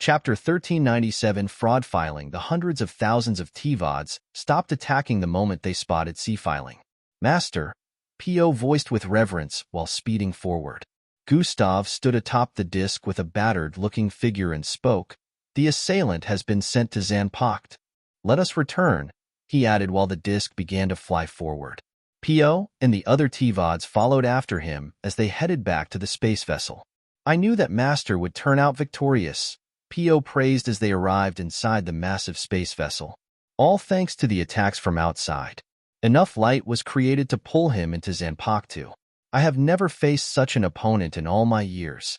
Chapter 1397 Fraud Filing. The hundreds of thousands of TVODs stopped attacking the moment they spotted C-filing. Master, P.O. voiced with reverence while speeding forward. Gustav stood atop the disc with a battered-looking figure and spoke. The assailant has been sent to Zanpacht. Let us return, he added while the disc began to fly forward. P.O. and the other TVODs followed after him as they headed back to the space vessel. I knew that Master would turn out victorious, P.O. praised as they arrived inside the massive space vessel. All thanks to the attacks from outside. Enough light was created to pull him into Zanpacht. I have never faced such an opponent in all my years.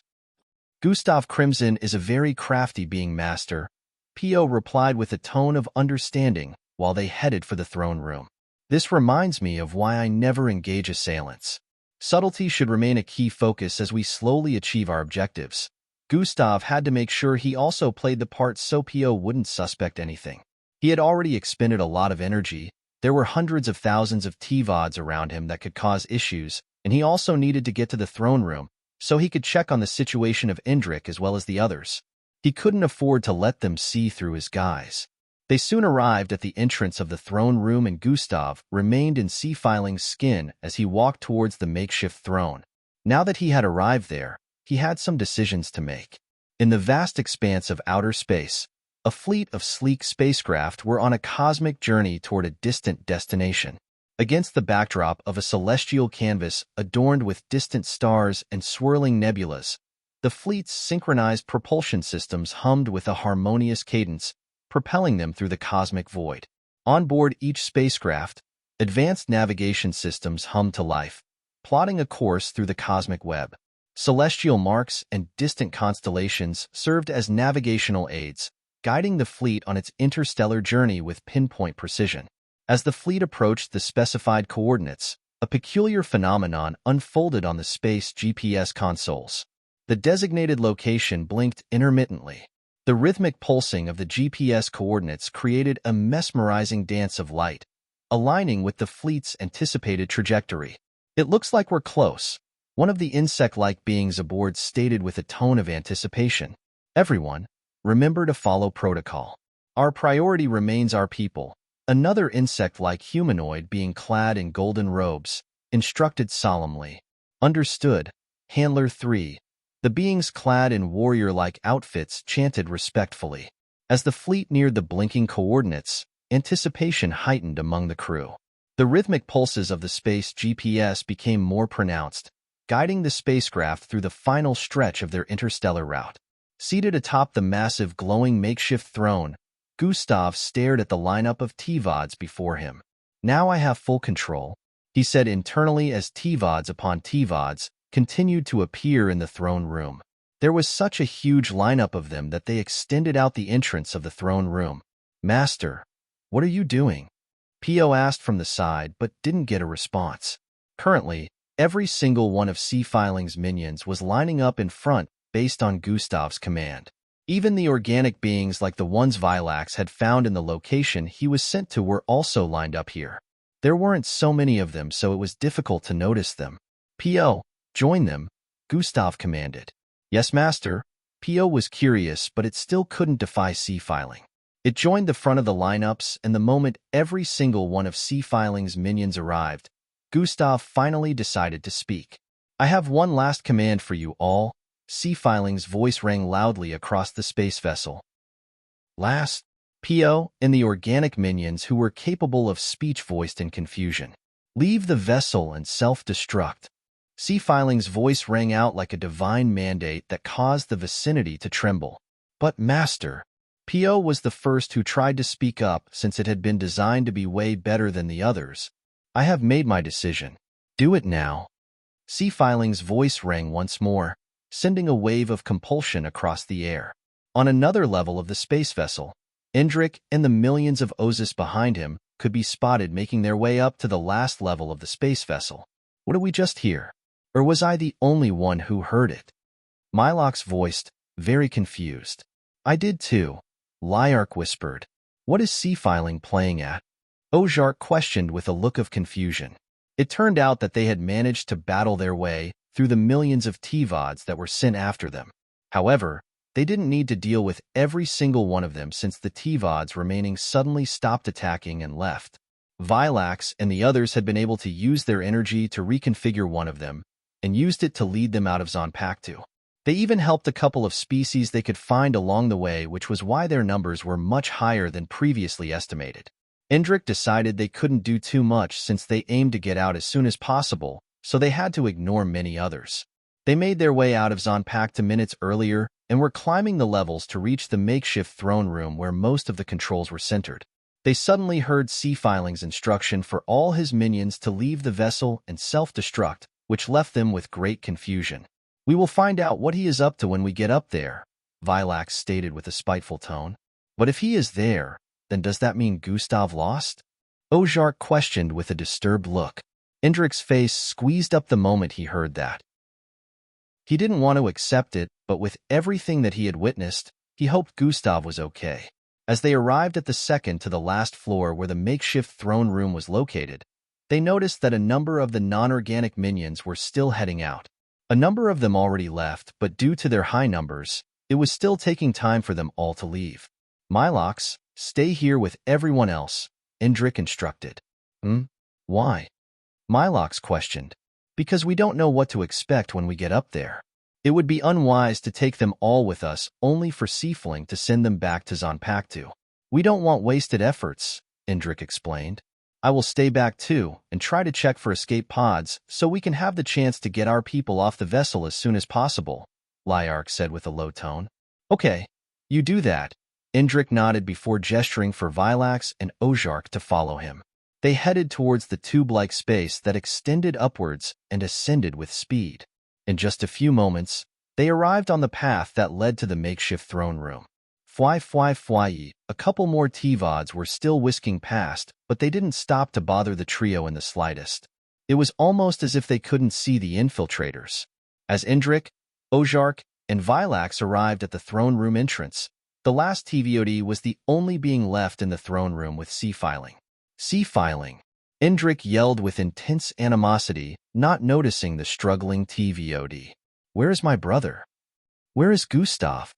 Gustav Crimson is a very crafty being, Master, P.O. replied with a tone of understanding while they headed for the throne room. This reminds me of why I never engage assailants. Subtlety should remain a key focus as we slowly achieve our objectives. Gustav had to make sure he also played the part so P.O. wouldn't suspect anything. He had already expended a lot of energy. There were hundreds of thousands of TVODs around him that could cause issues, and he also needed to get to the throne room so he could check on the situation of Indrik as well as the others. He couldn't afford to let them see through his guise. They soon arrived at the entrance of the throne room, and Gustav remained in C-Filing's skin as he walked towards the makeshift throne. Now that he had arrived there, he had some decisions to make. In the vast expanse of outer space, a fleet of sleek spacecraft were on a cosmic journey toward a distant destination. Against the backdrop of a celestial canvas adorned with distant stars and swirling nebulas, the fleet's synchronized propulsion systems hummed with a harmonious cadence, propelling them through the cosmic void. On board each spacecraft, advanced navigation systems hummed to life, plotting a course through the cosmic web. Celestial marks and distant constellations served as navigational aids, guiding the fleet on its interstellar journey with pinpoint precision. As the fleet approached the specified coordinates, a peculiar phenomenon unfolded on the space GPS consoles. The designated location blinked intermittently. The rhythmic pulsing of the GPS coordinates created a mesmerizing dance of light, aligning with the fleet's anticipated trajectory. "It looks like we're close," one of the insect-like beings aboard stated with a tone of anticipation. "Everyone, remember to follow protocol. Our priority remains our people," another insect-like humanoid being clad in golden robes instructed solemnly. "Understood, Handler 3. The beings clad in warrior-like outfits chanted respectfully. As the fleet neared the blinking coordinates, anticipation heightened among the crew. The rhythmic pulses of the space GPS became more pronounced, guiding the spacecraft through the final stretch of their interstellar route. Seated atop the massive glowing makeshift throne, Gustav stared at the lineup of TVODs before him. "Now I have full control," he said internally as TVODs upon TVODs continued to appear in the throne room. There was such a huge lineup of them that they extended out the entrance of the throne room. "Master, what are you doing?" P.O. asked from the side but didn't get a response. Currently, every single one of C-Filing's minions was lining up in front based on Gustav's command. Even the organic beings like the ones Vilax had found in the location he was sent to were also lined up here. There weren't so many of them, so it was difficult to notice them. "P.O., join them," Gustav commanded. "Yes, Master." P.O. was curious, but it still couldn't defy C-Filing. It joined the front of the lineups, and the moment every single one of C-Filing's minions arrived, Gustav finally decided to speak. "I have one last command for you all," C-Filing's voice rang loudly across the space vessel. "Last?" P.O. and the organic minions who were capable of speech voiced in confusion. "Leave the vessel and self-destruct." C-Filing's voice rang out like a divine mandate that caused the vicinity to tremble. "But Master," P.O. was the first who tried to speak up since it had been designed to be way better than the others. "I have made my decision. Do it now." C-Filing's voice rang once more, sending a wave of compulsion across the air. On another level of the space vessel, Indrik and the millions of Ozus behind him could be spotted making their way up to the last level of the space vessel. "What did we just hear? Or was I the only one who heard it?" Mylox voiced, very confused. "I did too," Lyark whispered. "What is C-Filing playing at?" Ozark questioned with a look of confusion. It turned out that they had managed to battle their way through the millions of TVODs that were sent after them. However, They didn't need to deal with every single one of them since the T-Vods remaining suddenly stopped attacking and left. Vilax and the others had been able to use their energy to reconfigure one of them and used it to lead them out of Zonpactu. They even helped a couple of species they could find along the way, which was why their numbers were much higher than previously estimated. Endrick decided they couldn't do too much since they aimed to get out as soon as possible, so they had to ignore many others. They made their way out of Zonpactu minutes earlier and were climbing the levels to reach the makeshift throne room where most of the controls were centered. They suddenly heard C-Filing's instruction for all his minions to leave the vessel and self-destruct, which left them with great confusion. "We will find out what he is up to when we get up there," Vilax stated with a spiteful tone. "But if he is there, then does that mean Gustav lost?" Ozark questioned with a disturbed look. Endrick's face squeezed up the moment he heard that. He didn't want to accept it, but with everything that he had witnessed, he hoped Gustav was okay. As they arrived at the second to the last floor where the makeshift throne room was located, they noticed that a number of the non-organic minions were still heading out. A number of them already left, but due to their high numbers, it was still taking time for them all to leave. "Milox, stay here with everyone else," Endrick instructed. Why?" Milox questioned. "Because we don't know what to expect when we get up there. It would be unwise to take them all with us only for Seafling to send them back to Zonpactu. We don't want wasted efforts," Endrick explained. "I will stay back too and try to check for escape pods so we can have the chance to get our people off the vessel as soon as possible," Liark said with a low tone. "Okay, you do that." Endrick nodded before gesturing for Vilax and Ozark to follow him. They headed towards the tube-like space that extended upwards and ascended with speed. In just a few moments, they arrived on the path that led to the makeshift throne room. Fly. A couple more T-Vods were still whisking past, but they didn't stop to bother the trio in the slightest. It was almost as if they couldn't see the infiltrators. As Endrick, Ozark, and Vilax arrived at the throne room entrance, the last TVOD was the only being left in the throne room with C-Filing. "C-Filing!" Endrick yelled with intense animosity, not noticing the struggling TVOD. "Where is my brother? Where is Gustav?"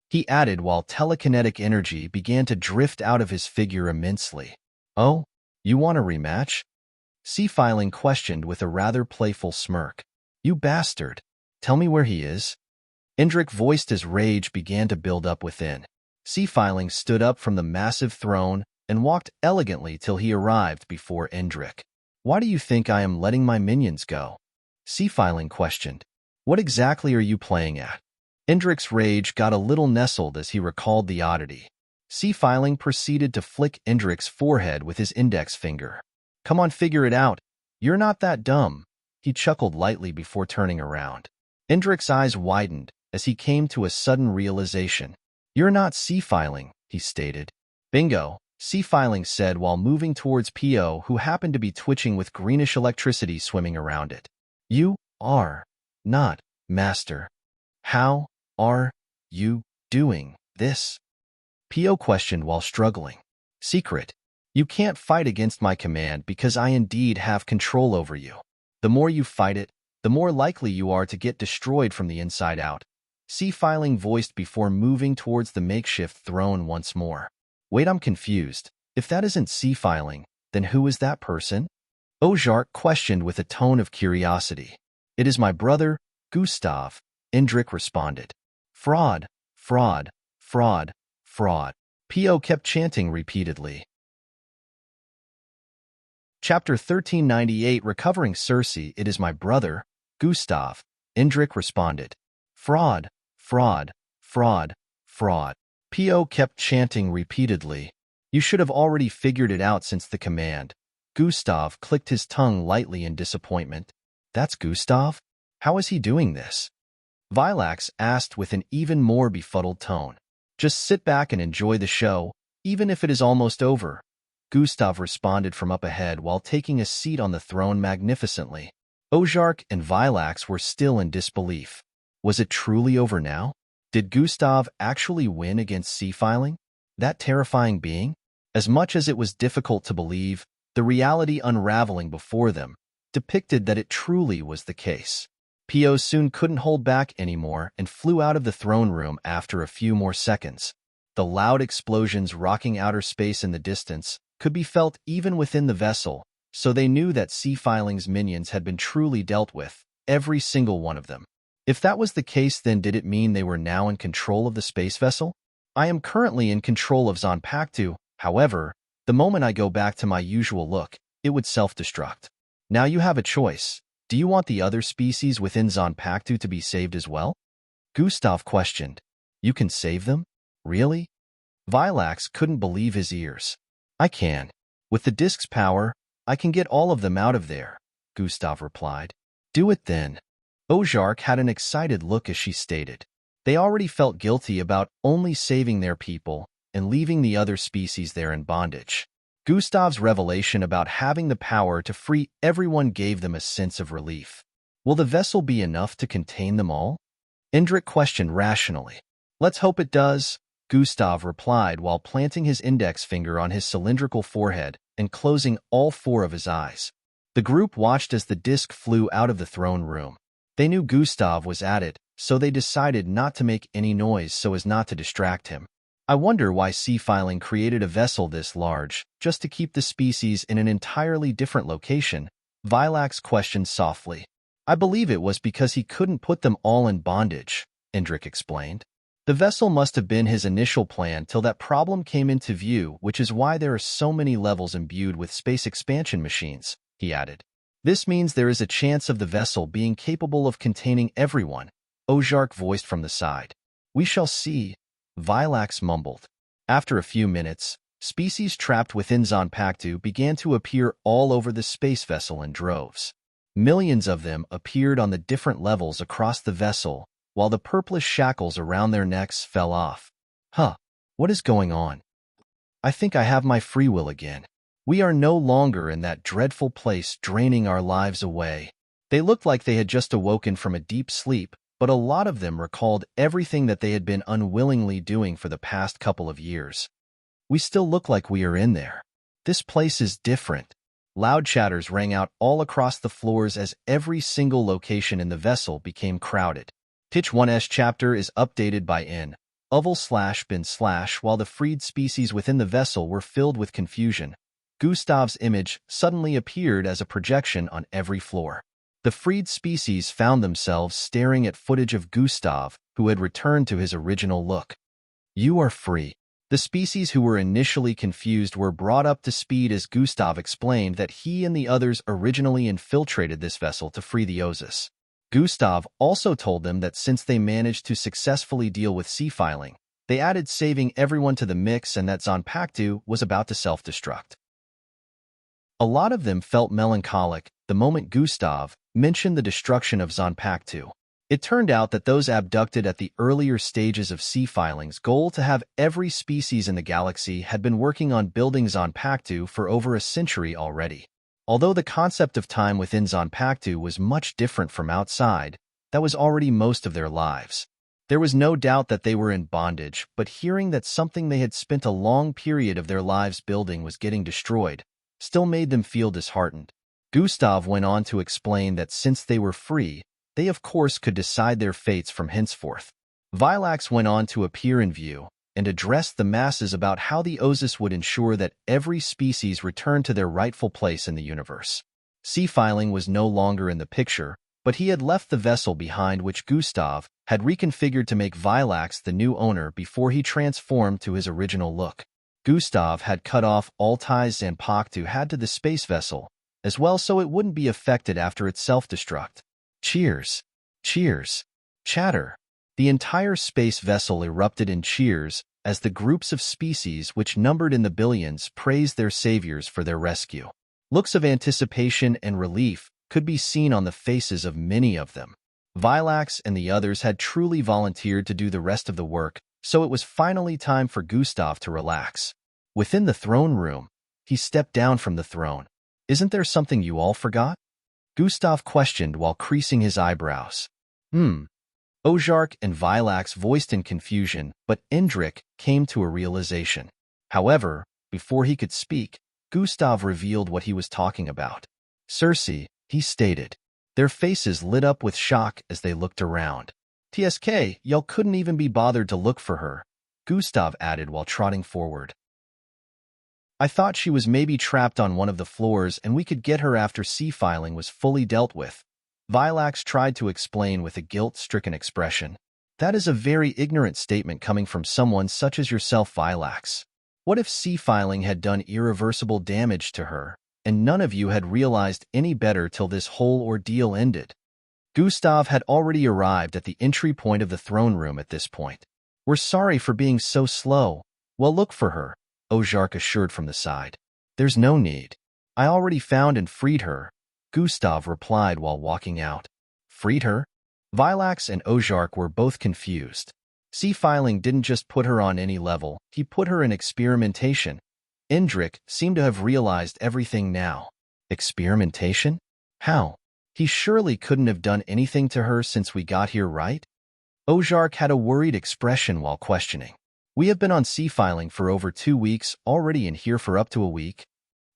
he added while telekinetic energy began to drift out of his figure immensely. "Oh, you want a rematch?" C-Filing questioned with a rather playful smirk. "You bastard! Tell me where he is." Endrick voiced as rage began to build up within. C-Filing stood up from the massive throne and walked elegantly till he arrived before Endrick. "Why do you think I am letting my minions go?" C-Filing questioned. "What exactly are you playing at?" Endrick's rage got a little nestled as he recalled the oddity. C-Filing proceeded to flick Endrick's forehead with his index finger. "Come on, figure it out. You're not that dumb," he chuckled lightly before turning around. Endrick's eyes widened as he came to a sudden realization. "You're not C-Filing," he stated. "Bingo," C-Filing said while moving towards P.O., who happened to be twitching with greenish electricity swimming around it. "You are not, Master. How are you doing this?" P.O. questioned while struggling. "Secret. You can't fight against my command because I indeed have control over you. The more you fight it, the more likely you are to get destroyed from the inside out," C-Filing voiced before moving towards the makeshift throne once more. "Wait, I'm confused. If that isn't C-Filing, then who is that person?" Ozark questioned with a tone of curiosity. "It is my brother, Gustav," Endrick responded. "Fraud, fraud, fraud, fraud." P.O. kept chanting repeatedly. Chapter 1398, Recovering Circe. "It is my brother, Gustav," Endrick responded. "Fraud, fraud, fraud, fraud." P.O. kept chanting repeatedly. "You should have already figured it out since the command." Gustav clicked his tongue lightly in disappointment. "That's Gustav? How is he doing this?" Vilax asked with an even more befuddled tone. "Just sit back and enjoy the show, even if it is almost over," Gustav responded from up ahead while taking a seat on the throne magnificently. Ozark and Vilax were still in disbelief. Was it truly over now? Did Gustav actually win against C-Filing? That terrifying being? As much as it was difficult to believe, the reality unraveling before them depicted that it truly was the case. P.O. soon couldn't hold back anymore and flew out of the throne room after a few more seconds. The loud explosions rocking outer space in the distance could be felt even within the vessel, so they knew that C-Filing's minions had been truly dealt with, every single one of them. If that was the case, then did it mean they were now in control of the space vessel? I am currently in control of Zanpakuto, however, the moment I go back to my usual look, it would self-destruct. Now you have a choice. Do you want the other species within Zanpakuto to be saved as well? Gustav questioned. You can save them? Really? Vilax couldn't believe his ears. I can. With the disk's power, I can get all of them out of there, Gustav replied. Do it then. Ozark had an excited look as she stated. They already felt guilty about only saving their people and leaving the other species there in bondage. Gustav's revelation about having the power to free everyone gave them a sense of relief. Will the vessel be enough to contain them all? Indrik questioned rationally. Let's hope it does, Gustav replied while planting his index finger on his cylindrical forehead and closing all four of his eyes. The group watched as the disc flew out of the throne room. They knew Gustav was at it, so they decided not to make any noise so as not to distract him. I wonder why C-Filing created a vessel this large, just to keep the species in an entirely different location, Vilax questioned softly. I believe it was because he couldn't put them all in bondage, Indrik explained. The vessel must have been his initial plan till that problem came into view, which is why there are so many levels imbued with space expansion machines, he added. This means there is a chance of the vessel being capable of containing everyone, Ozark voiced from the side. We shall see, Vilax mumbled. After a few minutes, species trapped within Zanpakuto began to appear all over the space vessel in droves. Millions of them appeared on the different levels across the vessel, while the purplish shackles around their necks fell off. What is going on? I think I have my free will again. We are no longer in that dreadful place draining our lives away. They looked like they had just awoken from a deep sleep, but a lot of them recalled everything that they had been unwillingly doing for the past couple of years. We still look like we are in there. This place is different. Loud chatters rang out all across the floors as every single location in the vessel became crowded. Pitch 1's chapter is updated by Uvel/bin/ while the freed species within the vessel were filled with confusion. Gustav's image suddenly appeared as a projection on every floor. The freed species found themselves staring at footage of Gustav, who had returned to his original look. You are free. The species who were initially confused were brought up to speed as Gustav explained that he and the others originally infiltrated this vessel to free the Ozus. Gustav also told them that since they managed to successfully deal with C-Filing, they added saving everyone to the mix and that Zanpakuto was about to self-destruct. A lot of them felt melancholic the moment Gustav mentioned the destruction of Zanpakuto. It turned out that those abducted at the earlier stages of C-Filing's goal to have every species in the galaxy had been working on building Zanpakuto for over a century already. Although the concept of time within Zanpakuto was much different from outside, that was already most of their lives. There was no doubt that they were in bondage, but hearing that something they had spent a long period of their lives building was getting destroyed still made them feel disheartened. Gustav went on to explain that since they were free, they of course could decide their fates from henceforth. Vilax went on to appear in view and addressed the masses about how the Ozus would ensure that every species returned to their rightful place in the universe. C-Filing was no longer in the picture, but he had left the vessel behind which Gustav had reconfigured to make Vilax the new owner before he transformed to his original look. Gustav had cut off all ties Zanpakuto had to the space vessel, as well so it wouldn't be affected after its self-destruct. Cheers! Cheers! Chatter! The entire space vessel erupted in cheers as the groups of species which numbered in the billions praised their saviors for their rescue. Looks of anticipation and relief could be seen on the faces of many of them. Vilax and the others had truly volunteered to do the rest of the work, so it was finally time for Gustav to relax. Within the throne room, he stepped down from the throne. Isn't there something you all forgot? Gustav questioned while creasing his eyebrows. Ozark and Vilax voiced in confusion, but Indrik came to a realization. However, before he could speak, Gustav revealed what he was talking about. Circe, he stated. Their faces lit up with shock as they looked around. "TSK, y'all couldn't even be bothered to look for her," Gustav added while trotting forward. "I thought she was maybe trapped on one of the floors and we could get her after C-filing was fully dealt with." Vilax tried to explain with a guilt-stricken expression. "That is a very ignorant statement coming from someone such as yourself, Vilax. What if C-filing had done irreversible damage to her, and none of you had realized any better till this whole ordeal ended?" Gustav had already arrived at the entry point of the throne room at this point. "We're sorry for being so slow. Well, look for her," Ozark assured from the side. "There's no need. I already found and freed her," Gustav replied while walking out. "Freed her?" Vilax and Ozark were both confused. C-filing didn't just put her on any level, he put her in experimentation. Indrik seemed to have realized everything now. Experimentation? How? He surely couldn't have done anything to her since we got here, right? Ozark had a worried expression while questioning. "We have been on C-filing for over 2 weeks, already in here for up to a week.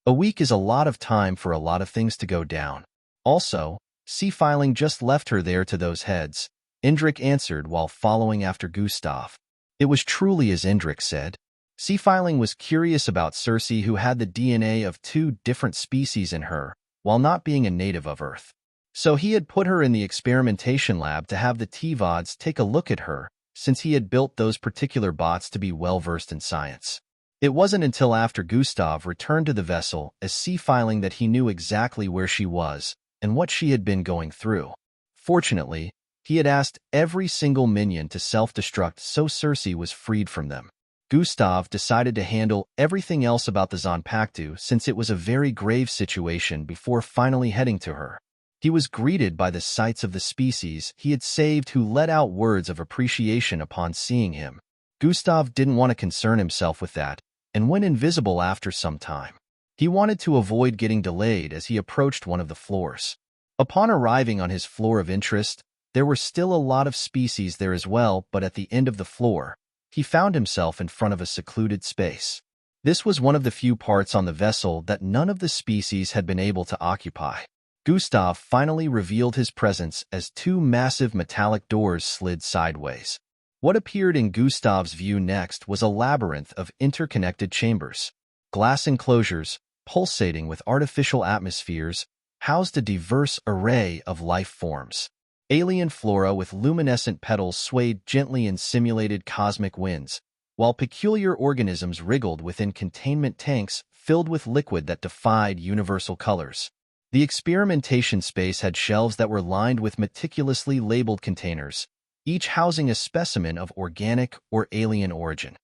A week is a lot of time for a lot of things to go down. Also, C-filing just left her there to those heads," Indrik answered while following after Gustav. It was truly as Indrik said. C-filing was curious about Circe, who had the DNA of 2 different species in her, while not being a native of Earth. So he had put her in the experimentation lab to have the T-VODs take a look at her, since he had built those particular bots to be well-versed in science. It wasn't until after Gustav returned to the vessel as C-filing that he knew exactly where she was and what she had been going through. Fortunately, he had asked every single minion to self-destruct so Circe was freed from them. Gustav decided to handle everything else about the Zanpakutu since it was a very grave situation before finally heading to her. He was greeted by the sights of the species he had saved, who let out words of appreciation upon seeing him. Gustav didn't want to concern himself with that and went invisible after some time. He wanted to avoid getting delayed as he approached one of the floors. Upon arriving on his floor of interest, there were still a lot of species there as well, but at the end of the floor, he found himself in front of a secluded space. This was one of the few parts on the vessel that none of the species had been able to occupy. Gustav finally revealed his presence as 2 massive metallic doors slid sideways. What appeared in Gustav's view next was a labyrinth of interconnected chambers. Glass enclosures, pulsating with artificial atmospheres, housed a diverse array of life forms. Alien flora with luminescent petals swayed gently in simulated cosmic winds, while peculiar organisms wriggled within containment tanks filled with liquid that defied universal colors. The experimentation space had shelves that were lined with meticulously labeled containers, each housing a specimen of organic or alien origin.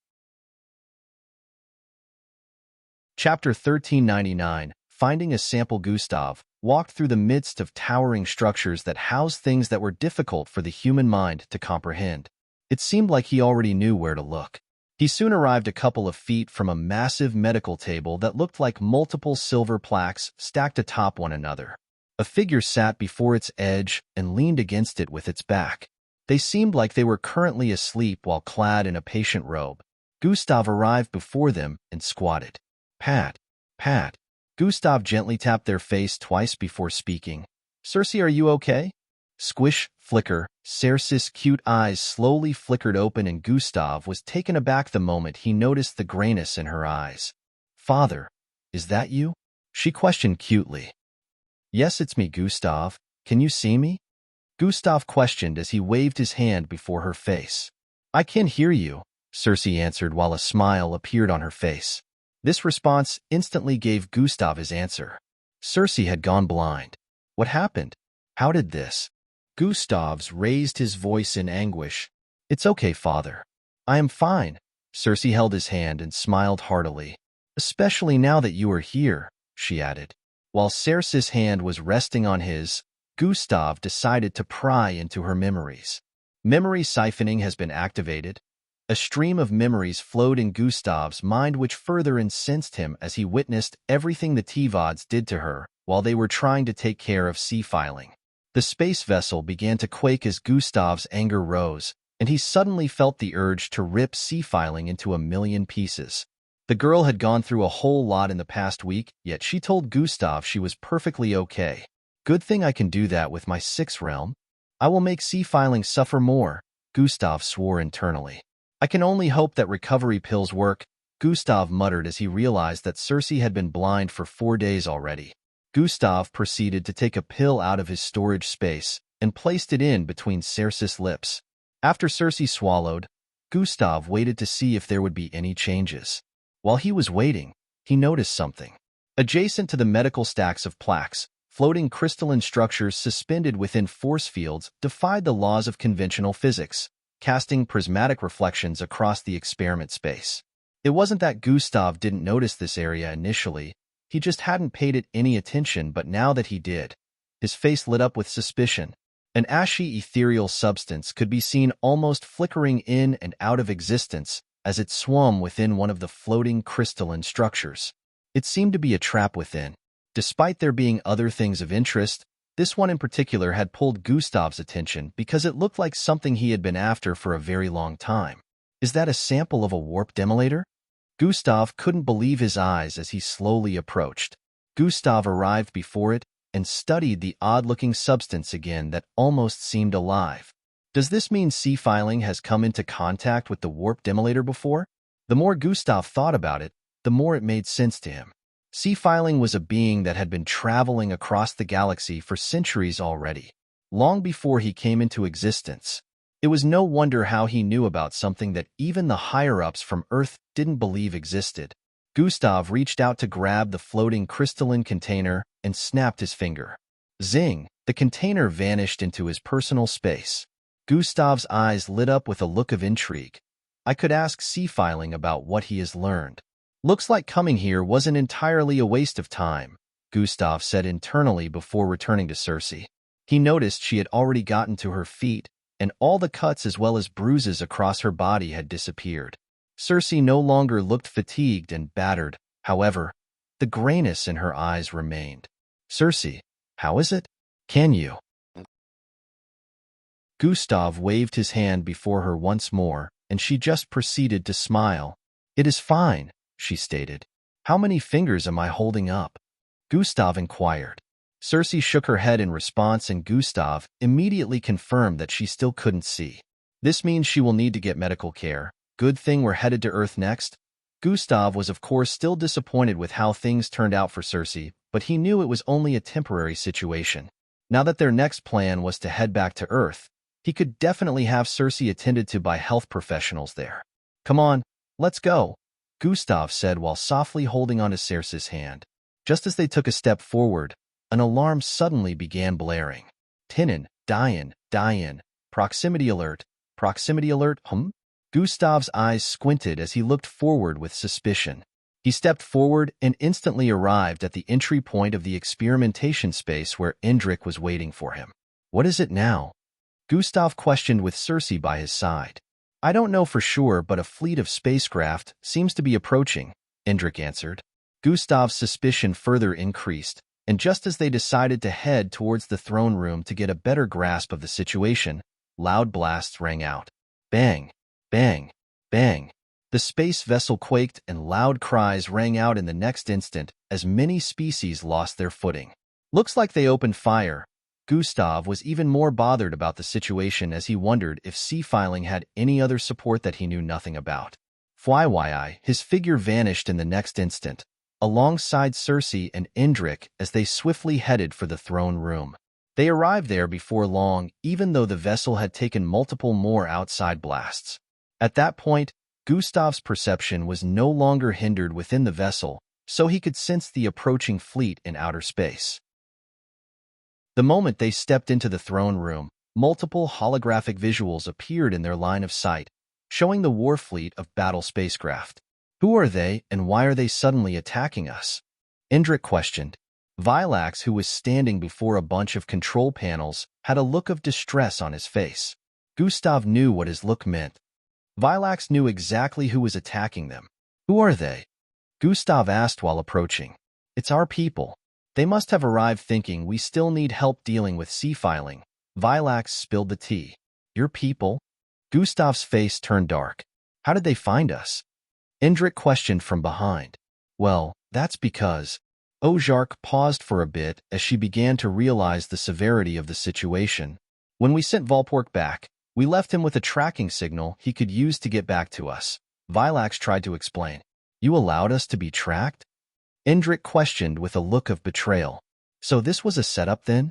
Chapter 1399, Finding a Sample. Gustav walked through the midst of towering structures that housed things that were difficult for the human mind to comprehend. It seemed like he already knew where to look. He soon arrived a couple of feet from a massive medical table that looked like multiple silver plaques stacked atop one another. A figure sat before its edge and leaned against it with its back. They seemed like they were currently asleep while clad in a patient robe. Gustav arrived before them and squatted. "Pat, Pat." Gustav gently tapped their face twice before speaking. "Circe, are you okay?" Squish, flicker, Circe's cute eyes slowly flickered open and Gustav was taken aback the moment he noticed the grayness in her eyes. "Father, is that you?" she questioned cutely. "Yes, it's me, Gustav. Can you see me?" Gustav questioned as he waved his hand before her face. "I can hear you," Circe answered while a smile appeared on her face. This response instantly gave Gustav his answer. Circe had gone blind. What happened? How did this? Gustav's raised his voice in anguish. "It's okay, father. I am fine." Circe held his hand and smiled heartily. "Especially now that you are here," she added. While Circe's hand was resting on his, Gustav decided to pry into her memories. Memory siphoning has been activated. A stream of memories flowed in Gustav's mind, which further incensed him as he witnessed everything the T-VODs did to her while they were trying to take care of C-filing. The space vessel began to quake as Gustav's anger rose, and he suddenly felt the urge to rip C-filing into a million pieces. The girl had gone through a whole lot in the past week, yet she told Gustav she was perfectly okay. Good thing I can do that with my sixth realm. I will make sea-filing suffer more, Gustav swore internally. I can only hope that recovery pills work, Gustav muttered as he realized that Circe had been blind for 4 days already. Gustav proceeded to take a pill out of his storage space and placed it in between Circe's lips. After Circe swallowed, Gustav waited to see if there would be any changes. While he was waiting, he noticed something. Adjacent to the medical stacks of plaques, floating crystalline structures suspended within force fields defied the laws of conventional physics, casting prismatic reflections across the experiment space. It wasn't that Gustav didn't notice this area initially, he just hadn't paid it any attention, but now that he did, his face lit up with suspicion. An ashy ethereal substance could be seen almost flickering in and out of existence as it swam within one of the floating crystalline structures. It seemed to be a trap within. Despite there being other things of interest, this one in particular had pulled Gustav's attention because it looked like something he had been after for a very long time. Is that a sample of a warp demolator? Gustav couldn't believe his eyes as he slowly approached. Gustav arrived before it and studied the odd-looking substance again that almost seemed alive. Does this mean sea-filing has come into contact with the warp demolator before? The more Gustav thought about it, the more it made sense to him. Sea-filing was a being that had been traveling across the galaxy for centuries already, long before he came into existence. It was no wonder how he knew about something that even the higher-ups from Earth didn't believe existed. Gustav reached out to grab the floating crystalline container and snapped his finger. Zing! The container vanished into his personal space. Gustav's eyes lit up with a look of intrigue. I could ask Sea-filing about what he has learned. Looks like coming here wasn't entirely a waste of time, Gustav said internally before returning to Circe. He noticed she had already gotten to her feet, and all the cuts as well as bruises across her body had disappeared. Circe no longer looked fatigued and battered, however, the grayness in her eyes remained. Circe, how is it? Can you? Gustav waved his hand before her once more, and she just proceeded to smile. It is fine, she stated. How many fingers am I holding up? Gustav inquired. Circe shook her head in response, and Gustav immediately confirmed that she still couldn't see. This means she will need to get medical care. Good thing we're headed to Earth next. Gustav was of course still disappointed with how things turned out for Circe, but he knew it was only a temporary situation. Now that their next plan was to head back to Earth, he could definitely have Circe attended to by health professionals there. Come on, let's go, Gustav said while softly holding onto Circe's hand. Just as they took a step forward, an alarm suddenly began blaring. Tinin, Dian, proximity alert, Gustav's eyes squinted as he looked forward with suspicion. He stepped forward and instantly arrived at the entry point of the experimentation space where Endrik was waiting for him. What is it now? Gustav questioned with Circe by his side. I don't know for sure, but a fleet of spacecraft seems to be approaching, Endrik answered. Gustav's suspicion further increased, and just as they decided to head towards the throne room to get a better grasp of the situation, loud blasts rang out. Bang! Bang! Bang! The space vessel quaked and loud cries rang out in the next instant as many species lost their footing. Looks like they opened fire. Gustav was even more bothered about the situation as he wondered if Sea-filing had any other support that he knew nothing about. FYI, his figure vanished in the next instant, alongside Circe and Endrik as they swiftly headed for the throne room. They arrived there before long, even though the vessel had taken multiple more outside blasts. At that point, Gustav's perception was no longer hindered within the vessel, so he could sense the approaching fleet in outer space. The moment they stepped into the throne room, multiple holographic visuals appeared in their line of sight, showing the war fleet of battle spacecraft. Who are they, and why are they suddenly attacking us? Endrik questioned. Vilax, who was standing before a bunch of control panels, had a look of distress on his face. Gustav knew what his look meant. Vilax knew exactly who was attacking them. Who are they? Gustav asked while approaching. It's our people. They must have arrived thinking we still need help dealing with Sea-filing. Vilax spilled the tea. Your people? Gustav's face turned dark. How did they find us? Endrik questioned from behind. Well, that's because Ozark paused for a bit as she began to realize the severity of the situation. When we sent Volpork back, we left him with a tracking signal he could use to get back to us. Vilax tried to explain. You allowed us to be tracked? Indrik questioned with a look of betrayal. So this was a setup then?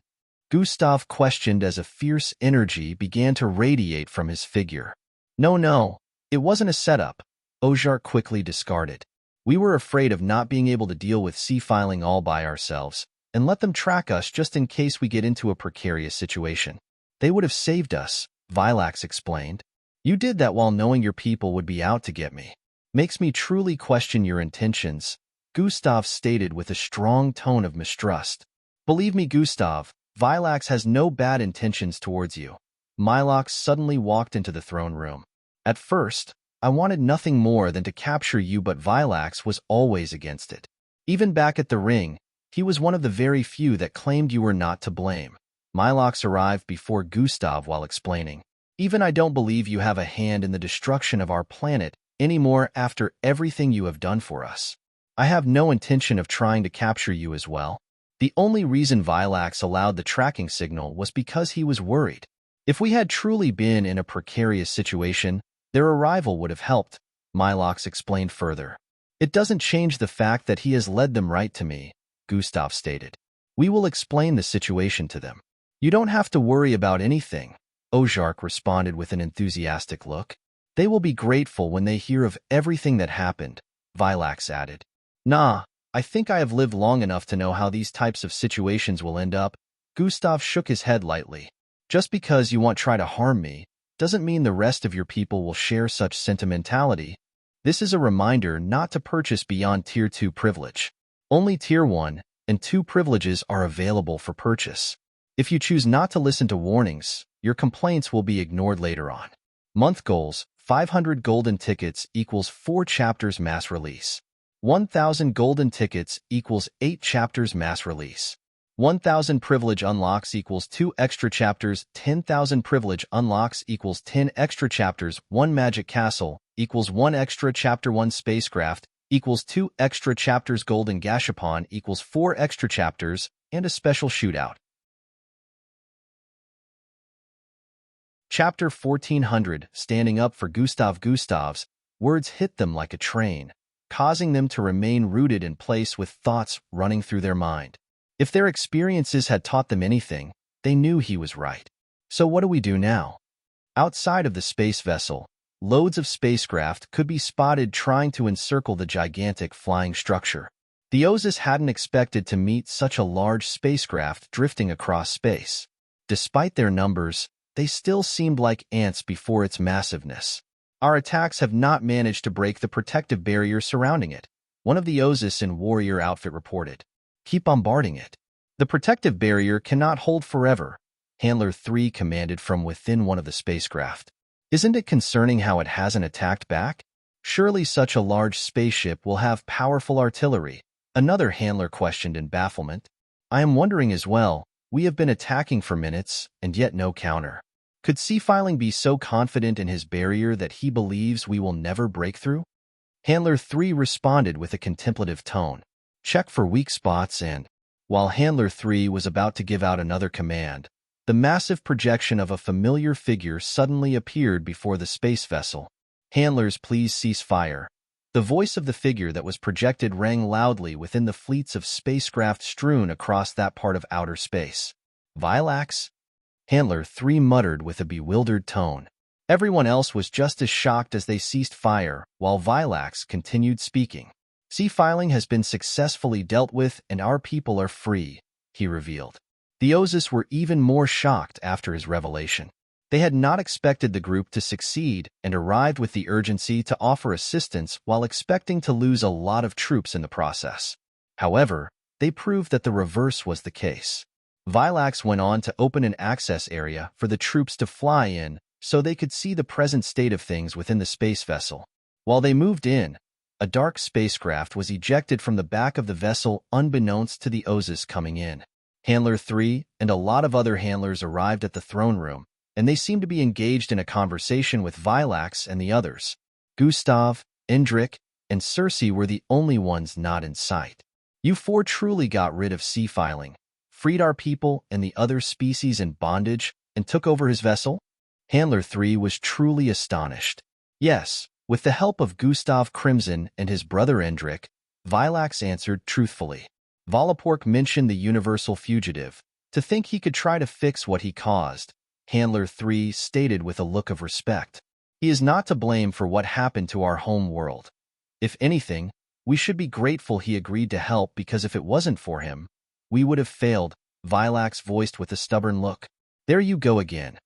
Gustav questioned as a fierce energy began to radiate from his figure. No, it wasn't a setup, Ozark quickly discarded. We were afraid of not being able to deal with C-filing all by ourselves, and let them track us just in case we get into a precarious situation. They would have saved us, Vilax explained. You did that while knowing your people would be out to get me. Makes me truly question your intentions, Gustav stated with a strong tone of mistrust. Believe me, Gustav, Vilax has no bad intentions towards you. Milox suddenly walked into the throne room. At first, I wanted nothing more than to capture you, but Vilax was always against it. Even back at the ring, he was one of the very few that claimed you were not to blame. Milox arrived before Gustav while explaining. Even I don't believe you have a hand in the destruction of our planet anymore after everything you have done for us. I have no intention of trying to capture you as well. The only reason Vilax allowed the tracking signal was because he was worried. If we had truly been in a precarious situation, their arrival would have helped, Milox explained further. It doesn't change the fact that he has led them right to me, Gustav stated. We will explain the situation to them. You don't have to worry about anything, Ozark responded with an enthusiastic look. They will be grateful when they hear of everything that happened, Vilax added. Nah, I think I have lived long enough to know how these types of situations will end up. Gustav shook his head lightly. Just because you won't try to harm me, doesn't mean the rest of your people will share such sentimentality. This is a reminder not to purchase beyond Tier 2 privilege. Only Tier 1 and 2 privileges are available for purchase. If you choose not to listen to warnings, your complaints will be ignored later on. Month goals: 500 golden tickets equals 4 chapters mass release. 1,000 golden tickets equals 8 chapters mass release. 1,000 privilege unlocks equals 2 extra chapters. 10,000 privilege unlocks equals 10 extra chapters. 1 magic castle equals 1 extra chapter. 1 spacecraft equals 2 extra chapters. Golden gashapon equals 4 extra chapters, and a special shootout. Chapter 1400. Standing up for Gustav. Gustav's words hit them like a train, causing them to remain rooted in place with thoughts running through their mind. If their experiences had taught them anything, they knew he was right. So what do we do now? Outside of the space vessel, loads of spacecraft could be spotted trying to encircle the gigantic flying structure. The Ozus hadn't expected to meet such a large spacecraft drifting across space. Despite their numbers, they still seemed like ants before its massiveness. Our attacks have not managed to break the protective barrier surrounding it, one of the Ozus in warrior outfit reported. Keep bombarding it. The protective barrier cannot hold forever, Handler 3 commanded from within one of the spacecraft. Isn't it concerning how it hasn't attacked back? Surely such a large spaceship will have powerful artillery, another handler questioned in bafflement. I am wondering as well. We have been attacking for minutes, and yet no counter. Could C-Filing be so confident in his barrier that he believes we will never break through? Handler 3 responded with a contemplative tone. Check for weak spots and, while Handler 3 was about to give out another command, the massive projection of a familiar figure suddenly appeared before the space vessel. Handlers, please cease fire. The voice of the figure that was projected rang loudly within the fleets of spacecraft strewn across that part of outer space. Vilax? Handler 3 muttered with a bewildered tone. Everyone else was just as shocked as they ceased fire, while Vilax continued speaking. C-Filing has been successfully dealt with and our people are free, he revealed. The Ozus were even more shocked after his revelation. They had not expected the group to succeed and arrived with the urgency to offer assistance while expecting to lose a lot of troops in the process. However, they proved that the reverse was the case. Vilax went on to open an access area for the troops to fly in so they could see the present state of things within the space vessel. While they moved in, a dark spacecraft was ejected from the back of the vessel unbeknownst to the Ozus coming in. Handler 3 and a lot of other handlers arrived at the throne room, and they seemed to be engaged in a conversation with Vilax and the others. Gustav, Indrik, and Circe were the only ones not in sight. You four truly got rid of sea filing, freed our people and the other species in bondage, and took over his vessel? Handler 3 was truly astonished. Yes, with the help of Gustav Crimson and his brother Endrick, Vilax answered truthfully. Volapork mentioned the universal fugitive. To think he could try to fix what he caused, Handler 3 stated with a look of respect. He is not to blame for what happened to our home world. If anything, we should be grateful he agreed to help, because if it wasn't for him, we would have failed, Vilax voiced with a stubborn look. There you go again.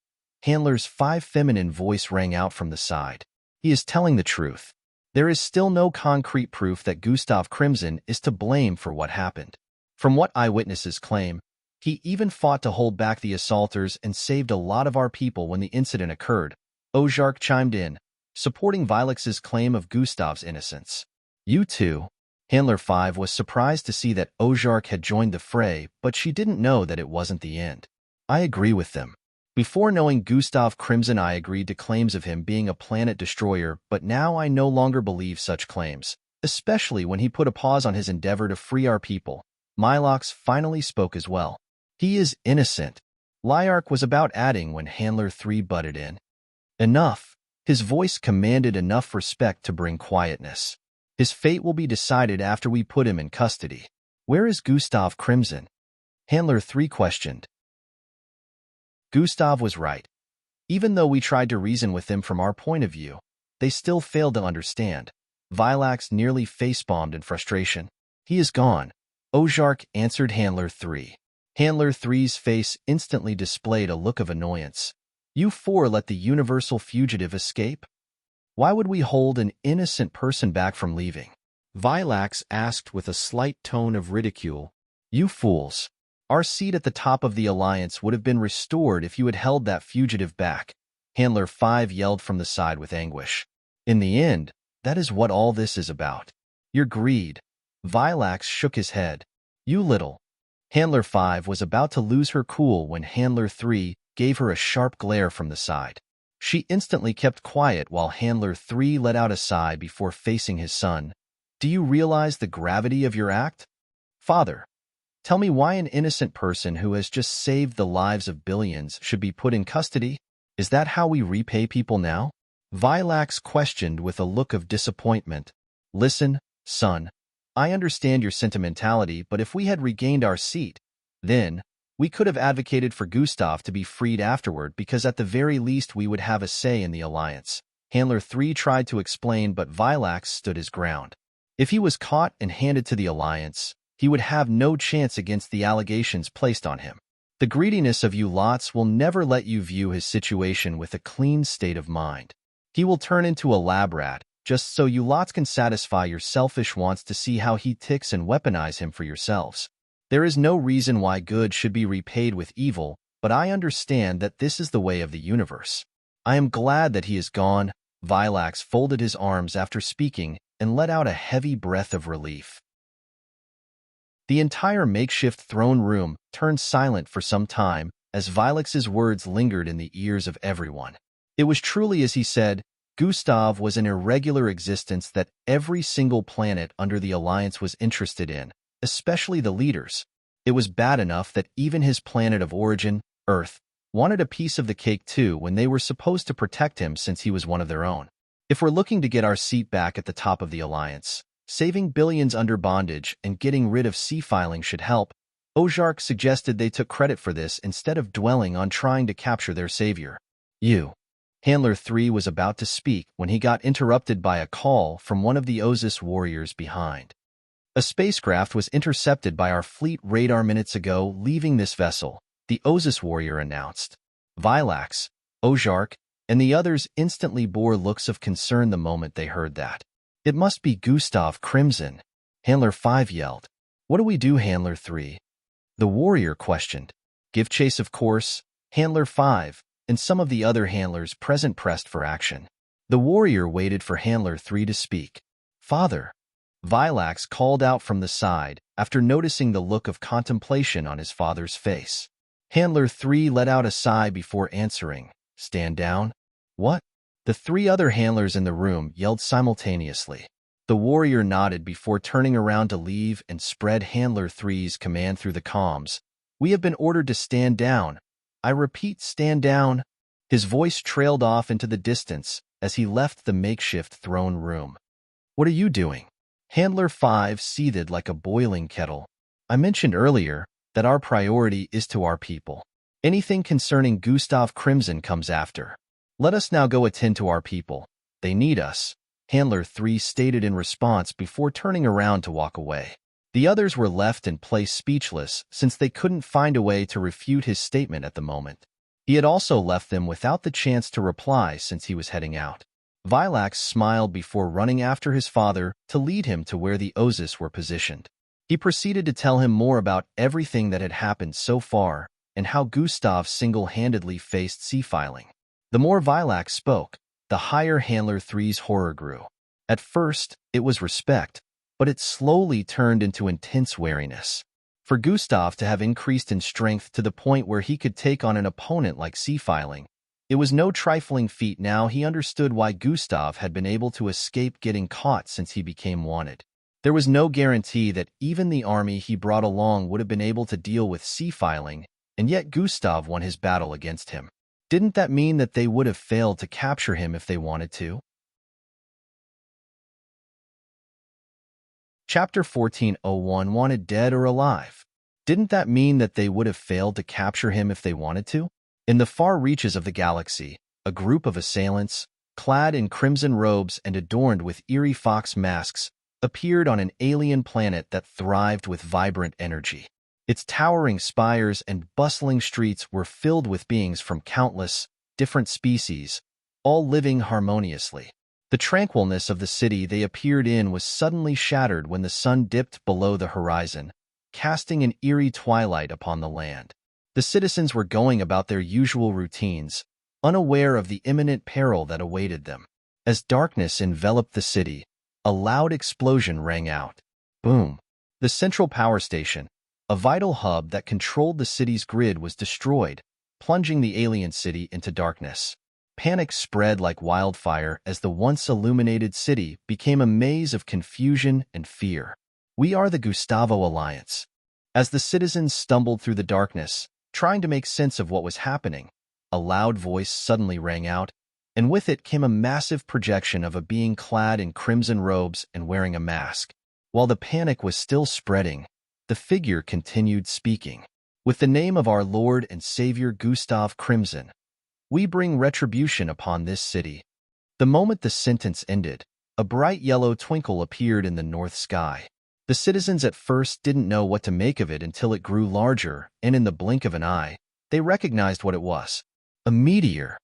Handler's 5 feminine voice rang out from the side. He is telling the truth. There is still no concrete proof that Gustav Crimson is to blame for what happened. From what eyewitnesses claim, he even fought to hold back the assaulters and saved a lot of our people when the incident occurred. Ozark chimed in, supporting Vilax's claim of Gustav's innocence. You too. Handler 5 was surprised to see that Ozark had joined the fray, but she didn't know that it wasn't the end. I agree with them. Before knowing Gustav Crimson, I agreed to claims of him being a planet destroyer, but now I no longer believe such claims, especially when he put a pause on his endeavor to free our people. Mylox finally spoke as well. He is innocent. Lyark was about adding when Handler 3 butted in. Enough. His voice commanded enough respect to bring quietness. His fate will be decided after we put him in custody. Where is Gustav Crimson? Handler 3 questioned. Gustav was right. Even though we tried to reason with them from our point of view, they still failed to understand. Vilax nearly facepalmed in frustration. He is gone. Ozark answered Handler 3. Handler 3's face instantly displayed a look of annoyance. You four let the universal fugitive escape? Why would we hold an innocent person back from leaving? Vilax asked with a slight tone of ridicule. You fools. Our seat at the top of the Alliance would have been restored if you had held that fugitive back. Handler 5 yelled from the side with anguish. In the end, that is what all this is about. Your greed. Vilax shook his head. You little. Handler 5 was about to lose her cool when Handler 3 gave her a sharp glare from the side. She instantly kept quiet while Handler 3 let out a sigh before facing his son. Do you realize the gravity of your act? Father, tell me why an innocent person who has just saved the lives of billions should be put in custody? Is that how we repay people now? Vilax questioned with a look of disappointment. Listen, son, I understand your sentimentality, but if we had regained our seat, then we could have advocated for Gustav to be freed afterward, because at the very least we would have a say in the Alliance. Handler 3 tried to explain, but Vilax stood his ground. If he was caught and handed to the Alliance, he would have no chance against the allegations placed on him. The greediness of you lots will never let you view his situation with a clean state of mind. He will turn into a lab rat, just so you lots can satisfy your selfish wants to see how he ticks and weaponize him for yourselves. There is no reason why good should be repaid with evil, but I understand that this is the way of the universe. I am glad that he is gone. Vilax folded his arms after speaking and let out a heavy breath of relief. The entire makeshift throne room turned silent for some time as Vilax's words lingered in the ears of everyone. It was truly as he said, Gustav was an irregular existence that every single planet under the Alliance was interested in, especially the leaders. It was bad enough that even his planet of origin, Earth, wanted a piece of the cake too when they were supposed to protect him since he was one of their own. If we're looking to get our seat back at the top of the Alliance, saving billions under bondage and getting rid of sea filing should help. Ozark suggested they took credit for this instead of dwelling on trying to capture their savior. You. Handler 3 was about to speak when he got interrupted by a call from one of the Ozus warriors behind. A spacecraft was intercepted by our fleet radar minutes ago, leaving this vessel, the Ozus warrior announced. Vilax, Ozark, and the others instantly bore looks of concern the moment they heard that. It must be Gustav Crimson, Handler 5 yelled. What do we do, Handler 3? The warrior questioned. Give chase, of course, Handler 5, and some of the other handlers present pressed for action. The warrior waited for Handler 3 to speak. Father, Vilax called out from the side after noticing the look of contemplation on his father's face. Handler 3 let out a sigh before answering. Stand down? What? The 3 other handlers in the room yelled simultaneously. The warrior nodded before turning around to leave and spread Handler Three's command through the comms. "We have been ordered to stand down. I repeat, stand down." His voice trailed off into the distance as he left the makeshift throne room. "What are you doing?" Handler 5 seethed like a boiling kettle. "I mentioned earlier that our priority is to our people. Anything concerning Gustav Crimson comes after. Let us now go attend to our people. They need us," Handler 3 stated in response before turning around to walk away. The others were left in place speechless since they couldn't find a way to refute his statement at the moment. He had also left them without the chance to reply since he was heading out. Vilax smiled before running after his father to lead him to where the Ozus were positioned. He proceeded to tell him more about everything that had happened so far and how Gustav single-handedly faced sea-filing. The more Vilax spoke, the higher Handler 3's horror grew. At first, it was respect, but it slowly turned into intense wariness. For Gustav to have increased in strength to the point where he could take on an opponent like sea-filing, it was no trifling feat. Now he understood why Gustav had been able to escape getting caught since he became wanted. There was no guarantee that even the army he brought along would have been able to deal with sea-filing, and yet Gustav won his battle against him. Didn't that mean that they would have failed to capture him if they wanted to? Chapter 1401 Wanted Dead or Alive. Didn't that mean that they would have failed to capture him if they wanted to? In the far reaches of the galaxy, a group of assailants, clad in crimson robes and adorned with eerie fox masks, appeared on an alien planet that thrived with vibrant energy. Its towering spires and bustling streets were filled with beings from countless, different species, all living harmoniously. The tranquilness of the city they appeared in was suddenly shattered when the sun dipped below the horizon, casting an eerie twilight upon the land. The citizens were going about their usual routines, unaware of the imminent peril that awaited them. As darkness enveloped the city, a loud explosion rang out. Boom! The central power station, a vital hub that controlled the city's grid, was destroyed, plunging the alien city into darkness. Panic spread like wildfire as the once illuminated city became a maze of confusion and fear. "We are the Gustavo Alliance." As the citizens stumbled through the darkness, trying to make sense of what was happening, a loud voice suddenly rang out, and with it came a massive projection of a being clad in crimson robes and wearing a mask. While the panic was still spreading, the figure continued speaking. "With the name of our Lord and Savior Gustav Crimson, we bring retribution upon this city." The moment the sentence ended, a bright yellow twinkle appeared in the north sky. The citizens at first didn't know what to make of it until it grew larger, and in the blink of an eye, they recognized what it was. A meteor.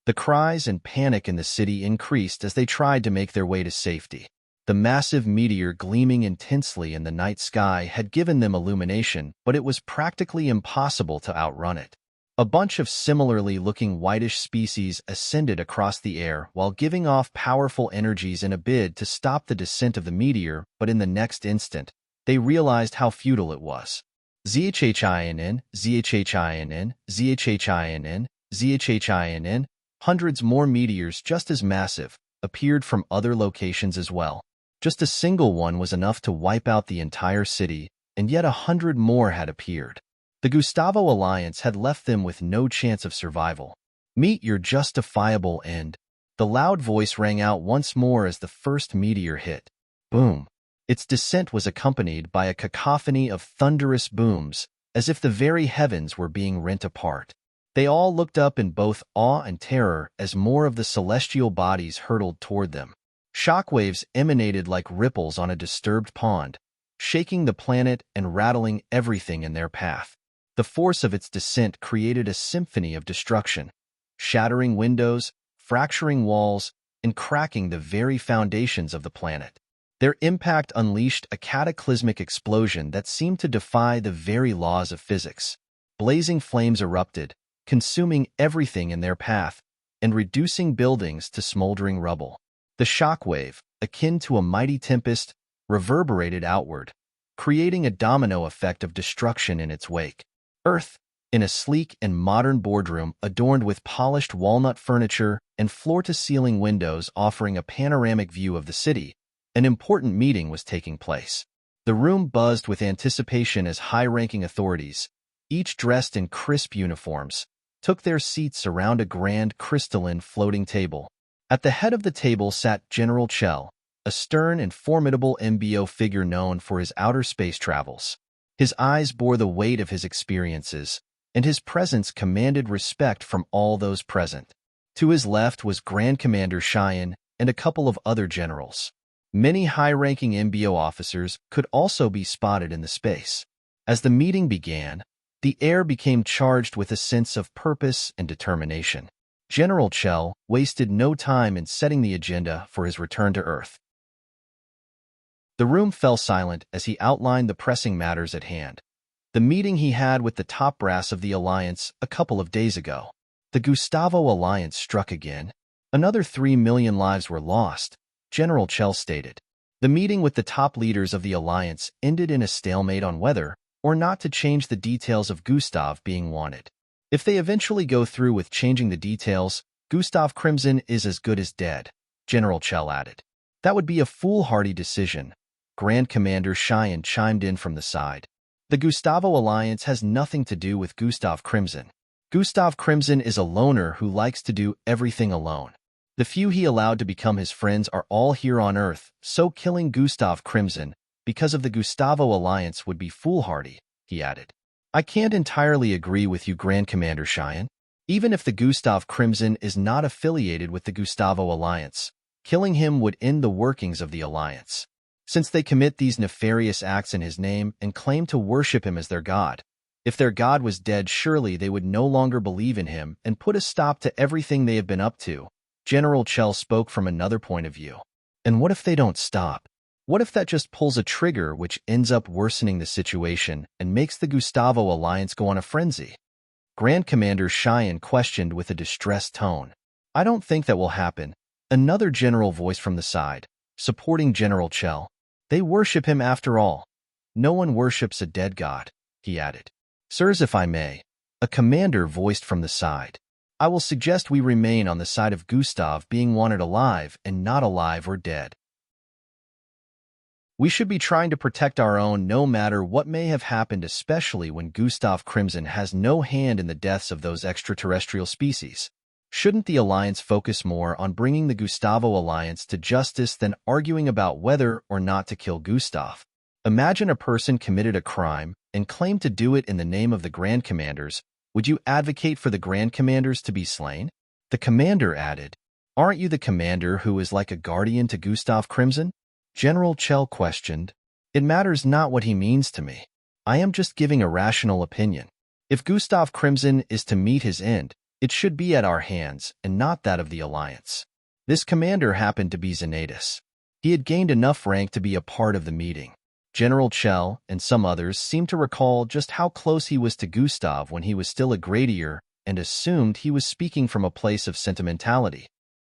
The cries and panic in the city increased as they tried to make their way to safety. The massive meteor gleaming intensely in the night sky had given them illumination, but it was practically impossible to outrun it. A bunch of similarly looking whitish species ascended across the air while giving off powerful energies in a bid to stop the descent of the meteor, but in the next instant, they realized how futile it was. ZHHINN, ZHHINN, ZHHINN, ZHHINN, hundreds more meteors just as massive appeared from other locations as well. Just a single one was enough to wipe out the entire city, and yet 100 more had appeared. The Gustavo Alliance had left them with no chance of survival. "Meet your justifiable end." The loud voice rang out once more as the first meteor hit. Boom! Its descent was accompanied by a cacophony of thunderous booms, as if the very heavens were being rent apart. They all looked up in both awe and terror as more of the celestial bodies hurtled toward them. Shockwaves emanated like ripples on a disturbed pond, shaking the planet and rattling everything in their path. The force of its descent created a symphony of destruction, shattering windows, fracturing walls, and cracking the very foundations of the planet. Their impact unleashed a cataclysmic explosion that seemed to defy the very laws of physics. Blazing flames erupted, consuming everything in their path and reducing buildings to smoldering rubble. The shockwave, akin to a mighty tempest, reverberated outward, creating a domino effect of destruction in its wake. Earth, in a sleek and modern boardroom adorned with polished walnut furniture and floor-to-ceiling windows offering a panoramic view of the city, An important meeting was taking place. The room buzzed with anticipation as high-ranking authorities, each dressed in crisp uniforms, took their seats around a grand crystalline floating table. At the head of the table sat General Chell, a stern and formidable MBO figure known for his outer space travels. His eyes bore the weight of his experiences, and his presence commanded respect from all those present. To his left was Grand Commander Cheyenne and a couple of other generals. Many high-ranking MBO officers could also be spotted in the space. As the meeting began, the air became charged with a sense of purpose and determination. General Chell wasted no time in setting the agenda for his return to Earth. The room fell silent as he outlined the pressing matters at hand. The meeting he had with the top brass of the Alliance a couple of days ago. The Gustavo Alliance struck again. Another 3 million lives were lost, General Chell stated. The meeting with the top leaders of the Alliance ended in a stalemate on whether or not to change the details of Gustav being wanted. If they eventually go through with changing the details, Gustav Crimson is as good as dead, General Chell added. That would be a foolhardy decision, Grand Commander Cheyenne chimed in from the side. The Gustavo Alliance has nothing to do with Gustav Crimson. Gustav Crimson is a loner who likes to do everything alone. The few he allowed to become his friends are all here on Earth, so killing Gustav Crimson because of the Gustavo Alliance would be foolhardy, he added. I can't entirely agree with you, Grand Commander Cheyenne. Even if the Gustav Crimson is not affiliated with the Gustavo Alliance, killing him would end the workings of the Alliance. Since they commit these nefarious acts in his name and claim to worship him as their god, if their god was dead, surely they would no longer believe in him and put a stop to everything they have been up to. General Chell spoke from another point of view. And what if they don't stop? What if that just pulls a trigger which ends up worsening the situation and makes the Gustavo Alliance go on a frenzy? Grand Commander Cheyenne questioned with a distressed tone. I don't think that will happen. Another general voiced from the side, supporting General Chell. They worship him after all. No one worships a dead god, he added. Sirs, if I may, a commander voiced from the side. I will suggest we remain on the side of Gustav being wanted alive and not alive or dead. We should be trying to protect our own no matter what may have happened, especially when Gustav Crimson has no hand in the deaths of those extraterrestrial species. Shouldn't the Alliance focus more on bringing the Gustavo Alliance to justice than arguing about whether or not to kill Gustav? Imagine a person committed a crime and claimed to do it in the name of the Grand Commanders. Would you advocate for the Grand Commanders to be slain? The commander added, Aren't you the commander who is like a guardian to Gustav Crimson? General Chell questioned. It matters not what he means to me. I am just giving a rational opinion. If Gustav Crimson is to meet his end, it should be at our hands and not that of the Alliance. This commander happened to be Xanatus. He had gained enough rank to be a part of the meeting. General Chell and some others seemed to recall just how close he was to Gustav when he was still a gradier and assumed he was speaking from a place of sentimentality.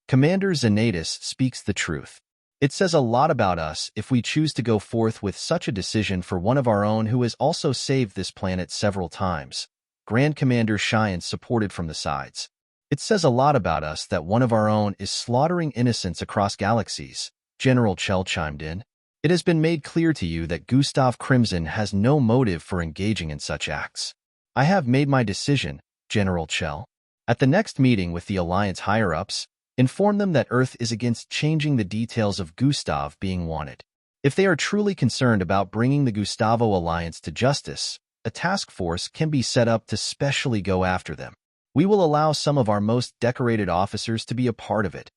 Commander Xanatus speaks the truth. It says a lot about us if we choose to go forth with such a decision for one of our own who has also saved this planet several times. Grand Commander Cheyenne supported from the sides. It says a lot about us that one of our own is slaughtering innocents across galaxies, General Chell chimed in. It has been made clear to you that Gustav Crimson has no motive for engaging in such acts. I have made my decision, General Chell. At the next meeting with the Alliance higher-ups, inform them that Earth is against changing the details of Gustav being wanted. If they are truly concerned about bringing the Gustavo Alliance to justice, a task force can be set up to specially go after them. We will allow some of our most decorated officers to be a part of it.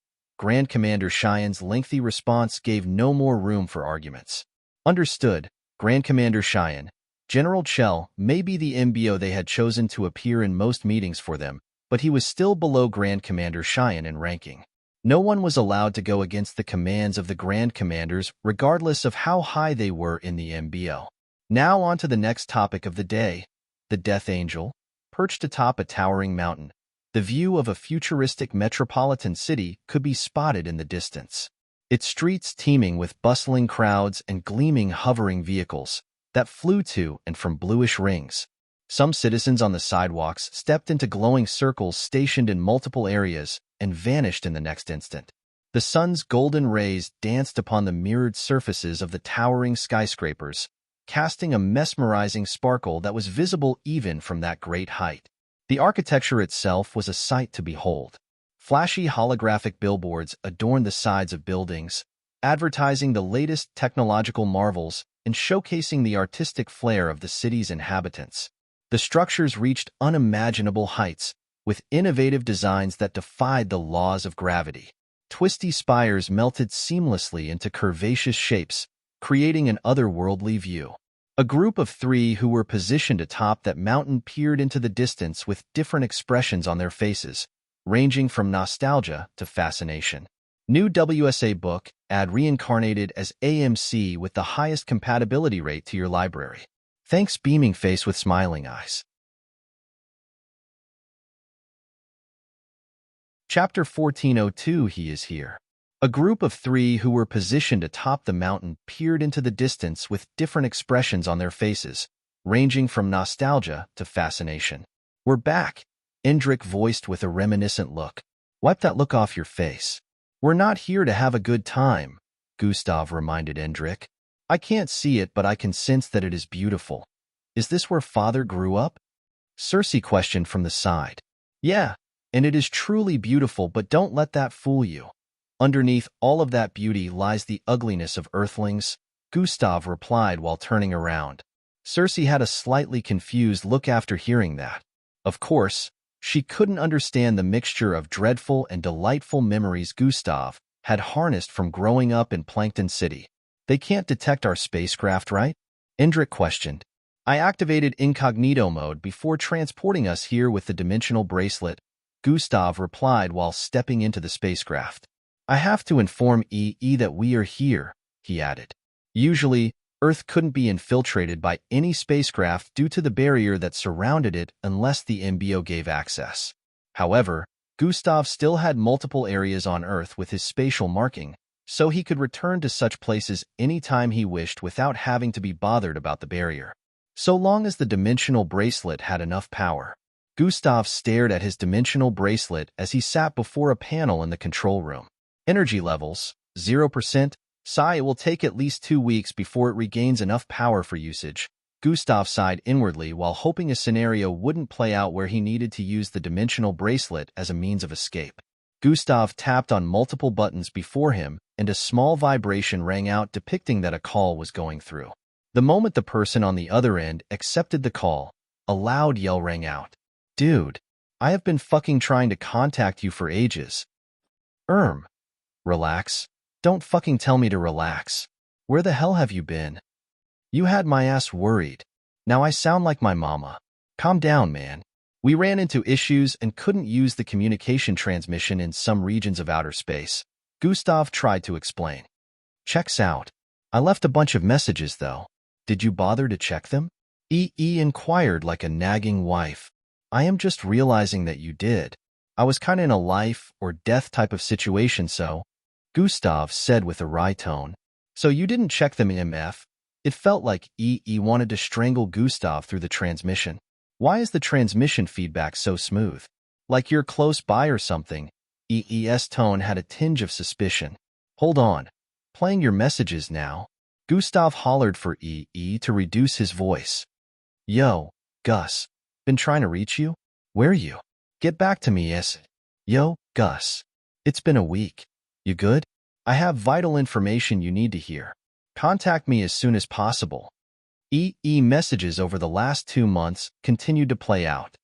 Grand Commander Cheyenne's lengthy response gave no more room for arguments. Understood, Grand Commander Cheyenne. General Chell may be the MBO they had chosen to appear in most meetings for them, but he was still below Grand Commander Cheyenne in ranking. No one was allowed to go against the commands of the Grand Commanders, regardless of how high they were in the MBO. Now on to the next topic of the day, the Death Angel, perched atop a towering mountain. The view of a futuristic metropolitan city could be spotted in the distance. Its streets teeming with bustling crowds and gleaming hovering vehicles that flew to and from bluish rings. Some citizens on the sidewalks stepped into glowing circles stationed in multiple areas and vanished in the next instant. The sun's golden rays danced upon the mirrored surfaces of the towering skyscrapers, casting a mesmerizing sparkle that was visible even from that great height. The architecture itself was a sight to behold. Flashy holographic billboards adorned the sides of buildings, advertising the latest technological marvels and showcasing the artistic flair of the city's inhabitants. The structures reached unimaginable heights, with innovative designs that defied the laws of gravity. Twisty spires melted seamlessly into curvaceous shapes, creating an otherworldly view. A group of three who were positioned atop that mountain peered into the distance with different expressions on their faces, ranging from nostalgia to fascination. New WSA book, add reincarnated as AMC with the highest compatibility rate to your library. Thanks, beaming face with smiling eyes. Chapter 1402. He is here. A group of three who were positioned atop the mountain peered into the distance with different expressions on their faces, ranging from nostalgia to fascination. We're back, Endrick voiced with a reminiscent look. Wipe that look off your face. We're not here to have a good time, Gustav reminded Endrick. I can't see it, but I can sense that it is beautiful. Is this where Father grew up? Cersei questioned from the side. Yeah, and it is truly beautiful, but don't let that fool you. Underneath all of that beauty lies the ugliness of Earthlings, Gustav replied while turning around. Cersei had a slightly confused look after hearing that. Of course, she couldn't understand the mixture of dreadful and delightful memories Gustav had harnessed from growing up in Plankton City. They can't detect our spacecraft, right? Endrick questioned. I activated incognito mode before transporting us here with the dimensional bracelet, Gustav replied while stepping into the spacecraft. I have to inform EE that we are here, he added. Usually, Earth couldn't be infiltrated by any spacecraft due to the barrier that surrounded it unless the MBO gave access. However, Gustav still had multiple areas on Earth with his spatial marking, so he could return to such places anytime he wished without having to be bothered about the barrier. So long as the dimensional bracelet had enough power. Gustav stared at his dimensional bracelet as he sat before a panel in the control room. Energy levels, 0%. Sigh, it will take at least 2 weeks before it regains enough power for usage. Gustav sighed inwardly while hoping a scenario wouldn't play out where he needed to use the dimensional bracelet as a means of escape. Gustav tapped on multiple buttons before him, and a small vibration rang out depicting that a call was going through. The moment the person on the other end accepted the call, a loud yell rang out. Dude, I have been fucking trying to contact you for ages. Relax. Don't fucking tell me to relax. Where the hell have you been? You had my ass worried. Now I sound like my mama. Calm down, man. We ran into issues and couldn't use the communication transmission in some regions of outer space. Gustav tried to explain. Checks out. I left a bunch of messages, though. Did you bother to check them? EE inquired like a nagging wife. I am just realizing that you did. I was kinda in a life or death type of situation, so, Gustav said with a wry tone. So you didn't check them, MF? It felt like EE wanted to strangle Gustav through the transmission. Why is the transmission feedback so smooth? Like you're close by or something? EE's tone had a tinge of suspicion. Hold on. Playing your messages now. Gustav hollered for EE to reduce his voice. Yo, Gus. Been trying to reach you? Where you? Get back to me, yes. Yo, Gus. It's been a week. You good? I have vital information you need to hear. Contact me as soon as possible. EE messages over the last 2 months continued to play out.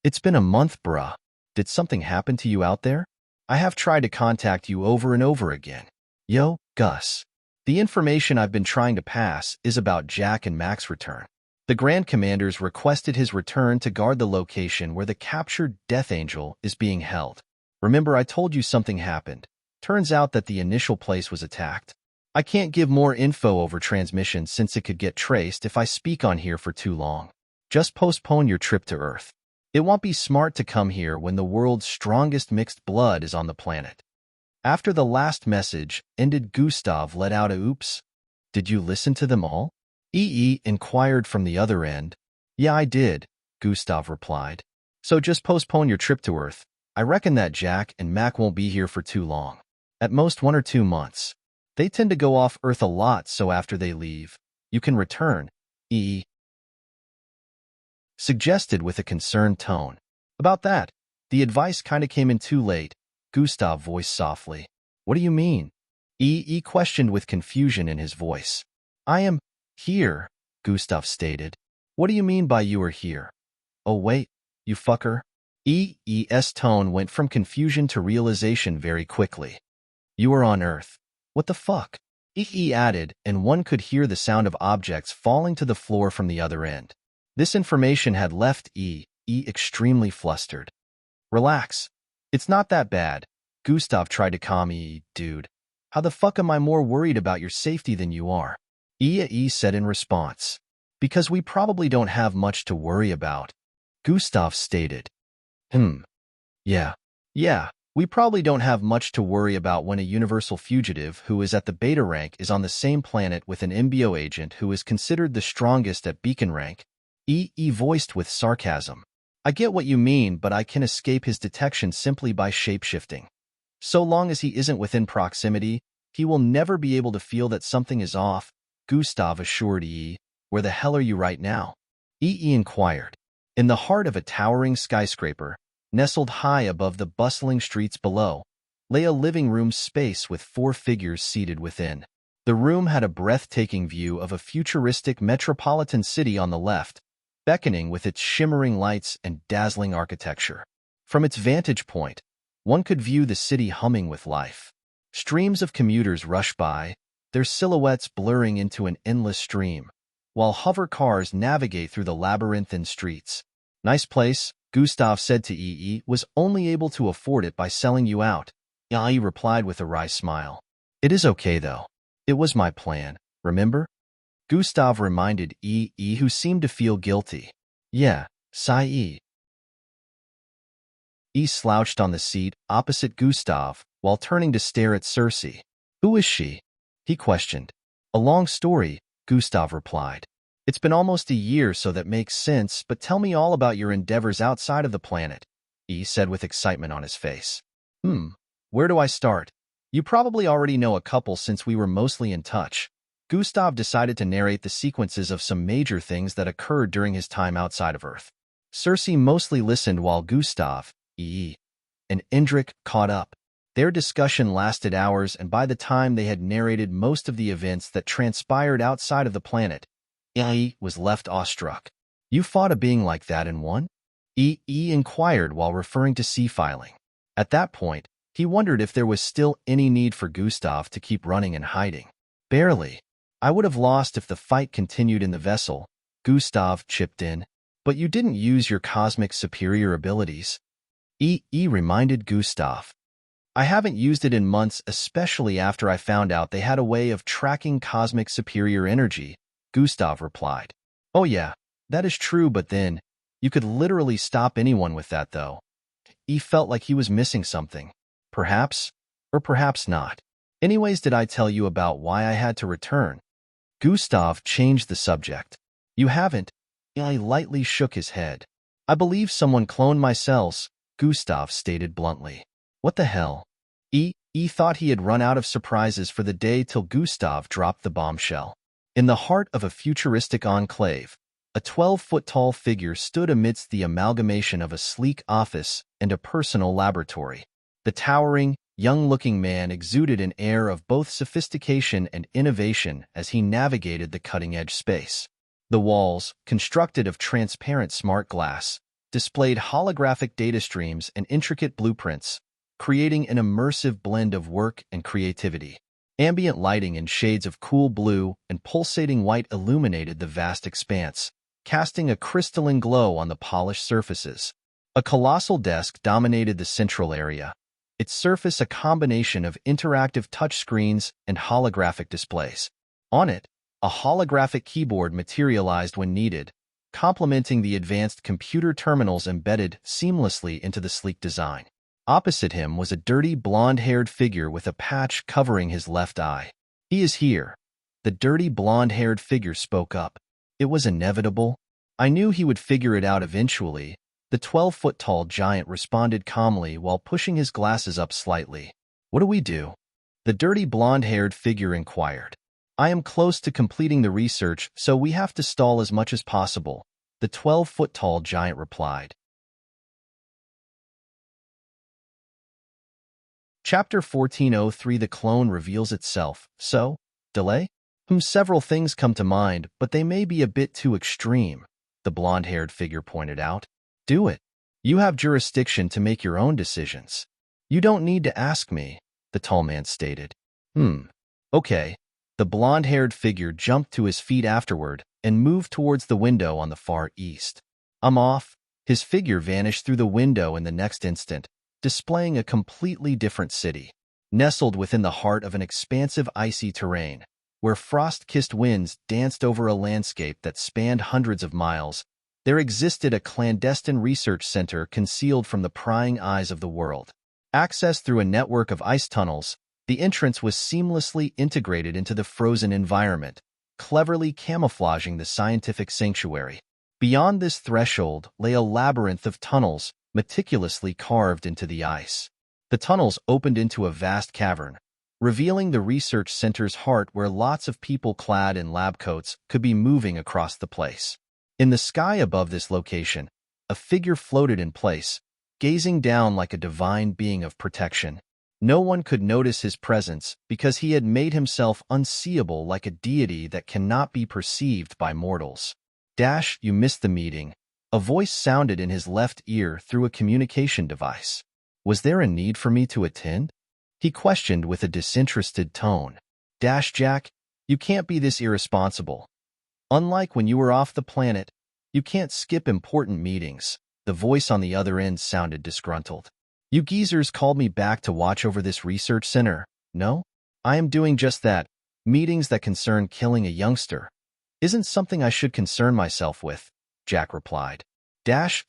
It's been a month, bruh. Did something happen to you out there? I have tried to contact you over and over again. Yo, Gus. The information I've been trying to pass is about Jack and Mac's return. The Grand Commanders requested his return to guard the location where the captured Death Angel is being held. Remember, I told you something happened. Turns out that the initial place was attacked. I can't give more info over transmission since it could get traced if I speak on here for too long. Just postpone your trip to Earth. It won't be smart to come here when the world's strongest mixed blood is on the planet. After the last message ended, Gustav let out a oops. Did you listen to them all? EE inquired from the other end. Yeah, I did, Gustav replied. So just postpone your trip to Earth. I reckon that Jack and Mac won't be here for too long. At most 1 or 2 months. They tend to go off Earth a lot, so after they leave, you can return, E. suggested with a concerned tone. About that, the advice kinda came in too late, Gustav voiced softly. What do you mean? E questioned with confusion in his voice. I am here, Gustav stated. What do you mean by you are here? Oh wait, you fucker. E's tone went from confusion to realization very quickly. You are on Earth. What the fuck? E added, and one could hear the sound of objects falling to the floor from the other end. This information had left E extremely flustered. Relax. It's not that bad. Gustav tried to calm E. Dude, how the fuck am I more worried about your safety than you are? E said in response. Because we probably don't have much to worry about, Gustav stated. Yeah, we probably don't have much to worry about when a universal fugitive who is at the beta rank is on the same planet with an MBO agent who is considered the strongest at beacon rank, E voiced with sarcasm. I get what you mean, but I can escape his detection simply by shapeshifting. So long as he isn't within proximity, he will never be able to feel that something is off, Gustav assured E. Where the hell are you right now? E inquired. In the heart of a towering skyscraper, nestled high above the bustling streets below, lay a living room space with 4 figures seated within. The room had a breathtaking view of a futuristic metropolitan city on the left, beckoning with its shimmering lights and dazzling architecture. From its vantage point, one could view the city humming with life. Streams of commuters rush by, their silhouettes blurring into an endless stream, while hover cars navigate through the labyrinthine streets. Nice place, Gustav said to E. Was only able to afford it by selling you out. E replied with a wry smile. It is okay though. It was my plan, remember? Gustav reminded E, who seemed to feel guilty. Yeah, sigh. E slouched on the seat opposite Gustav while turning to stare at Circe. Who is she? He questioned. A long story, Gustav replied. It's been almost a year, so that makes sense, but tell me all about your endeavors outside of the planet, E said with excitement on his face. Where do I start? You probably already know a couple since we were mostly in touch. Gustav decided to narrate the sequences of some major things that occurred during his time outside of Earth. Circe mostly listened while Gustav, E, and Indrik caught up. Their discussion lasted hours, and by the time they had narrated most of the events that transpired outside of the planet, E was left awestruck. You fought a being like that and won? E inquired while referring to C-filing. At that point, he wondered if there was still any need for Gustav to keep running and hiding. Barely. I would have lost if the fight continued in the vessel, Gustav chipped in. But you didn't use your cosmic superior abilities. E reminded Gustav. I haven't used it in months, especially after I found out they had a way of tracking cosmic superior energy, Gustav replied. Oh yeah, that is true, but then, you could literally stop anyone with that though. E felt like he was missing something. Perhaps, or perhaps not. Anyways, did I tell you about why I had to return? Gustav changed the subject. You haven't. I lightly shook his head. I believe someone cloned my cells, Gustav stated bluntly. What the hell? E thought he had run out of surprises for the day till Gustav dropped the bombshell. In the heart of a futuristic enclave, a 12-foot-tall figure stood amidst the amalgamation of a sleek office and a personal laboratory. The towering, young-looking man exuded an air of both sophistication and innovation as he navigated the cutting-edge space. The walls, constructed of transparent smart glass, displayed holographic data streams and intricate blueprints, creating an immersive blend of work and creativity. Ambient lighting in shades of cool blue and pulsating white illuminated the vast expanse, casting a crystalline glow on the polished surfaces. A colossal desk dominated the central area, its surface a combination of interactive touchscreens and holographic displays. On it, a holographic keyboard materialized when needed, complementing the advanced computer terminals embedded seamlessly into the sleek design. Opposite him was a dirty, blonde-haired figure with a patch covering his left eye. He is here. The dirty, blonde-haired figure spoke up. It was inevitable. I knew he would figure it out eventually. The 12-foot-tall giant responded calmly while pushing his glasses up slightly. What do we do? The dirty blonde-haired figure inquired. I am close to completing the research, so we have to stall as much as possible, the 12-foot-tall giant replied. Chapter 1403 The clone reveals itself. So, delay? Several things come to mind, but they may be a bit too extreme, the blonde-haired figure pointed out. Do it. You have jurisdiction to make your own decisions. You don't need to ask me, the tall man stated. Okay. The blonde-haired figure jumped to his feet afterward and moved towards the window on the far east. I'm off. His figure vanished through the window in the next instant, displaying a completely different city, nestled within the heart of an expansive icy terrain, where frost-kissed winds danced over a landscape that spanned hundreds of miles. There existed a clandestine research center concealed from the prying eyes of the world. Accessed through a network of ice tunnels, the entrance was seamlessly integrated into the frozen environment, cleverly camouflaging the scientific sanctuary. Beyond this threshold lay a labyrinth of tunnels meticulously carved into the ice. The tunnels opened into a vast cavern, revealing the research center's heart where lots of people clad in lab coats could be moving across the place. In the sky above this location, a figure floated in place, gazing down like a divine being of protection. No one could notice his presence because he had made himself unseeable like a deity that cannot be perceived by mortals. You missed the meeting. A voice sounded in his left ear through a communication device. Was there a need for me to attend? He questioned with a disinterested tone. Jack, you can't be this irresponsible. Unlike when you were off the planet, you can't skip important meetings. The voice on the other end sounded disgruntled. You geezers called me back to watch over this research center. No? I am doing just that. Meetings that concern killing a youngster isn't something I should concern myself with, Jack replied.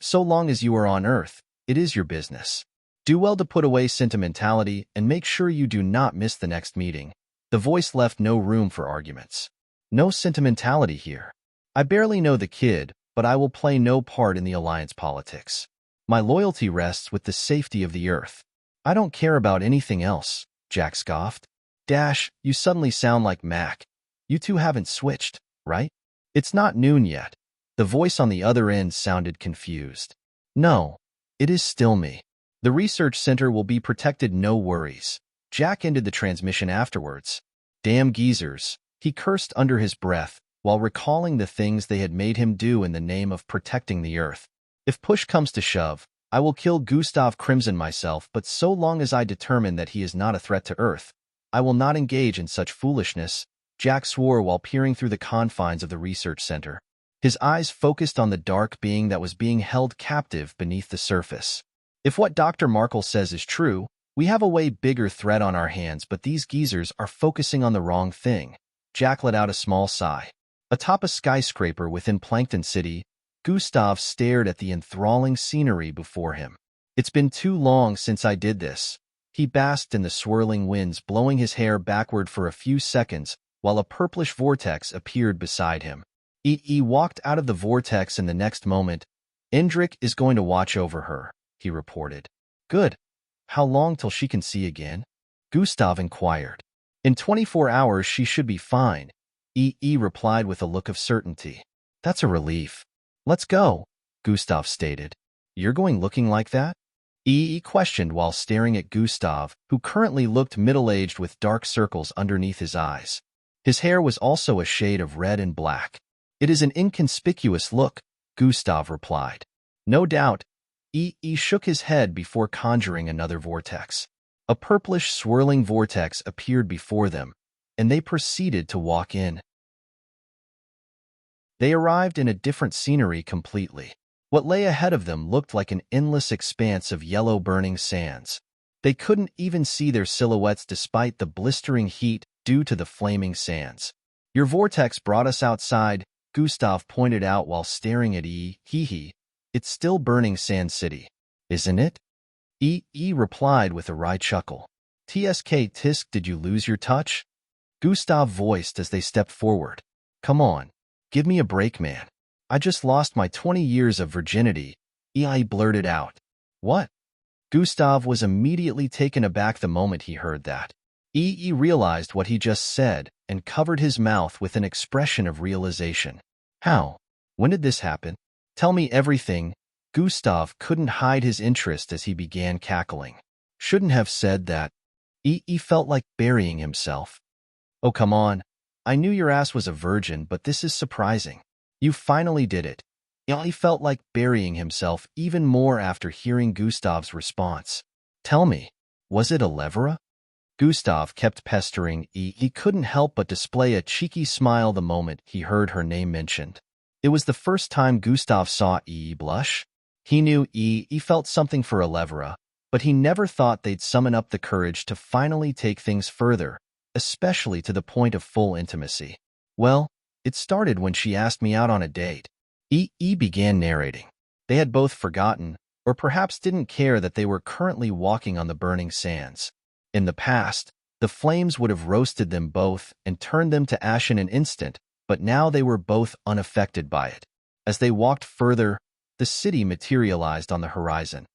So long as you are on Earth, it is your business. Do well to put away sentimentality and make sure you do not miss the next meeting. The voice left no room for arguments. No sentimentality here. I barely know the kid, but I will play no part in the alliance politics. My loyalty rests with the safety of the Earth. I don't care about anything else, Jack scoffed. You suddenly sound like Mac. You two haven't switched, right? It's not noon yet. The voice on the other end sounded confused. No, it is still me. The research center will be protected, no worries. Jack ended the transmission afterwards. Damn geezers, he cursed under his breath, while recalling the things they had made him do in the name of protecting the Earth. If push comes to shove, I will kill Gustav Crimson myself, but so long as I determine that he is not a threat to Earth, I will not engage in such foolishness, Jack swore while peering through the confines of the research center. His eyes focused on the dark being that was being held captive beneath the surface. If what Dr. Markle says is true, we have a way bigger threat on our hands, but these geezers are focusing on the wrong thing. Jack let out a small sigh. Atop a skyscraper within Plankton City, Gustav stared at the enthralling scenery before him. It's been too long since I did this. He basked in the swirling winds, blowing his hair backward for a few seconds, while a purplish vortex appeared beside him. He walked out of the vortex, and the next moment, Endrick is going to watch over her, he reported. Good. How long till she can see again? Gustav inquired. In 24 hours she should be fine, replied with a look of certainty. That's a relief. Let's go, Gustav stated. You're going looking like that? Questioned while staring at Gustav, who currently looked middle-aged with dark circles underneath his eyes. His hair was also a shade of red and black. It is an inconspicuous look, Gustav replied. No doubt. Shook his head before conjuring another vortex. A purplish swirling vortex appeared before them, and they proceeded to walk in. They arrived in a different scenery completely. What lay ahead of them looked like an endless expanse of yellow burning sands. They couldn't even see their silhouettes despite the blistering heat due to the flaming sands. Your vortex brought us outside, Gustav pointed out while staring at It's still burning Sand City, isn't it? Replied with a wry chuckle. Tisk, did you lose your touch? Gustav voiced as they stepped forward. Come on, give me a break, man. I just lost my 20 years of virginity, blurted out. What? Gustav was immediately taken aback the moment he heard that. Yi realized what he just said and covered his mouth with an expression of realization. How? When did this happen? Tell me everything. Gustav couldn't hide his interest as he began cackling. Shouldn't have said that. Yi felt like burying himself. Oh, come on. I knew your ass was a virgin, but this is surprising. You finally did it. He felt like burying himself even more after hearing Gustav's response. Tell me, was it a levera? Gustav kept pestering E. He couldn't help but display a cheeky smile the moment he heard her name mentioned. It was the first time Gustav saw E blush. He knew E felt something for a levera, but he never thought they'd summon up the courage to finally take things further, especially to the point of full intimacy. Well, it started when she asked me out on a date. E began narrating. They had both forgotten, or perhaps didn't care that they were currently walking on the burning sands. In the past, the flames would have roasted them both and turned them to ash in an instant, but now they were both unaffected by it. As they walked further, the city materialized on the horizon.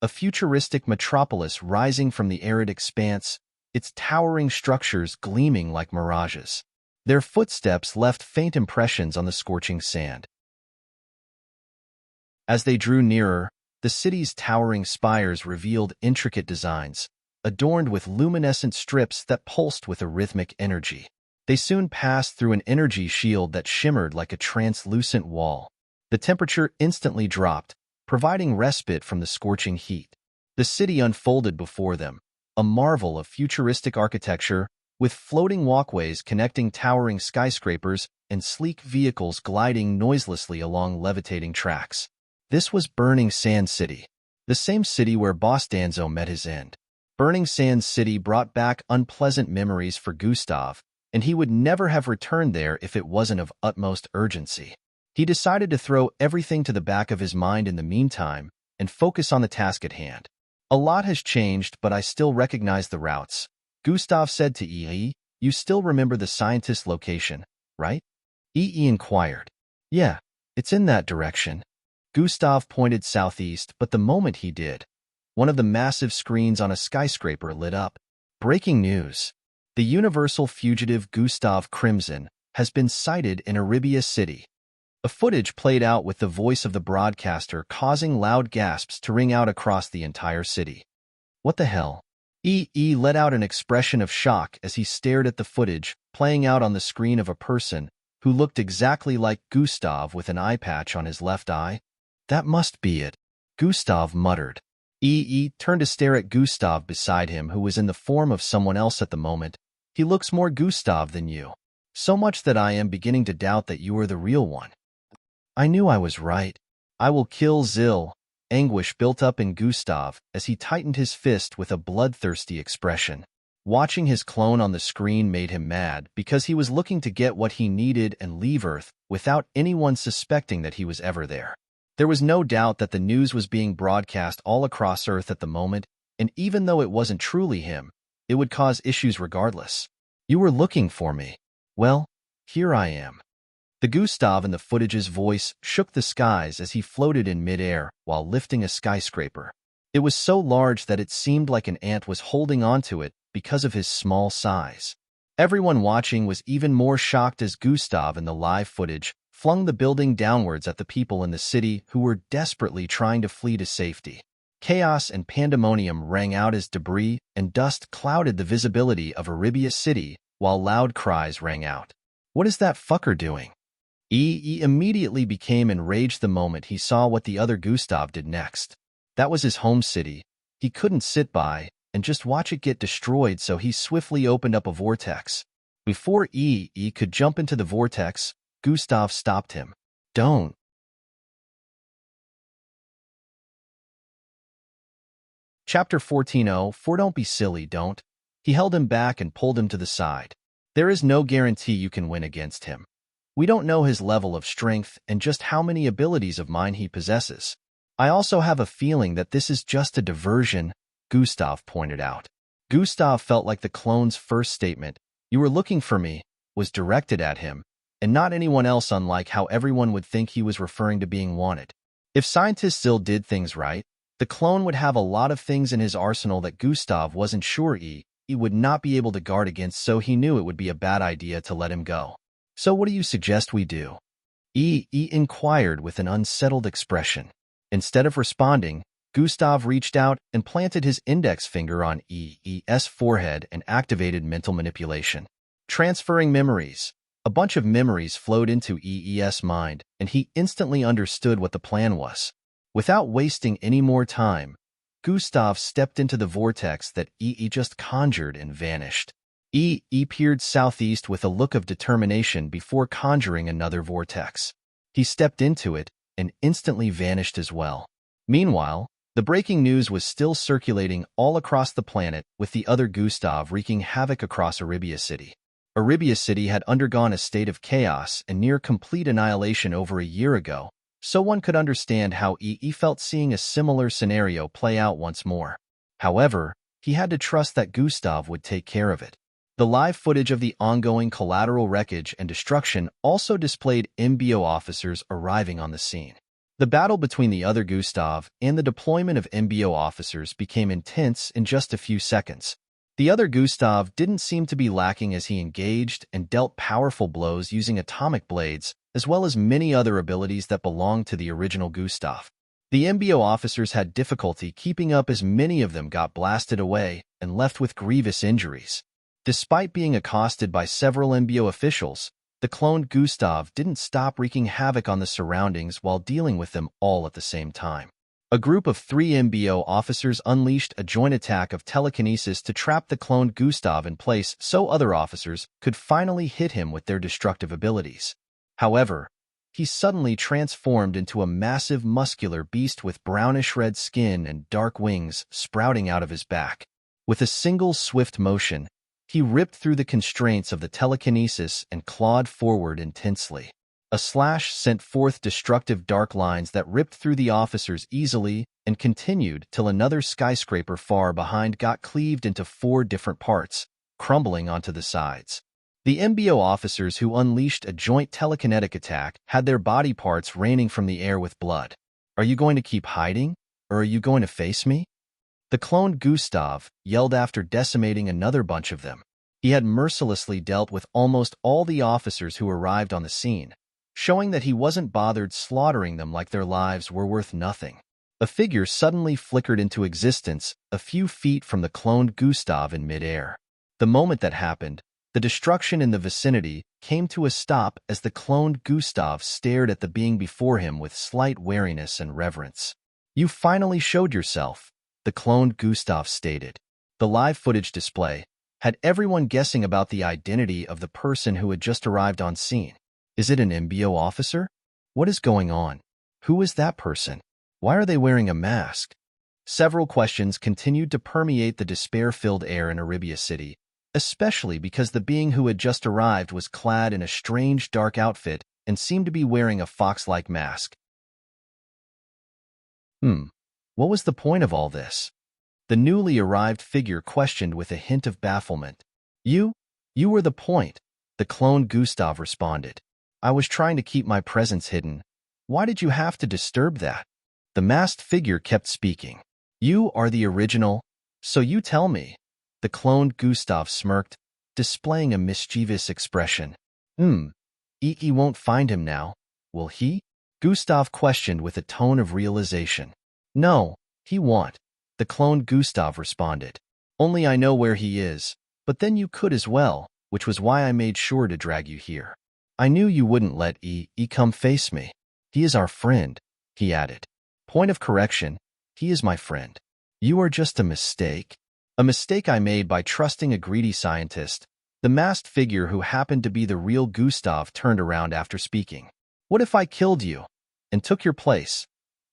A futuristic metropolis rising from the arid expanse, its towering structures gleaming like mirages. Their footsteps left faint impressions on the scorching sand. As they drew nearer, the city's towering spires revealed intricate designs, adorned with luminescent strips that pulsed with a rhythmic energy. They soon passed through an energy shield that shimmered like a translucent wall. The temperature instantly dropped, providing respite from the scorching heat. The city unfolded before them, a marvel of futuristic architecture, with floating walkways connecting towering skyscrapers and sleek vehicles gliding noiselessly along levitating tracks. This was Burning Sand City, the same city where Boss Danzo met his end. Burning Sand City brought back unpleasant memories for Gustav, and he would never have returned there if it wasn't of utmost urgency. He decided to throw everything to the back of his mind in the meantime and focus on the task at hand. A lot has changed, but I still recognize the routes. Gustav said to Yi, you still remember the scientist's location, right? Yi inquired. Yeah, it's in that direction. Gustav pointed southeast, but the moment he did, one of the massive screens on a skyscraper lit up. Breaking news. The universal fugitive Gustav Crimson has been sighted in Arabia City. The footage played out with the voice of the broadcaster causing loud gasps to ring out across the entire city. What the hell? E let out an expression of shock as he stared at the footage playing out on the screen of a person who looked exactly like Gustav with an eye patch on his left eye. That must be it, Gustav muttered. E turned to stare at Gustav beside him, who was in the form of someone else at the moment. He looks more Gustav than you. So much that I am beginning to doubt that you are the real one. I knew I was right. I will kill Zil. Anguish built up in Gustav as he tightened his fist with a bloodthirsty expression. Watching his clone on the screen made him mad because he was looking to get what he needed and leave Earth without anyone suspecting that he was ever there. There was no doubt that the news was being broadcast all across Earth at the moment, and even though it wasn't truly him, it would cause issues regardless. You were looking for me. Well, here I am. The Gustav in the footage's voice shook the skies as he floated in midair while lifting a skyscraper. It was so large that it seemed like an ant was holding onto it because of his small size. Everyone watching was even more shocked as Gustav in the live footage flung the building downwards at the people in the city who were desperately trying to flee to safety. Chaos and pandemonium rang out as debris and dust clouded the visibility of Arabia City while loud cries rang out. What is that fucker doing? E immediately became enraged the moment he saw what the other Gustav did next. That was his home city. He couldn't sit by and just watch it get destroyed, so he swiftly opened up a vortex. Before E could jump into the vortex, Gustav stopped him. Don't. Chapter 14:04 Don't be silly, don't. He held him back and pulled him to the side. There is no guarantee you can win against him. We don't know his level of strength and just how many abilities of mine he possesses. I also have a feeling that this is just a diversion, Gustav pointed out. Gustav felt like the clone's first statement, "You were looking for me," was directed at him, and not anyone else, unlike how everyone would think he was referring to being wanted. If scientists still did things right, the clone would have a lot of things in his arsenal that Gustav wasn't sure he would not be able to guard against, so he knew it would be a bad idea to let him go. So what do you suggest we do? He inquired with an unsettled expression. Instead of responding, Gustav reached out and planted his index finger on E's forehead and activated mental manipulation. Transferring memories. A bunch of memories flowed into E's mind, and he instantly understood what the plan was. Without wasting any more time, Gustav stepped into the vortex that just conjured and vanished. Peered southeast with a look of determination before conjuring another vortex. He stepped into it and instantly vanished as well. Meanwhile, the breaking news was still circulating all across the planet, with the other Gustav wreaking havoc across Arabia City. Arabia City had undergone a state of chaos and near complete annihilation over a year ago, so one could understand how felt seeing a similar scenario play out once more. However, he had to trust that Gustav would take care of it. The live footage of the ongoing collateral wreckage and destruction also displayed MBO officers arriving on the scene. The battle between the other Gustav and the deployment of MBO officers became intense in just a few seconds. The other Gustav didn't seem to be lacking as he engaged and dealt powerful blows using atomic blades, as well as many other abilities that belonged to the original Gustav. The MBO officers had difficulty keeping up as many of them got blasted away and left with grievous injuries. Despite being accosted by several MBO officials, the cloned Gustav didn't stop wreaking havoc on the surroundings while dealing with them all at the same time. A group of 3 MBO officers unleashed a joint attack of telekinesis to trap the cloned Gustav in place so other officers could finally hit him with their destructive abilities. However, he suddenly transformed into a massive muscular beast with brownish-red skin and dark wings sprouting out of his back. With a single swift motion, he ripped through the constraints of the telekinesis and clawed forward intensely. A slash sent forth destructive dark lines that ripped through the officers easily and continued till another skyscraper far behind got cleaved into 4 different parts, crumbling onto the sides. The MBO officers who unleashed a joint telekinetic attack had their body parts raining from the air with blood. Are you going to keep hiding, or are you going to face me? The cloned Gustav yelled after decimating another bunch of them. He had mercilessly dealt with almost all the officers who arrived on the scene, showing that he wasn't bothered slaughtering them like their lives were worth nothing. A figure suddenly flickered into existence a few feet from the cloned Gustav in midair. The moment that happened, the destruction in the vicinity came to a stop as the cloned Gustav stared at the being before him with slight wariness and reverence. "You finally showed yourself," the cloned Gustav stated. The live footage display had everyone guessing about the identity of the person who had just arrived on scene. Is it an MBO officer? What is going on? Who is that person? Why are they wearing a mask? Several questions continued to permeate the despair-filled air in Arabia City, especially because the being who had just arrived was clad in a strange dark outfit and seemed to be wearing a fox-like mask. What was the point of all this? The newly arrived figure questioned with a hint of bafflement. You were the point," the cloned Gustav responded. "I was trying to keep my presence hidden. Why did you have to disturb that?" The masked figure kept speaking. "You are the original, so you tell me." The cloned Gustav smirked, displaying a mischievous expression. He won't find him now, will he?" Gustav questioned with a tone of realization. "No, he won't," the cloned Gustav responded. "Only I know where he is, but then you could as well, which was why I made sure to drag you here. I knew you wouldn't let come face me. He is our friend," he added. "Point of correction, he is my friend. You are just a mistake. A mistake I made by trusting a greedy scientist." The masked figure who happened to be the real Gustav turned around after speaking. "What if I killed you and took your place?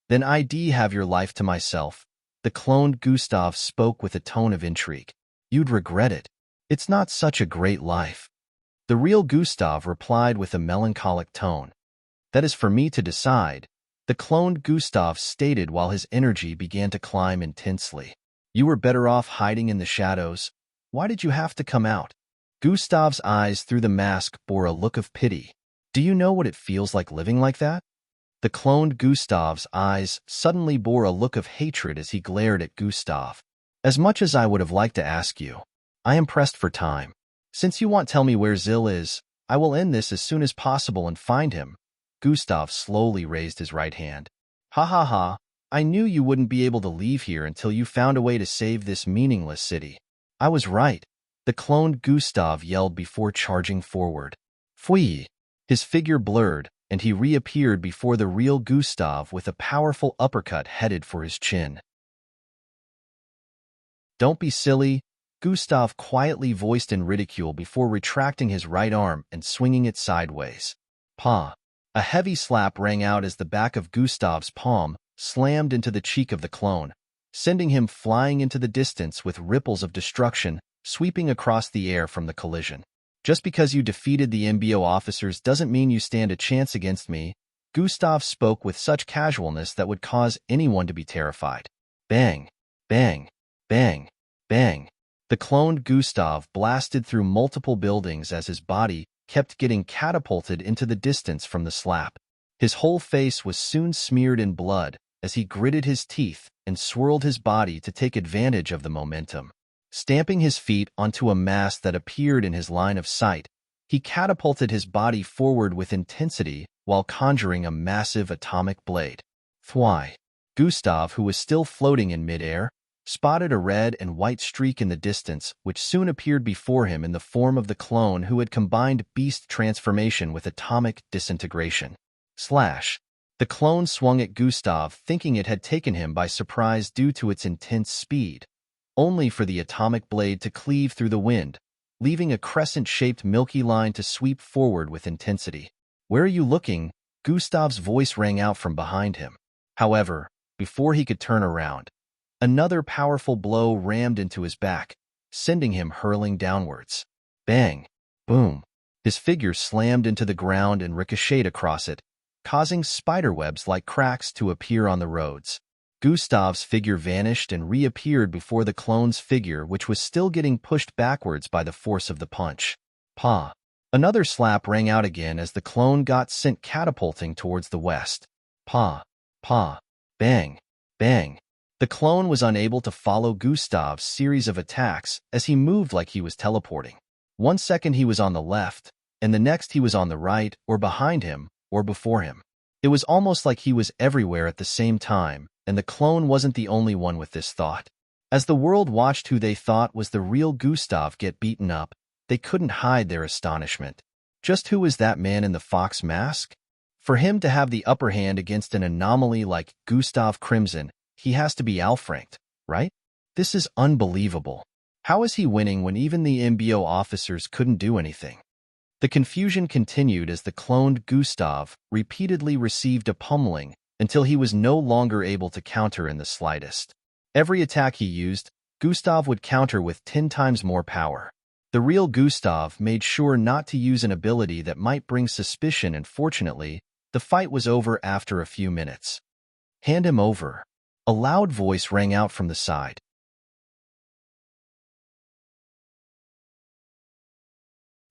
Then I'd have your life to myself." The cloned Gustav spoke with a tone of intrigue. "You'd regret it. It's not such a great life." The real Gustav replied with a melancholic tone. "That is for me to decide," the cloned Gustav stated while his energy began to climb intensely. "You were better off hiding in the shadows. Why did you have to come out?" Gustav's eyes through the mask bore a look of pity. "Do you know what it feels like living like that?" The cloned Gustav's eyes suddenly bore a look of hatred as he glared at Gustav. "As much as I would have liked to ask you, I am pressed for time. Since you won't tell me where Zil is, I will end this as soon as possible and find him. Gustav slowly raised his right hand. Ha ha ha, I knew you wouldn't be able to leave here until you found a way to save this meaningless city. I was right. The cloned Gustav yelled before charging forward. Fui! His figure blurred, and he reappeared before the real Gustav with a powerful uppercut headed for his chin. Don't be silly, Gustav quietly voiced in ridicule before retracting his right arm and swinging it sideways. Pa! A heavy slap rang out as the back of Gustav's palm slammed into the cheek of the clone, sending him flying into the distance with ripples of destruction sweeping across the air from the collision. Just because you defeated the MBO officers doesn't mean you stand a chance against me, Gustav spoke with such casualness that would cause anyone to be terrified. Bang! Bang! Bang! Bang! The cloned Gustav blasted through multiple buildings as his body kept getting catapulted into the distance from the slap. His whole face was soon smeared in blood as he gritted his teeth and swirled his body to take advantage of the momentum. Stamping his feet onto a mass that appeared in his line of sight, he catapulted his body forward with intensity while conjuring a massive atomic blade. Thwai! Gustav, who was still floating in midair, spotted a red and white streak in the distance, which soon appeared before him in the form of the clone who had combined beast transformation with atomic disintegration. Slash! The clone swung at Gustav, thinking it had taken him by surprise due to its intense speed, only for the atomic blade to cleave through the wind, leaving a crescent-shaped milky line to sweep forward with intensity. Where are you looking? Gustav's voice rang out from behind him. However, before he could turn around, another powerful blow rammed into his back, sending him hurling downwards. Bang! Boom! His figure slammed into the ground and ricocheted across it, causing spiderwebs like cracks to appear on the roads. Gustav's figure vanished and reappeared before the clone's figure, which was still getting pushed backwards by the force of the punch. Pa! Another slap rang out again as the clone got sent catapulting towards the west. Pa! Pa! Bang! Bang! The clone was unable to follow Gustav's series of attacks as he moved like he was teleporting. 1 second he was on the left, and the next he was on the right, or behind him, or before him. It was almost like he was everywhere at the same time, and the clone wasn't the only one with this thought. As the world watched who they thought was the real Gustav get beaten up, they couldn't hide their astonishment. Just who was that man in the fox mask? For him to have the upper hand against an anomaly like Gustav Crimson, he has to be outranked, right? This is unbelievable. How is he winning when even the MBO officers couldn't do anything? The confusion continued as the cloned Gustav repeatedly received a pummeling until he was no longer able to counter in the slightest. Every attack he used, Gustav would counter with 10 times more power. The real Gustav made sure not to use an ability that might bring suspicion, and fortunately, the fight was over after a few minutes. Hand him over. A loud voice rang out from the side.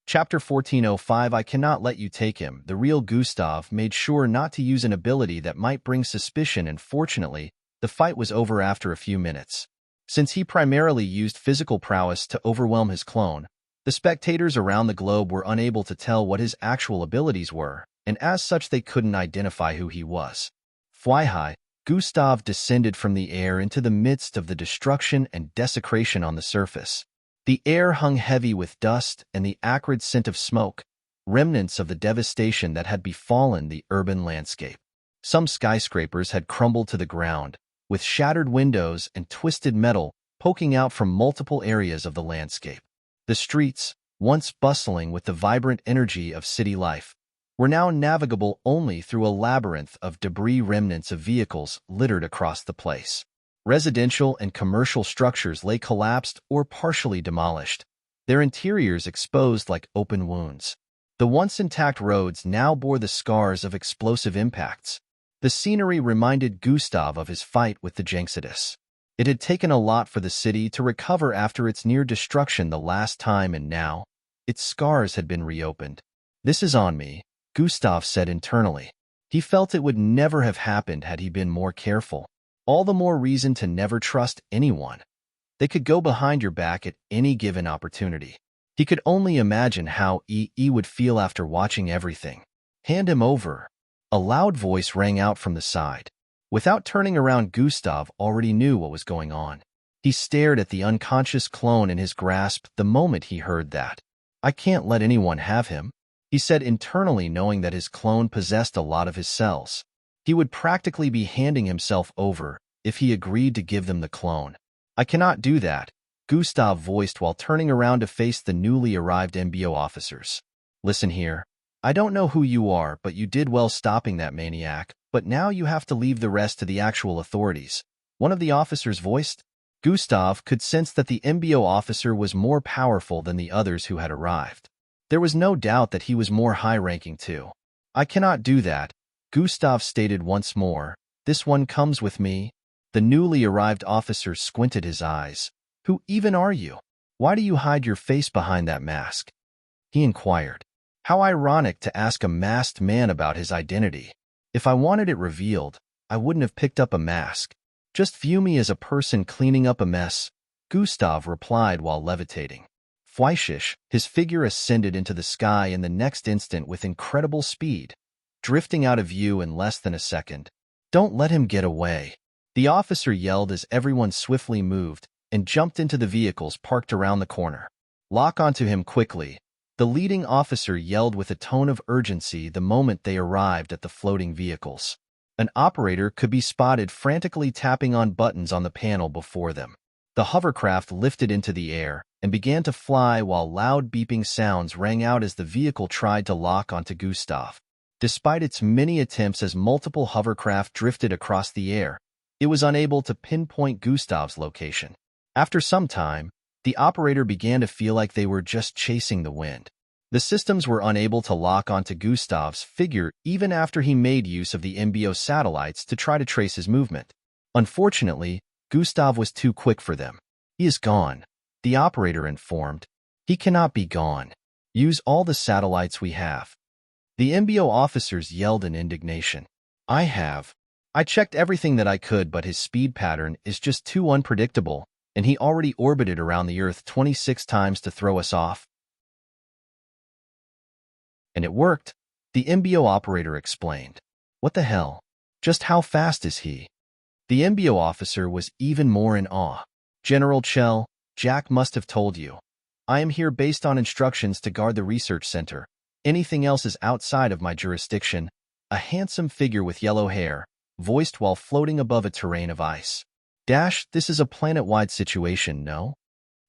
Chapter 1405 I cannot let you take him. The real Gustav made sure not to use an ability that might bring suspicion, and fortunately, the fight was over after a few minutes. Since he primarily used physical prowess to overwhelm his clone, the spectators around the globe were unable to tell what his actual abilities were, and as such they couldn't identify who he was. Fly high, Gustav descended from the air into the midst of the destruction and desecration on the surface. The air hung heavy with dust and the acrid scent of smoke, remnants of the devastation that had befallen the urban landscape. Some skyscrapers had crumbled to the ground, with shattered windows and twisted metal poking out from multiple areas of the landscape. The streets, once bustling with the vibrant energy of city life, were now navigable only through a labyrinth of debris, remnants of vehicles littered across the place. Residential and commercial structures lay collapsed or partially demolished, their interiors exposed like open wounds. The once intact roads now bore the scars of explosive impacts. The scenery reminded Gustav of his fight with the Jinxidus. It had taken a lot for the city to recover after its near destruction the last time, and now, its scars had been reopened. This is on me, Gustav said internally. He felt it would never have happened had he been more careful. All the more reason to never trust anyone. They could go behind your back at any given opportunity. He could only imagine how E would feel after watching everything. Hand him over. A loud voice rang out from the side. Without turning around, Gustav already knew what was going on. He stared at the unconscious clone in his grasp the moment he heard that. I can't let anyone have him, he said internally, knowing that his clone possessed a lot of his cells. He would practically be handing himself over if he agreed to give them the clone. I cannot do that, Gustav voiced while turning around to face the newly arrived MBO officers. Listen here. I don't know who you are, but you did well stopping that maniac, but now you have to leave the rest to the actual authorities. One of the officers voiced. Gustav could sense that the MBO officer was more powerful than the others who had arrived. There was no doubt that he was more high-ranking too. I cannot do that, Gustav stated once more. This one comes with me. The newly arrived officer squinted his eyes. Who even are you? Why do you hide your face behind that mask? He inquired. How ironic to ask a masked man about his identity. If I wanted it revealed, I wouldn't have picked up a mask. Just view me as a person cleaning up a mess, Gustav replied while levitating. Fleischish, his figure ascended into the sky in the next instant with incredible speed, drifting out of view in less than a second. Don't let him get away, the officer yelled as everyone swiftly moved and jumped into the vehicles parked around the corner. Lock onto him quickly, the leading officer yelled with a tone of urgency the moment they arrived at the floating vehicles. An operator could be spotted frantically tapping on buttons on the panel before them. The hovercraft lifted into the air and began to fly while loud beeping sounds rang out as the vehicle tried to lock onto Gustav. Despite its many attempts as multiple hovercraft drifted across the air, it was unable to pinpoint Gustav's location. After some time, the operator began to feel like they were just chasing the wind. The systems were unable to lock onto Gustav's figure even after he made use of the MBO satellites to try to trace his movement. Unfortunately, Gustav was too quick for them. He is gone, the operator informed. He cannot be gone. Use all the satellites we have. The MBO officers yelled in indignation. I checked everything that I could, but his speed pattern is just too unpredictable, and he already orbited around the Earth 26 times to throw us off. And it worked, the MBO operator explained. What the hell? Just how fast is he? The MBO officer was even more in awe. General Chell, Jack must have told you. I am here based on instructions to guard the research center. Anything else is outside of my jurisdiction. A handsome figure with yellow hair, voiced while floating above a terrain of ice. This is a planet-wide situation, no?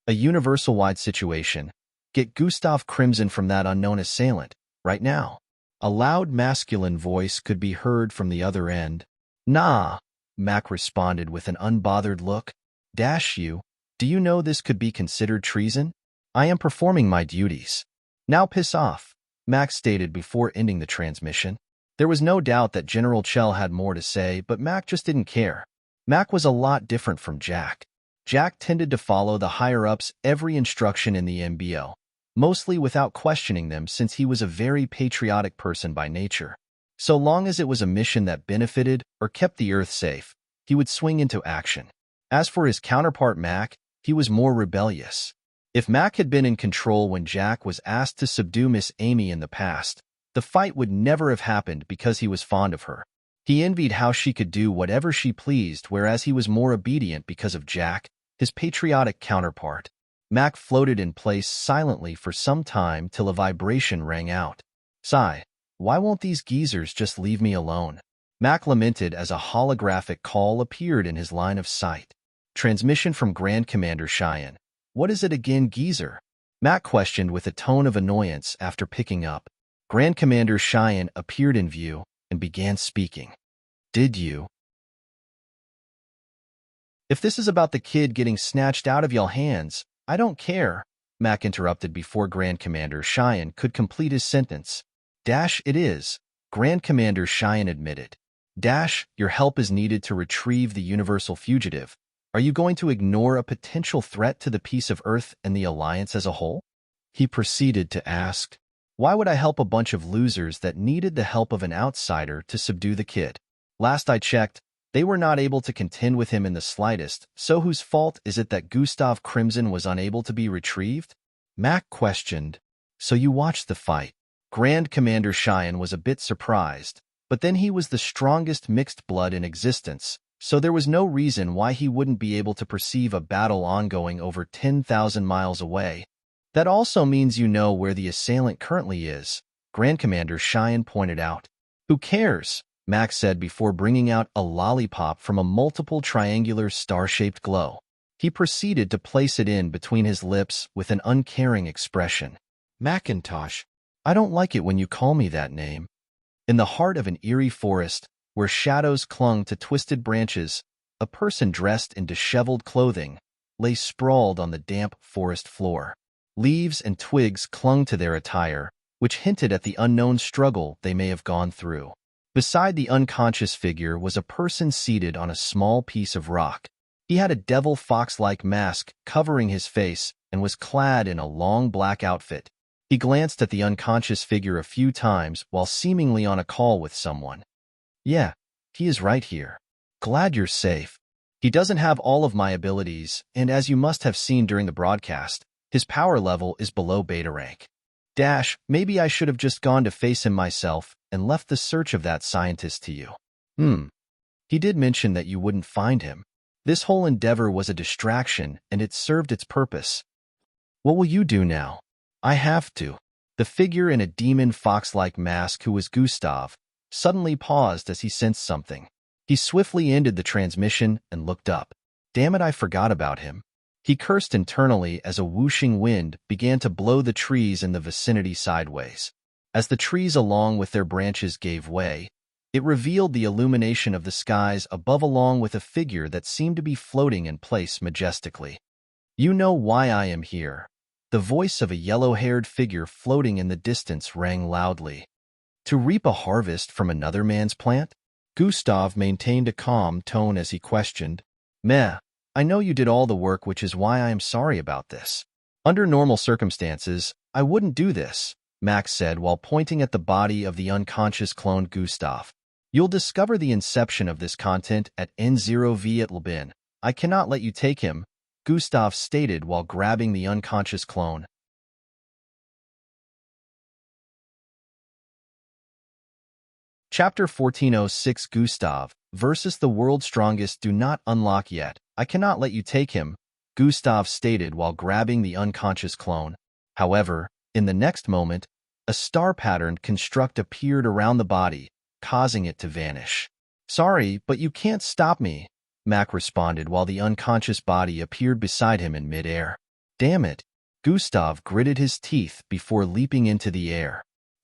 A universal-wide situation. Get Gustav Crimson from that unknown assailant. Right now. A loud masculine voice could be heard from the other end. Nah, Mac responded with an unbothered look. Do you know this could be considered treason? I am performing my duties. Now piss off, Mac stated before ending the transmission. There was no doubt that General Chell had more to say, but Mac just didn't care. Mac was a lot different from Jack. Jack tended to follow the higher-ups' every instruction in the MBO. Mostly without questioning them since he was a very patriotic person by nature. So long as it was a mission that benefited or kept the Earth safe, he would swing into action. As for his counterpart Mac, he was more rebellious. If Mac had been in control when Jack was asked to subdue Miss Amy in the past, the fight would never have happened because he was fond of her. He envied how she could do whatever she pleased, whereas he was more obedient because of Jack, his patriotic counterpart. Mac floated in place silently for some time till a vibration rang out. Sigh, why won't these geezers just leave me alone? Mac lamented as a holographic call appeared in his line of sight. Transmission from Grand Commander Cheyenne. What is it again, geezer? Mac questioned with a tone of annoyance after picking up. Grand Commander Cheyenne appeared in view and began speaking. Did you? If this is about the kid getting snatched out of y'all hands, I don't care, Mac interrupted before Grand Commander Cheyenne could complete his sentence. It is, Grand Commander Cheyenne admitted. Your help is needed to retrieve the Universal Fugitive. Are you going to ignore a potential threat to the peace of Earth and the Alliance as a whole? He proceeded to ask, why would I help a bunch of losers that needed the help of an outsider to subdue the kid? Last I checked, They were not able to contend with him in the slightest, so whose fault is it that Gustav Crimson was unable to be retrieved? Mac questioned. So you watched the fight. Grand Commander Cheyenne was a bit surprised, but then he was the strongest mixed blood in existence, so there was no reason why he wouldn't be able to perceive a battle ongoing over 10,000 miles away. That also means you know where the assailant currently is, Grand Commander Cheyenne pointed out. Who cares? Max said before bringing out a lollipop from a multiple triangular star-shaped glow. He proceeded to place it in between his lips with an uncaring expression. Macintosh, I don't like it when you call me that name. In the heart of an eerie forest, where shadows clung to twisted branches, a person dressed in disheveled clothing lay sprawled on the damp forest floor. Leaves and twigs clung to their attire, which hinted at the unknown struggle they may have gone through. Beside the unconscious figure was a person seated on a small piece of rock. He had a devil fox-like mask covering his face and was clad in a long black outfit. He glanced at the unconscious figure a few times while seemingly on a call with someone. Yeah, he is right here. Glad you're safe. He doesn't have all of my abilities, and as you must have seen during the broadcast, his power level is below beta rank. Maybe I should have just gone to face him myself and left the search of that scientist to you. He did mention that you wouldn't find him. This whole endeavor was a distraction, and it served its purpose. What will you do now? I have to. The figure in a demon fox-like mask who was Gustav suddenly paused as he sensed something. He swiftly ended the transmission and looked up. Damn it, I forgot about him. He cursed internally as a whooshing wind began to blow the trees in the vicinity sideways. As the trees along with their branches gave way, it revealed the illumination of the skies above along with a figure that seemed to be floating in place majestically. You know why I am here. The voice of a yellow-haired figure floating in the distance rang loudly. To reap a harvest from another man's plant? Gustav maintained a calm tone as he questioned. Meh. I know you did all the work, which is why I am sorry about this. Under normal circumstances, I wouldn't do this, Max said while pointing at the body of the unconscious cloned Gustav. You'll discover the inception of this content at N0V at Lbin. I cannot let you take him, Gustav stated while grabbing the unconscious clone. Chapter 1406 Gustav versus the World's Strongest do not unlock yet. I cannot let you take him, Gustav stated while grabbing the unconscious clone. However, in the next moment, a star-patterned construct appeared around the body, causing it to vanish. Sorry, but you can't stop me, Mac responded while the unconscious body appeared beside him in mid-air. Damn it, Gustav gritted his teeth before leaping into the air.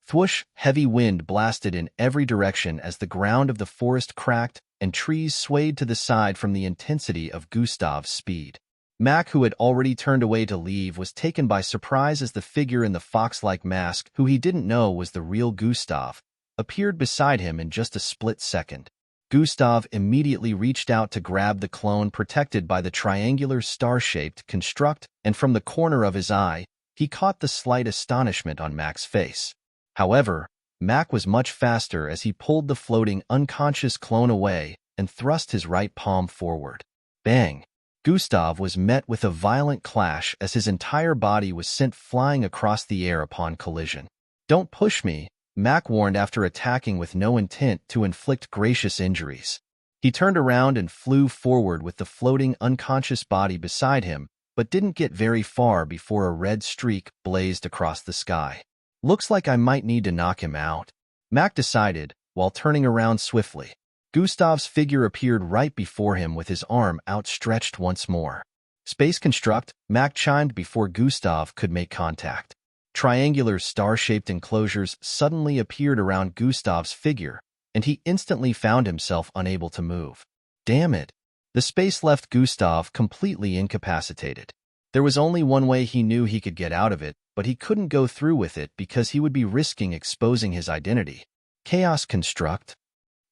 Thwoosh, heavy wind blasted in every direction as the ground of the forest cracked and trees swayed to the side from the intensity of Gustav's speed. Mac, who had already turned away to leave, was taken by surprise as the figure in the fox-like mask, who he didn't know was the real Gustav, appeared beside him in just a split second. Gustav immediately reached out to grab the clone protected by the triangular star-shaped construct, and from the corner of his eye, he caught the slight astonishment on Mac's face. However, Mac was much faster as he pulled the floating unconscious clone away and thrust his right palm forward. Bang! Gustav was met with a violent clash as his entire body was sent flying across the air upon collision. Don't push me, Mac warned after attacking with no intent to inflict gracious injuries. He turned around and flew forward with the floating unconscious body beside him, but didn't get very far before a red streak blazed across the sky. Looks like I might need to knock him out, Mac decided, while turning around swiftly. Gustav's figure appeared right before him with his arm outstretched once more. Space construct, Mac chimed before Gustav could make contact. Triangular star-shaped enclosures suddenly appeared around Gustav's figure, and he instantly found himself unable to move. Damn it! The space left Gustav completely incapacitated. There was only one way he knew he could get out of it, but he couldn't go through with it because he would be risking exposing his identity. Chaos construct,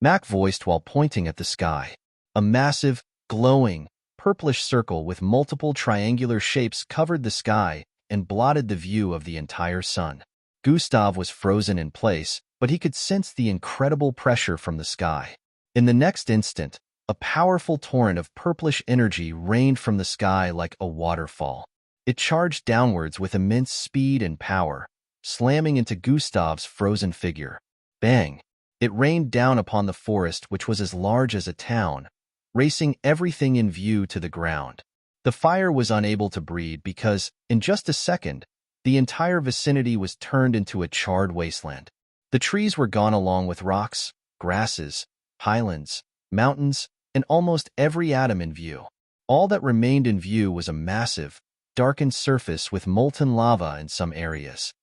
Mac voiced while pointing at the sky. A massive, glowing, purplish circle with multiple triangular shapes covered the sky and blotted the view of the entire sun. Gustav was frozen in place, but he could sense the incredible pressure from the sky. In the next instant, A powerful torrent of purplish energy rained from the sky like a waterfall. It charged downwards with immense speed and power, slamming into Gustav's frozen figure. Bang! It rained down upon the forest, which was as large as a town, racing everything in view to the ground. The fire was unable to breed because, in just a second, the entire vicinity was turned into a charred wasteland. The trees were gone along with rocks, grasses, highlands, mountains, and almost every atom in view. All that remained in view was a massive, darkened surface with molten lava in some areas.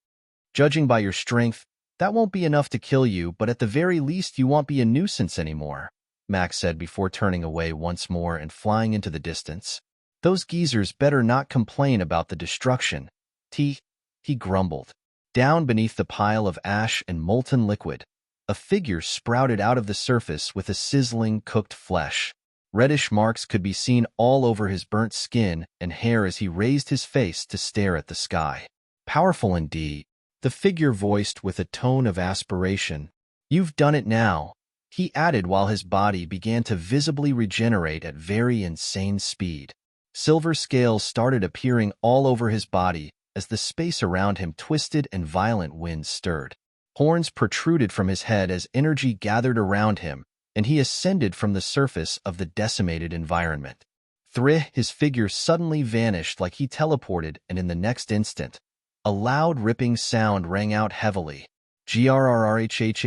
Judging by your strength, that won't be enough to kill you, but at the very least you won't be a nuisance anymore, Max said before turning away once more and flying into the distance. Those geezers better not complain about the destruction. He grumbled. Down beneath the pile of ash and molten liquid, a figure sprouted out of the surface with a sizzling, cooked flesh. Reddish marks could be seen all over his burnt skin and hair as he raised his face to stare at the sky. Powerful indeed, the figure voiced with a tone of aspiration. You've done it now, he added while his body began to visibly regenerate at very insane speed. Silver scales started appearing all over his body as the space around him twisted and violent winds stirred. Horns protruded from his head as energy gathered around him, and he ascended from the surface of the decimated environment. His figure suddenly vanished like he teleported, and in the next instant, a loud ripping sound rang out heavily. Grrrrhhhhhhh.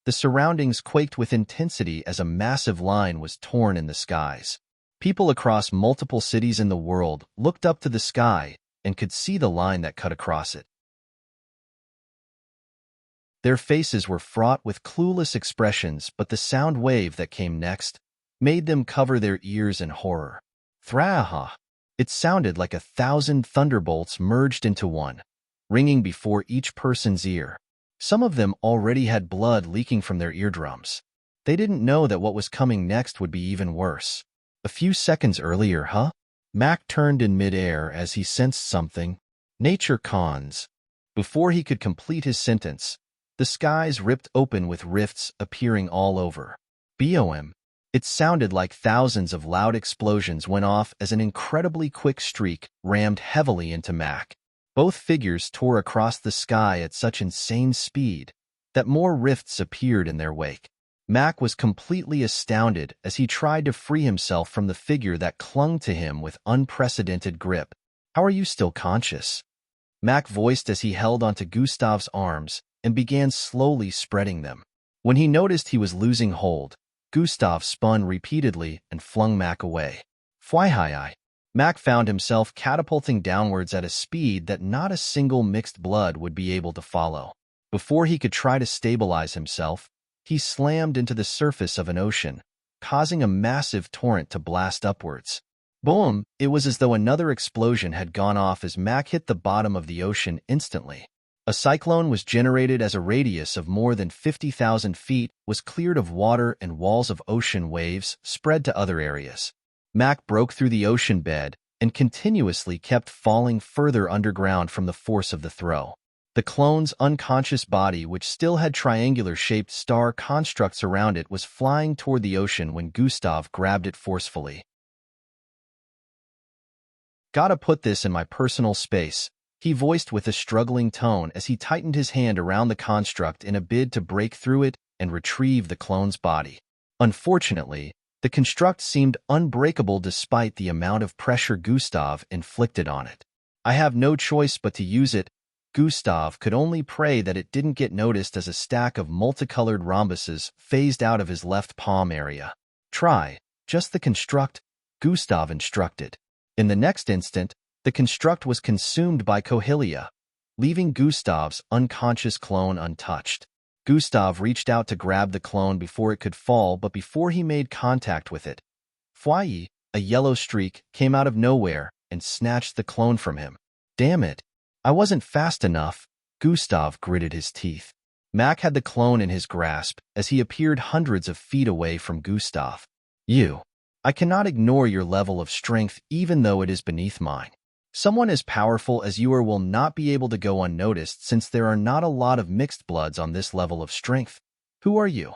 The surroundings quaked with intensity as a massive line was torn in the skies. People across multiple cities in the world looked up to the sky and could see the line that cut across it. Their faces were fraught with clueless expressions, but the sound wave that came next made them cover their ears in horror. Thraha! It sounded like 1,000 thunderbolts merged into one, ringing before each person's ear. Some of them already had blood leaking from their eardrums. They didn't know that what was coming next would be even worse. A few seconds earlier, Mac turned in midair as he sensed something. Nature cons. Before he could complete his sentence, the skies ripped open with rifts appearing all over. BOM. It sounded like thousands of loud explosions went off as an incredibly quick streak rammed heavily into Mac. Both figures tore across the sky at such insane speed that more rifts appeared in their wake. Mac was completely astounded as he tried to free himself from the figure that clung to him with unprecedented grip. How are you still conscious? Mac voiced as he held onto Gustav's arms and began slowly spreading them. When he noticed he was losing hold, Gustav spun repeatedly and flung Mac away. Fwihii. Mac found himself catapulting downwards at a speed that not a single mixed blood would be able to follow. Before he could try to stabilize himself, he slammed into the surface of an ocean, causing a massive torrent to blast upwards. Boom! It was as though another explosion had gone off as Mac hit the bottom of the ocean instantly. A cyclone was generated as a radius of more than 50,000 feet was cleared of water and walls of ocean waves spread to other areas. Mac broke through the ocean bed and continuously kept falling further underground from the force of the throw. The clone's unconscious body, which still had triangular-shaped star constructs around it, was flying toward the ocean when Gustav grabbed it forcefully. Gotta put this in my personal space, he voiced with a struggling tone as he tightened his hand around the construct in a bid to break through it and retrieve the clone's body. Unfortunately, the construct seemed unbreakable despite the amount of pressure Gustav inflicted on it. I have no choice but to use it. Gustav could only pray that it didn't get noticed as a stack of multicolored rhombuses phased out of his left palm area. Try, just the construct, Gustav instructed. In the next instant, the construct was consumed by Cohelia, leaving Gustav's unconscious clone untouched. Gustav reached out to grab the clone before it could fall, but before he made contact with it, Fwyi, a yellow streak, came out of nowhere and snatched the clone from him. Damn it! I wasn't fast enough, Gustav gritted his teeth. Mac had the clone in his grasp as he appeared hundreds of feet away from Gustav. I cannot ignore your level of strength even though it is beneath mine. Someone as powerful as you are will not be able to go unnoticed since there are not a lot of mixed bloods on this level of strength. Who are you?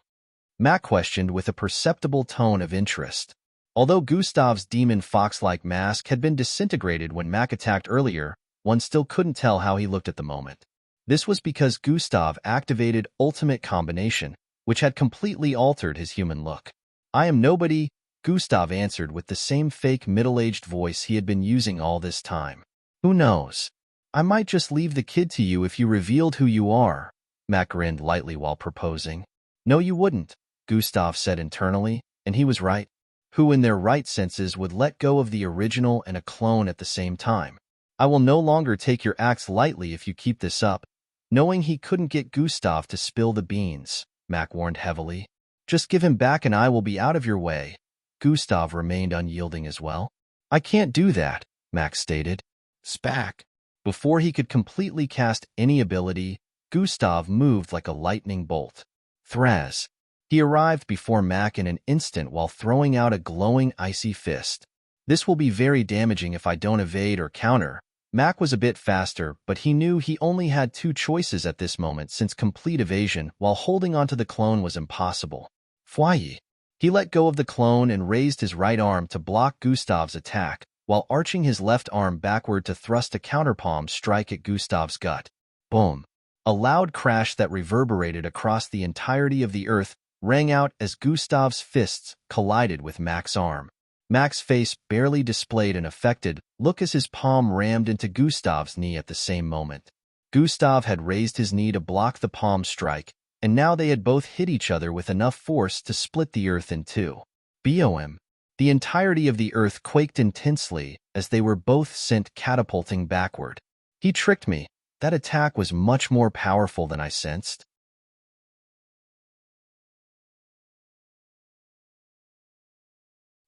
Mac questioned with a perceptible tone of interest. Although Gustav's demon fox-like mask had been disintegrated when Mac attacked earlier, one still couldn't tell how he looked at the moment. This was because Gustav activated Ultimate Combination, which had completely altered his human look. "I am nobody," Gustav answered with the same fake middle-aged voice he had been using all this time. "Who knows? I might just leave the kid to you if you revealed who you are," Mac grinned lightly while proposing. "No, you wouldn't," Gustav said internally, and he was right. Who in their right senses would let go of the original and a clone at the same time? "I will no longer take your acts lightly if you keep this up." Knowing he couldn't get Gustav to spill the beans, Mac warned heavily. "Just give him back and I will be out of your way." Gustav remained unyielding as well. "I can't do that," Mac stated. Spack. Before he could completely cast any ability, Gustav moved like a lightning bolt. Thraz. He arrived before Mac in an instant while throwing out a glowing icy fist. "This will be very damaging if I don't evade or counter." Mac was a bit faster, but he knew he only had two choices at this moment since complete evasion while holding onto the clone was impossible. Fwye. He let go of the clone and raised his right arm to block Gustav's attack, while arching his left arm backward to thrust a counterpalm strike at Gustav's gut. Boom. A loud crash that reverberated across the entirety of the earth rang out as Gustav's fists collided with Mac's arm. Mac's face barely displayed an affected look as his palm rammed into Gustav's knee at the same moment. Gustav had raised his knee to block the palm strike, and now they had both hit each other with enough force to split the earth in two. BOM. The entirety of the earth quaked intensely as they were both sent catapulting backward. "He tricked me. That attack was much more powerful than I sensed."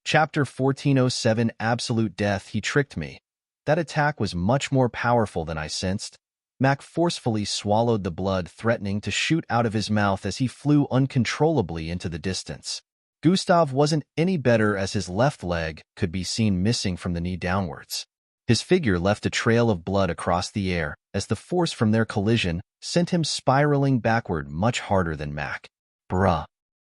Chapter 1407 Absolute Death. "He tricked me. That attack was much more powerful than I sensed." Mac forcefully swallowed the blood threatening to shoot out of his mouth as he flew uncontrollably into the distance. Gustav wasn't any better as his left leg could be seen missing from the knee downwards. His figure left a trail of blood across the air as the force from their collision sent him spiraling backward much harder than Mac. Bruh.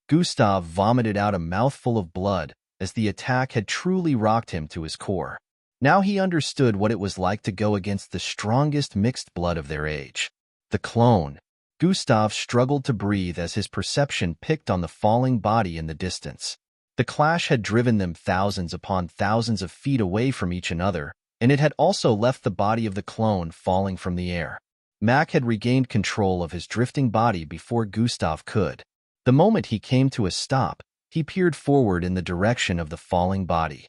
Gustav vomited out a mouthful of blood as the attack had truly rocked him to his core. Now he understood what it was like to go against the strongest mixed blood of their age. The clone. Gustav struggled to breathe as his perception picked on the falling body in the distance. The clash had driven them thousands upon thousands of feet away from each another, and it had also left the body of the clone falling from the air. Mac had regained control of his drifting body before Gustav could. The moment he came to a stop, he peered forward in the direction of the falling body.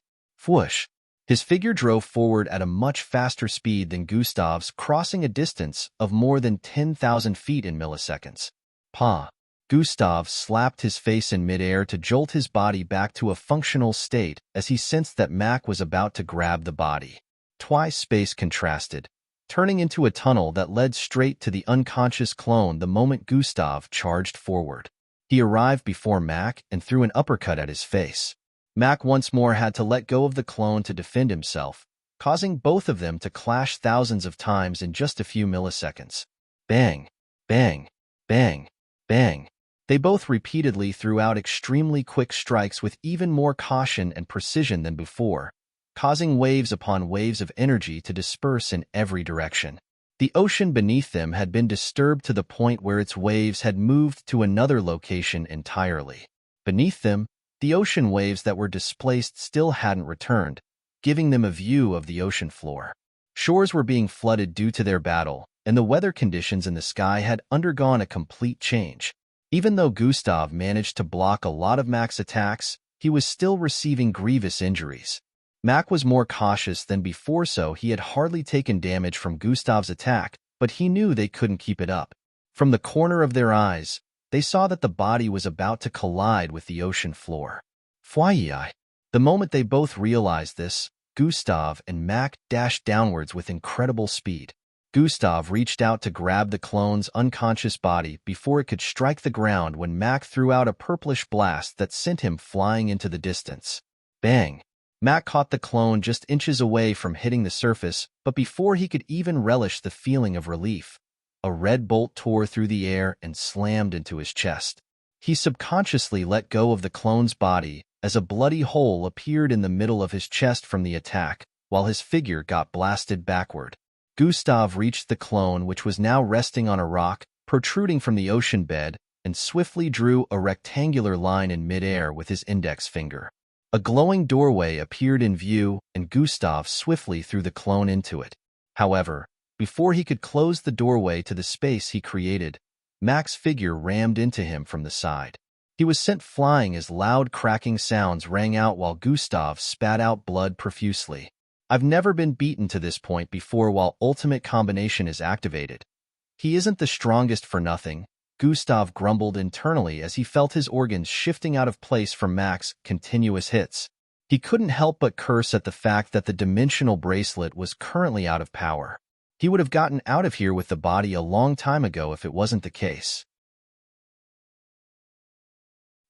Whoosh! His figure drove forward at a much faster speed than Gustav's, crossing a distance of more than 10,000 feet in milliseconds. Pa! Gustav slapped his face in midair to jolt his body back to a functional state as he sensed that Mac was about to grab the body. Twice space contrasted, turning into a tunnel that led straight to the unconscious clone the moment Gustav charged forward. He arrived before Mac and threw an uppercut at his face. Mac once more had to let go of the clone to defend himself, causing both of them to clash thousands of times in just a few milliseconds. Bang, bang, bang, bang. They both repeatedly threw out extremely quick strikes with even more caution and precision than before, causing waves upon waves of energy to disperse in every direction. The ocean beneath them had been disturbed to the point where its waves had moved to another location entirely. Beneath them, the ocean waves that were displaced still hadn't returned, giving them a view of the ocean floor. Shores were being flooded due to their battle, and the weather conditions in the sky had undergone a complete change. Even though Gustav managed to block a lot of Mac's attacks, he was still receiving grievous injuries. Mac was more cautious than before, so he had hardly taken damage from Gustav's attack, but he knew they couldn't keep it up. From the corner of their eyes, they saw that the body was about to collide with the ocean floor. Fwye. The moment they both realized this, Gustav and Mac dashed downwards with incredible speed. Gustav reached out to grab the clone's unconscious body before it could strike the ground when Mac threw out a purplish blast that sent him flying into the distance. Bang! Mac caught the clone just inches away from hitting the surface, but before he could even relish the feeling of relief, a red bolt tore through the air and slammed into his chest. He subconsciously let go of the clone's body as a bloody hole appeared in the middle of his chest from the attack, while his figure got blasted backward. Gustav reached the clone, which was now resting on a rock, protruding from the ocean bed, and swiftly drew a rectangular line in midair with his index finger. A glowing doorway appeared in view, and Gustav swiftly threw the clone into it. However, before he could close the doorway to the space he created, Mac's figure rammed into him from the side. He was sent flying as loud cracking sounds rang out while Gustav spat out blood profusely. I've never been beaten to this point before while Ultimate Combination is activated. He isn't the strongest for nothing, Gustav grumbled internally as he felt his organs shifting out of place from Mac's continuous hits. He couldn't help but curse at the fact that the dimensional bracelet was currently out of power. He would have gotten out of here with the body a long time ago if it wasn't the case.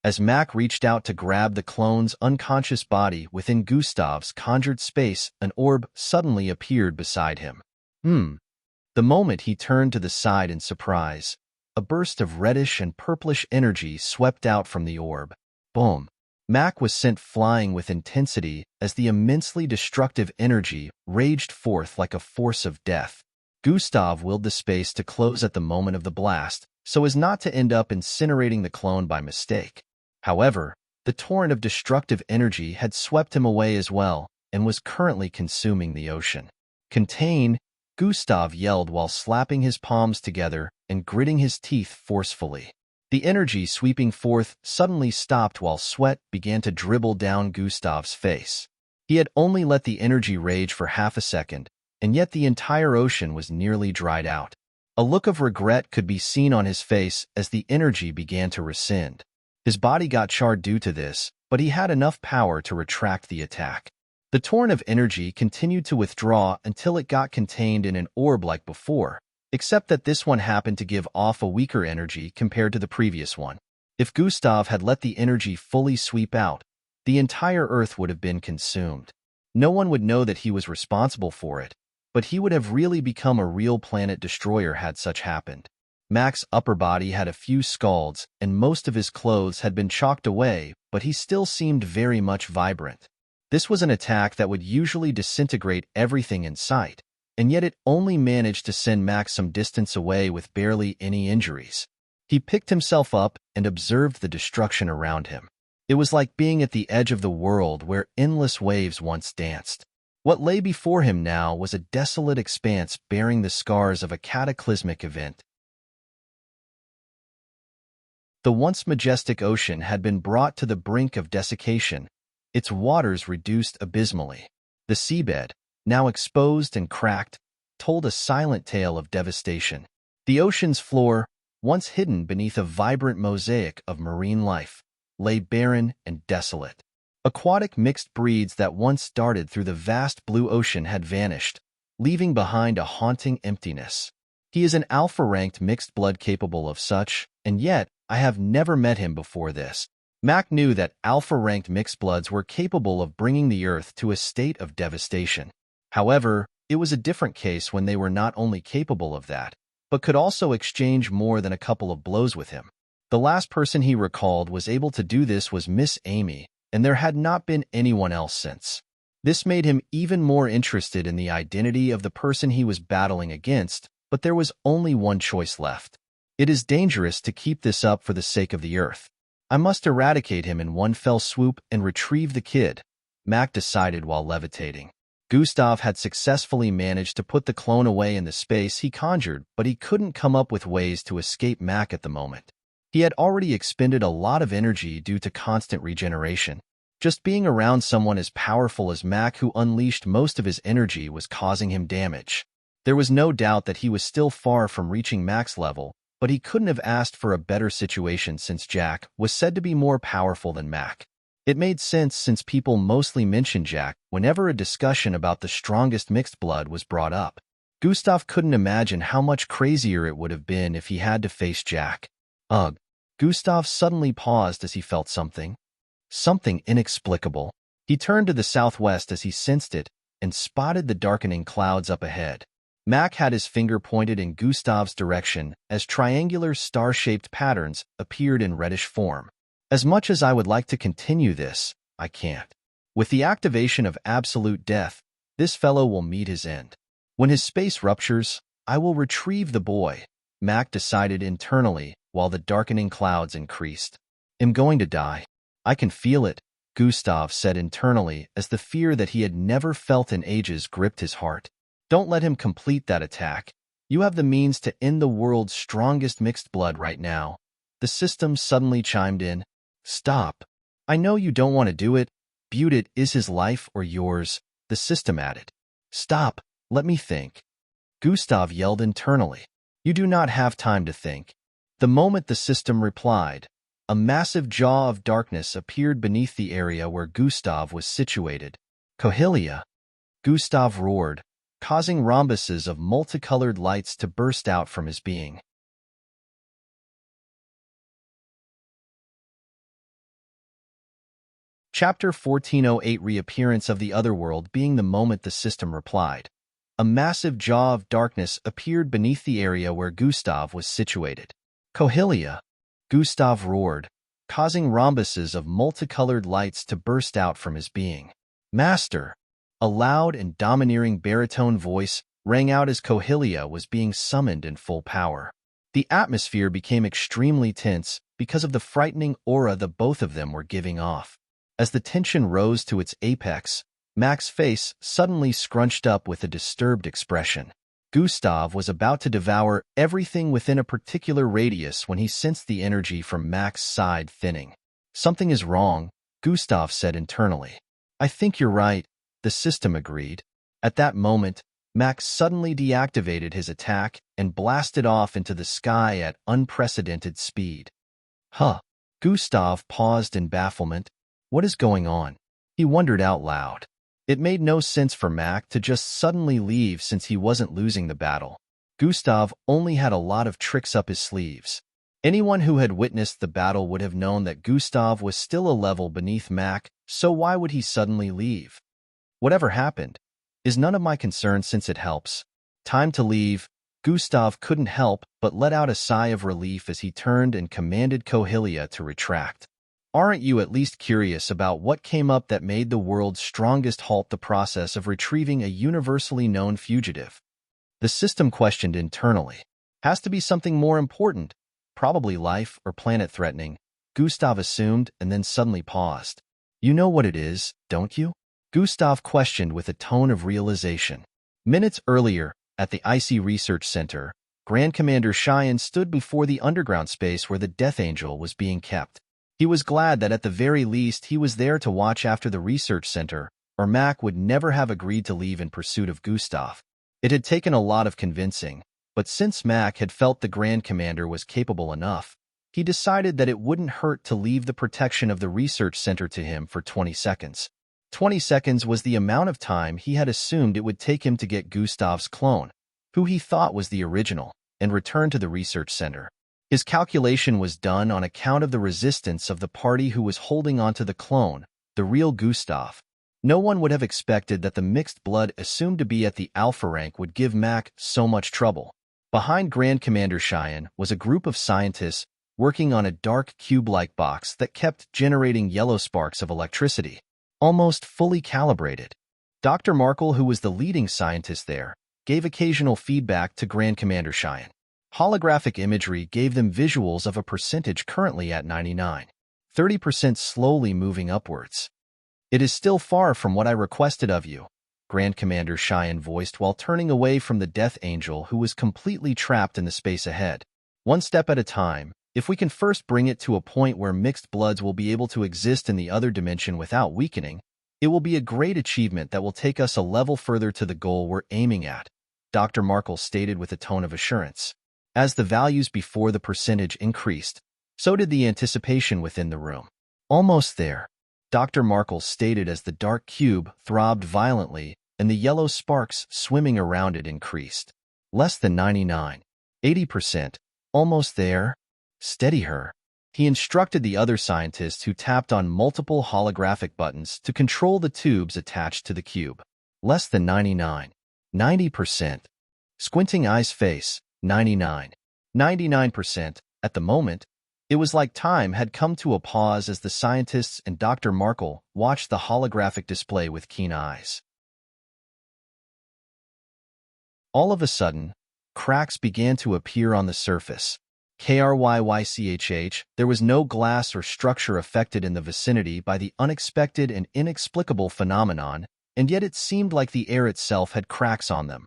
As Mac reached out to grab the clone's unconscious body within Gustav's conjured space, an orb suddenly appeared beside him. The moment he turned to the side in surprise, a burst of reddish and purplish energy swept out from the orb. Boom! Mac was sent flying with intensity as the immensely destructive energy raged forth like a force of death. Gustav willed the space to close at the moment of the blast, so as not to end up incinerating the clone by mistake. However, the torrent of destructive energy had swept him away as well and was currently consuming the ocean. Contain! Gustav yelled while slapping his palms together and gritting his teeth forcefully. The energy sweeping forth suddenly stopped while sweat began to dribble down Gustav's face. He had only let the energy rage for half a second, and yet the entire ocean was nearly dried out. A look of regret could be seen on his face as the energy began to rescind. His body got charred due to this, but he had enough power to retract the attack. The torrent of energy continued to withdraw until it got contained in an orb like before, except that this one happened to give off a weaker energy compared to the previous one. If Gustav had let the energy fully sweep out, the entire Earth would have been consumed. No one would know that he was responsible for it, but he would have really become a real planet destroyer had such happened. Mac's upper body had a few scalds, and most of his clothes had been chalked away, but he still seemed very much vibrant. This was an attack that would usually disintegrate everything in sight, and yet it only managed to send Mac some distance away with barely any injuries. He picked himself up and observed the destruction around him. It was like being at the edge of the world where endless waves once danced. What lay before him now was a desolate expanse bearing the scars of a cataclysmic event. The once majestic ocean had been brought to the brink of desiccation, its waters reduced abysmally. The seabed, now exposed and cracked, told a silent tale of devastation. The ocean's floor, once hidden beneath a vibrant mosaic of marine life, lay barren and desolate. Aquatic mixed breeds that once darted through the vast blue ocean had vanished, leaving behind a haunting emptiness. He is an alpha-ranked mixed blood capable of such, and yet I have never met him before this. Mac knew that alpha-ranked mixed bloods were capable of bringing the Earth to a state of devastation. However, it was a different case when they were not only capable of that, but could also exchange more than a couple of blows with him. The last person he recalled was able to do this was Miss Amy, and there had not been anyone else since. This made him even more interested in the identity of the person he was battling against, but there was only one choice left. It is dangerous to keep this up for the sake of the Earth. I must eradicate him in one fell swoop and retrieve the kid, Mac decided while levitating. Gustav had successfully managed to put the clone away in the space he conjured, but he couldn't come up with ways to escape Mac at the moment. He had already expended a lot of energy due to constant regeneration. Just being around someone as powerful as Mac who unleashed most of his energy was causing him damage. There was no doubt that he was still far from reaching Mac's level, but he couldn't have asked for a better situation since Jack was said to be more powerful than Mac. It made sense since people mostly mentioned Jack whenever a discussion about the strongest mixed blood was brought up. Gustav couldn't imagine how much crazier it would have been if he had to face Jack. Ugh. Gustav suddenly paused as he felt something inexplicable. He turned to the southwest as he sensed it and spotted the darkening clouds up ahead. Mac had his finger pointed in Gustav's direction as triangular star-shaped patterns appeared in reddish form. As much as I would like to continue this, I can't. With the activation of absolute death, this fellow will meet his end. When his space ruptures, I will retrieve the boy, Mac decided internally while the darkening clouds increased. I'm going to die. I can feel it, Gustav said internally as the fear that he had never felt in ages gripped his heart. Don't let him complete that attack. You have the means to end the world's strongest mixed blood right now. The system suddenly chimed in. Stop. I know you don't want to do it. But is his life or yours, the system added. Stop. Let me think. Gustav yelled internally. You do not have time to think. The moment the system replied, a massive jaw of darkness appeared beneath the area where Gustav was situated. Cohelia! Gustav roared, causing rhombuses of multicolored lights to burst out from his being. Chapter 1408 Reappearance of the Otherworld being the moment the system replied. A massive jaw of darkness appeared beneath the area where Gustav was situated. Cohelia! Gustav roared, causing rhombuses of multicolored lights to burst out from his being. Master! A loud and domineering baritone voice rang out as Cohelia was being summoned in full power. The atmosphere became extremely tense because of the frightening aura the both of them were giving off. As the tension rose to its apex, Mac's face suddenly scrunched up with a disturbed expression. Gustav was about to devour everything within a particular radius when he sensed the energy from Mac's side thinning. Something is wrong, Gustav said internally. I think you're right, the system agreed. At that moment, Mac suddenly deactivated his attack and blasted off into the sky at unprecedented speed. Huh. Gustav paused in bafflement. What is going on? He wondered out loud. It made no sense for Mac to just suddenly leave since he wasn't losing the battle. Gustav only had a lot of tricks up his sleeves. Anyone who had witnessed the battle would have known that Gustav was still a level beneath Mac, so why would he suddenly leave? Whatever happened is none of my concern since it helps. Time to leave. Gustav couldn't help but let out a sigh of relief as he turned and commanded Cohelia to retract. Aren't you at least curious about what came up that made the world's strongest halt the process of retrieving a universally known fugitive? The system questioned internally. Has to be something more important, probably life or planet-threatening, Gustav assumed and then suddenly paused. You know what it is, don't you? Gustav questioned with a tone of realization. Minutes earlier, at the Icy Research Center, Grand Commander Cheyenne stood before the underground space where the Death Angel was being kept. He was glad that at the very least he was there to watch after the research center, or Mac would never have agreed to leave in pursuit of Gustav. It had taken a lot of convincing, but since Mac had felt the Grand Commander was capable enough, he decided that it wouldn't hurt to leave the protection of the research center to him for 20 seconds. 20 seconds was the amount of time he had assumed it would take him to get Gustav's clone, who he thought was the original, and return to the research center. His calculation was done on account of the resistance of the party who was holding onto the clone, the real Gustav. No one would have expected that the mixed blood assumed to be at the alpha rank would give Mac so much trouble. Behind Grand Commander Cheyenne was a group of scientists working on a dark cube-like box that kept generating yellow sparks of electricity, almost fully calibrated. Dr. Markle, who was the leading scientist there, gave occasional feedback to Grand Commander Cheyenne. Holographic imagery gave them visuals of a percentage currently at 99, 30% slowly moving upwards. It is still far from what I requested of you, Grand Commander Cheyenne voiced while turning away from the Death Angel who was completely trapped in the space ahead. One step at a time, if we can first bring it to a point where mixed bloods will be able to exist in the other dimension without weakening, it will be a great achievement that will take us a level further to the goal we're aiming at, Dr. Markle stated with a tone of assurance. As the values before the percentage increased, so did the anticipation within the room. Almost there, Dr. Markle stated as the dark cube throbbed violently and the yellow sparks swimming around it increased. Less than 99, 80%, almost there. Steady her. He instructed the other scientists who tapped on multiple holographic buttons to control the tubes attached to the cube. Less than 99, 90%. Squinting eyes face, 99. 99%. At the moment, it was like time had come to a pause as the scientists and Dr. Markle watched the holographic display with keen eyes. All of a sudden, cracks began to appear on the surface. Krychh, there was no glass or structure affected in the vicinity by the unexpected and inexplicable phenomenon, and yet it seemed like the air itself had cracks on them,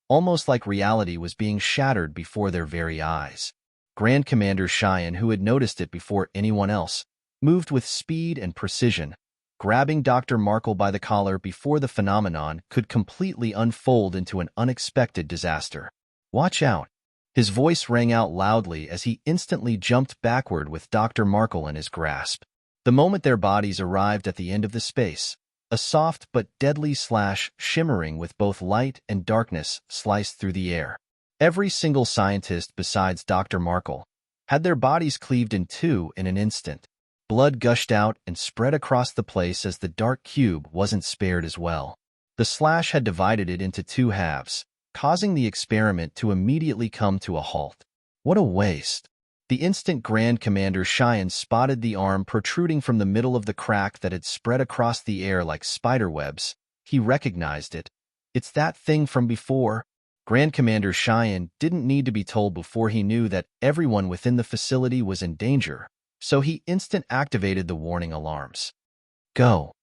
almost like reality was being shattered before their very eyes. Grand Commander Cheyenne, who had noticed it before anyone else, moved with speed and precision, grabbing Dr. Markle by the collar before the phenomenon could completely unfold into an unexpected disaster. "Watch out!" His voice rang out loudly as he instantly jumped backward with Dr. Markle in his grasp. The moment their bodies arrived at the end of the space, a soft but deadly slash shimmering with both light and darkness sliced through the air. Every single scientist besides Dr. Markle had their bodies cleaved in two in an instant. Blood gushed out and spread across the place as the dark cube wasn't spared as well. The slash had divided it into two halves, causing the experiment to immediately come to a halt. What a waste! The instant Grand Commander Cheyenne spotted the arm protruding from the middle of the crack that had spread across the air like spiderwebs, he recognized it. It's that thing from before. Grand Commander Cheyenne didn't need to be told before he knew that everyone within the facility was in danger, so he instant activated the warning alarms. "Go!"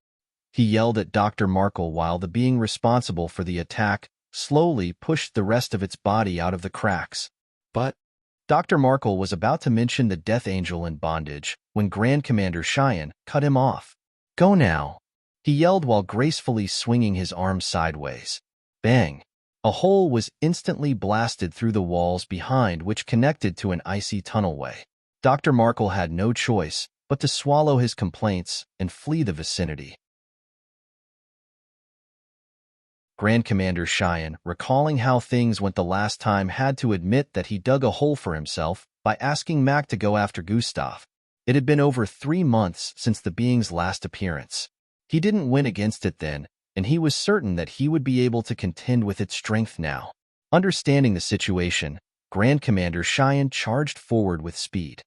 he yelled at Dr. Markle while the being responsible for the attack slowly pushed the rest of its body out of the cracks. But Dr. Markle was about to mention the Death Angel in bondage when Grand Commander Cheyenne cut him off. "Go now!" he yelled while gracefully swinging his arms sideways. Bang! A hole was instantly blasted through the walls behind, which connected to an icy tunnelway. Dr. Markle had no choice but to swallow his complaints and flee the vicinity. Grand Commander Cheyenne, recalling how things went the last time, had to admit that he dug a hole for himself by asking Mac to go after Gustav. It had been over 3 months since the being's last appearance. He didn't win against it then, and he was certain that he would be able to contend with its strength now. Understanding the situation, Grand Commander Cheyenne charged forward with speed.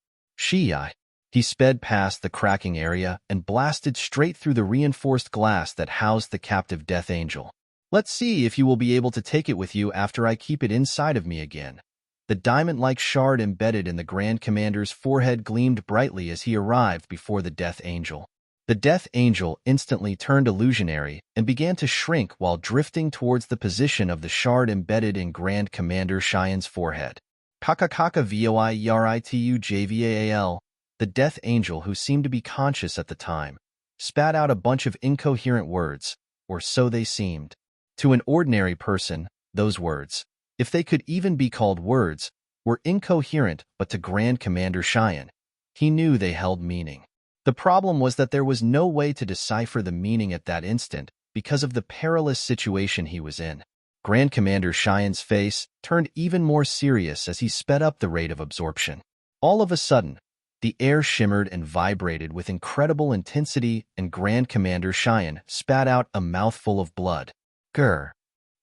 He sped past the cracking area and blasted straight through the reinforced glass that housed the captive Death Angel. "Let's see if you will be able to take it with you after I keep it inside of me again." The diamond-like shard embedded in the Grand Commander's forehead gleamed brightly as he arrived before the Death Angel. The Death Angel instantly turned illusionary and began to shrink while drifting towards the position of the shard embedded in Grand Commander Cheyenne's forehead. "Kakakaka-voitujval." The Death Angel, who seemed to be conscious at the time, spat out a bunch of incoherent words, or so they seemed. To an ordinary person, those words, if they could even be called words, were incoherent, but to Grand Commander Cheyenne, he knew they held meaning. The problem was that there was no way to decipher the meaning at that instant because of the perilous situation he was in. Grand Commander Cheyenne's face turned even more serious as he sped up the rate of absorption. All of a sudden, the air shimmered and vibrated with incredible intensity, and Grand Commander Cheyenne spat out a mouthful of blood. Grr!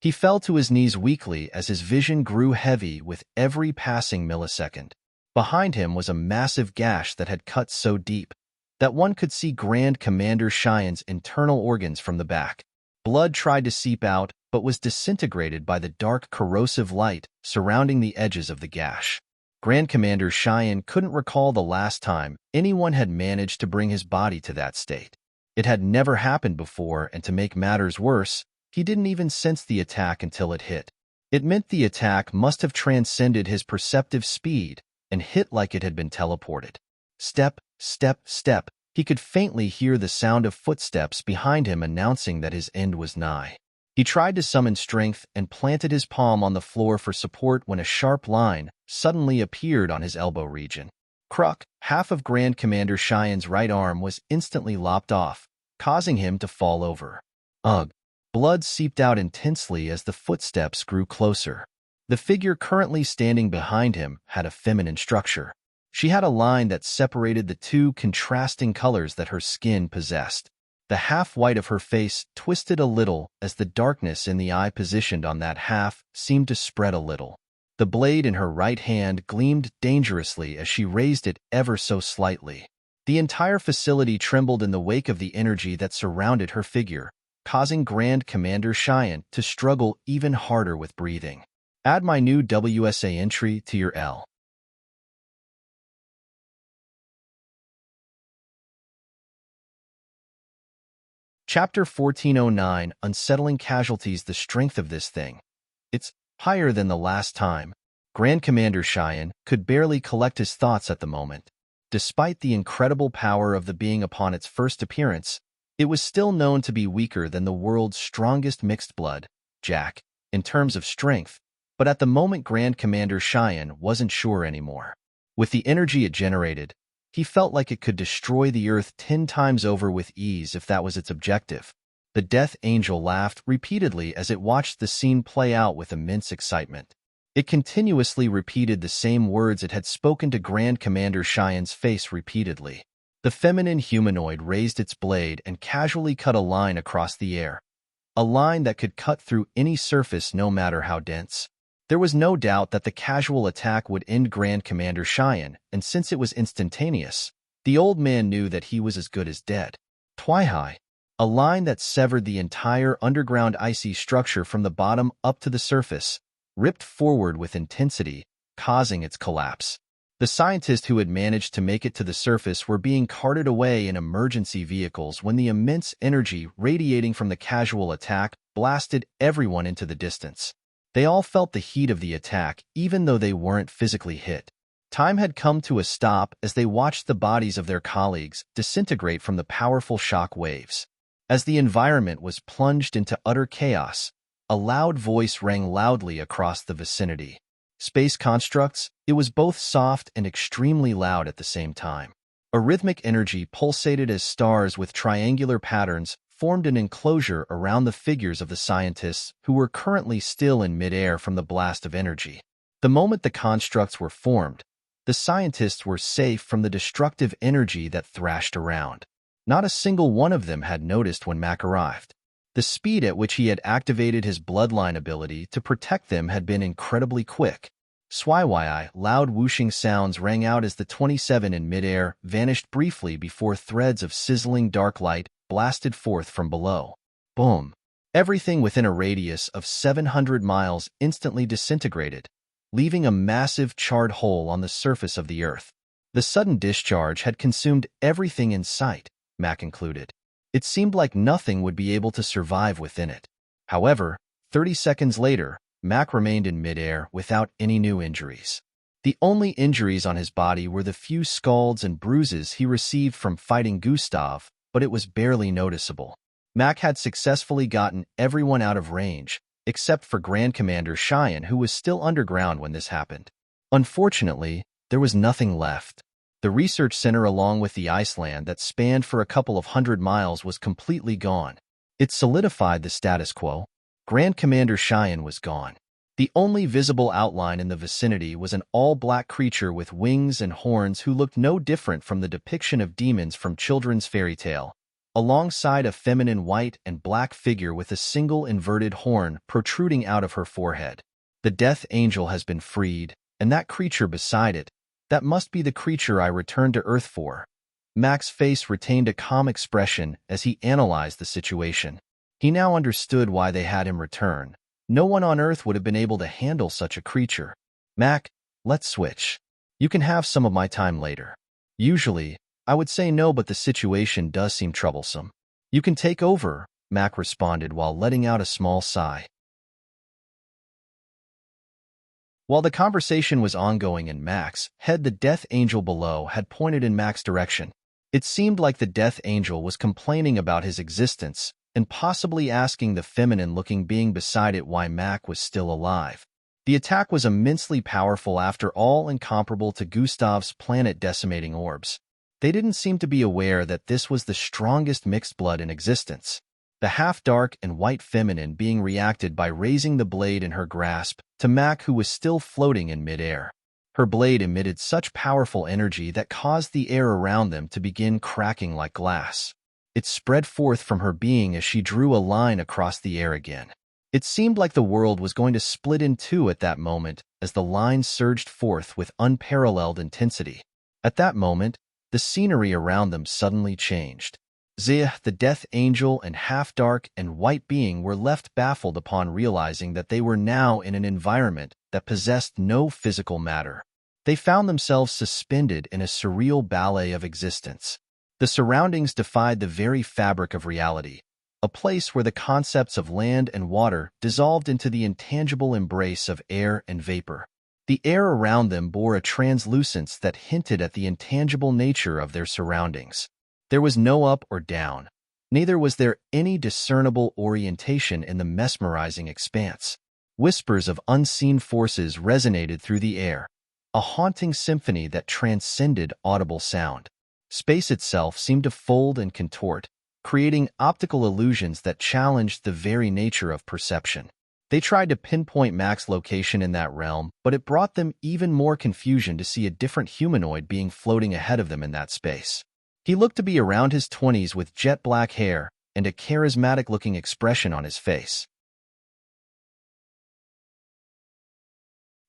He fell to his knees weakly as his vision grew heavy with every passing millisecond. Behind him was a massive gash that had cut so deep that one could see Grand Commander Cheyenne's internal organs from the back. Blood tried to seep out, but was disintegrated by the dark, corrosive light surrounding the edges of the gash. Grand Commander Cheyenne couldn't recall the last time anyone had managed to bring his body to that state. It had never happened before, and to make matters worse, he didn't even sense the attack until it hit. It meant the attack must have transcended his perceptive speed and hit like it had been teleported. Step, step, step. He could faintly hear the sound of footsteps behind him announcing that his end was nigh. He tried to summon strength and planted his palm on the floor for support when a sharp line suddenly appeared on his elbow region. Cruck! Half of Grand Commander Cheyenne's right arm was instantly lopped off, causing him to fall over. Ugh! Blood seeped out intensely as the footsteps grew closer. The figure currently standing behind him had a feminine structure. She had a line that separated the two contrasting colors that her skin possessed. The half-white of her face twisted a little as the darkness in the eye positioned on that half seemed to spread a little. The blade in her right hand gleamed dangerously as she raised it ever so slightly. The entire facility trembled in the wake of the energy that surrounded her figure, causing Grand Commander Cheyenne to struggle even harder with breathing. Add my new WSA entry to your L. Chapter 1409, Unsettling Casualties. The strength of this thing. It's higher than the last time. Grand Commander Cheyenne could barely collect his thoughts at the moment. Despite the incredible power of the being upon its first appearance, it was still known to be weaker than the world's strongest mixed blood, Jack, in terms of strength, but at the moment Grand Commander Cheyenne wasn't sure anymore. With the energy it generated, he felt like it could destroy the Earth 10 times over with ease if that was its objective. The Death Angel laughed repeatedly as it watched the scene play out with immense excitement. It continuously repeated the same words it had spoken to Grand Commander Cheyenne's face repeatedly. The feminine humanoid raised its blade and casually cut a line across the air, a line that could cut through any surface no matter how dense. There was no doubt that the casual attack would end Grand Commander Cheyenne, and since it was instantaneous, the old man knew that he was as good as dead. Twihai, a line that severed the entire underground icy structure from the bottom up to the surface, ripped forward with intensity, causing its collapse. The scientists who had managed to make it to the surface were being carted away in emergency vehicles when the immense energy radiating from the casual attack blasted everyone into the distance. They all felt the heat of the attack, even though they weren't physically hit. Time had come to a stop as they watched the bodies of their colleagues disintegrate from the powerful shock waves. As the environment was plunged into utter chaos, a loud voice rang loudly across the vicinity. Space constructs, it was both soft and extremely loud at the same time. A rhythmic energy pulsated as stars with triangular patterns formed an enclosure around the figures of the scientists who were currently still in midair from the blast of energy. The moment the constructs were formed, the scientists were safe from the destructive energy that thrashed around. Not a single one of them had noticed when Mac arrived. The speed at which he had activated his bloodline ability to protect them had been incredibly quick. Swiwii, loud whooshing sounds rang out as the 27 in midair vanished briefly before threads of sizzling dark light blasted forth from below. Boom! Everything within a radius of 700 miles instantly disintegrated, leaving a massive charred hole on the surface of the Earth. The sudden discharge had consumed everything in sight, Mac included. It seemed like nothing would be able to survive within it. However, 30 seconds later, Mac remained in midair without any new injuries. The only injuries on his body were the few scalds and bruises he received from fighting Gustav, but it was barely noticeable. Mac had successfully gotten everyone out of range, except for Grand Commander Cheyenne, who was still underground when this happened. Unfortunately, there was nothing left. The research center along with the Iceland that spanned for a couple of 100 miles was completely gone. It solidified the status quo. Grand Commander Cheyenne was gone. The only visible outline in the vicinity was an all-black creature with wings and horns who looked no different from the depiction of demons from children's fairy tale, alongside a feminine white and black figure with a single inverted horn protruding out of her forehead. The Death Angel has been freed, and that creature beside it, that must be the creature I returned to Earth for. Mac's face retained a calm expression as he analyzed the situation. He now understood why they had him return. No one on Earth would have been able to handle such a creature. Mac, let's switch. You can have some of my time later. Usually, I would say no, but the situation does seem troublesome. You can take over, Mac responded while letting out a small sigh. While the conversation was ongoing in Mac's head, the Death Angel below had pointed in Mac's direction. It seemed like the Death Angel was complaining about his existence and possibly asking the feminine-looking being beside it why Mac was still alive. The attack was immensely powerful after all and comparable to Gustav's planet-decimating orbs. They didn't seem to be aware that this was the strongest mixed blood in existence. The half-dark and white feminine being reacted by raising the blade in her grasp to Mac, who was still floating in midair. Her blade emitted such powerful energy that caused the air around them to begin cracking like glass. It spread forth from her being as she drew a line across the air again. It seemed like the world was going to split in two at that moment as the line surged forth with unparalleled intensity. At that moment, the scenery around them suddenly changed. Zia, the death angel, and half-dark and white being were left baffled upon realizing that they were now in an environment that possessed no physical matter. They found themselves suspended in a surreal ballet of existence. The surroundings defied the very fabric of reality, a place where the concepts of land and water dissolved into the intangible embrace of air and vapor. The air around them bore a translucence that hinted at the intangible nature of their surroundings. There was no up or down. Neither was there any discernible orientation in the mesmerizing expanse. Whispers of unseen forces resonated through the air, a haunting symphony that transcended audible sound. Space itself seemed to fold and contort, creating optical illusions that challenged the very nature of perception. They tried to pinpoint Mac's location in that realm, but it brought them even more confusion to see a different humanoid being floating ahead of them in that space. He looked to be around his 20s with jet black hair and a charismatic-looking expression on his face.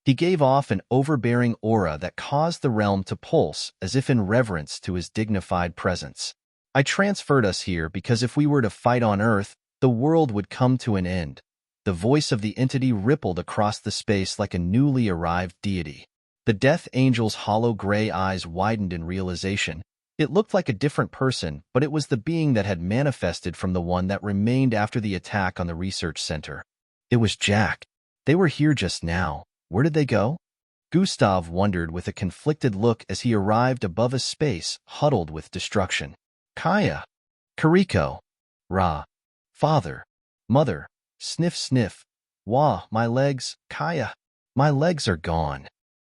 He gave off an overbearing aura that caused the realm to pulse as if in reverence to his dignified presence. I transferred us here because if we were to fight on Earth, the world would come to an end. The voice of the entity rippled across the space like a newly arrived deity. The Death Angel's hollow gray eyes widened in realization. It looked like a different person, but it was the being that had manifested from the one that remained after the attack on the research center. It was Jack. They were here just now. Where did they go? Gustav wondered with a conflicted look as he arrived above a space huddled with destruction. Kaya. Kariko. Ra. Father. Mother. Sniff, sniff. Wah, my legs. Kaya. My legs are gone.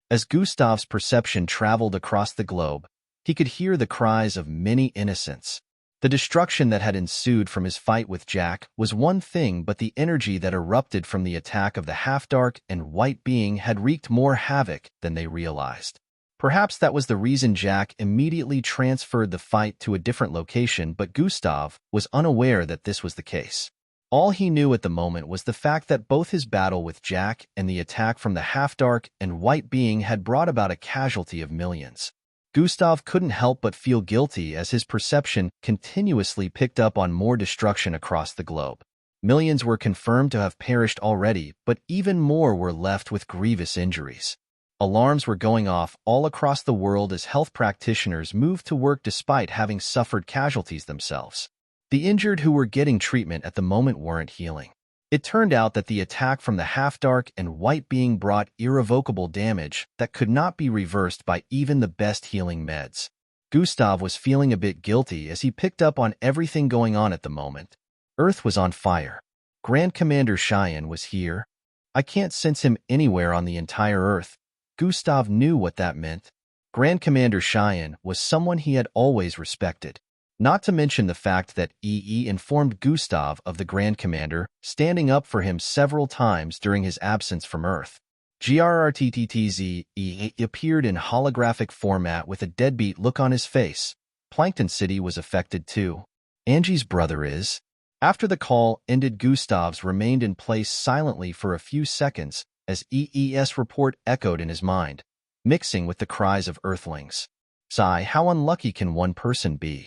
As Gustav's perception traveled across the globe, he could hear the cries of many innocents. The destruction that had ensued from his fight with Jack was one thing, but the energy that erupted from the attack of the half-dark and white being had wreaked more havoc than they realized. Perhaps that was the reason Jack immediately transferred the fight to a different location, but Gustav was unaware that this was the case. All he knew at the moment was the fact that both his battle with Jack and the attack from the half-dark and white being had brought about a casualty of millions. Gustav couldn't help but feel guilty as his perception continuously picked up on more destruction across the globe. Millions were confirmed to have perished already, but even more were left with grievous injuries. Alarms were going off all across the world as health practitioners moved to work despite having suffered casualties themselves. The injured who were getting treatment at the moment weren't healing. It turned out that the attack from the half-dark and white being brought irrevocable damage that could not be reversed by even the best healing meds. Gustav was feeling a bit guilty as he picked up on everything going on at the moment. Earth was on fire. Grand Commander Cheyenne was here. I can't sense him anywhere on the entire Earth. Gustav knew what that meant. Grand Commander Cheyenne was someone he had always respected. Not to mention the fact that EE informed Gustav of the Grand Commander, standing up for him several times during his absence from Earth. GRRTTTZ EE appeared in holographic format with a deadbeat look on his face. Plankton City was affected too. Angie's brother is. After the call ended, Gustav's remained in place silently for a few seconds as EE's report echoed in his mind, mixing with the cries of Earthlings. Sigh, how unlucky can one person be?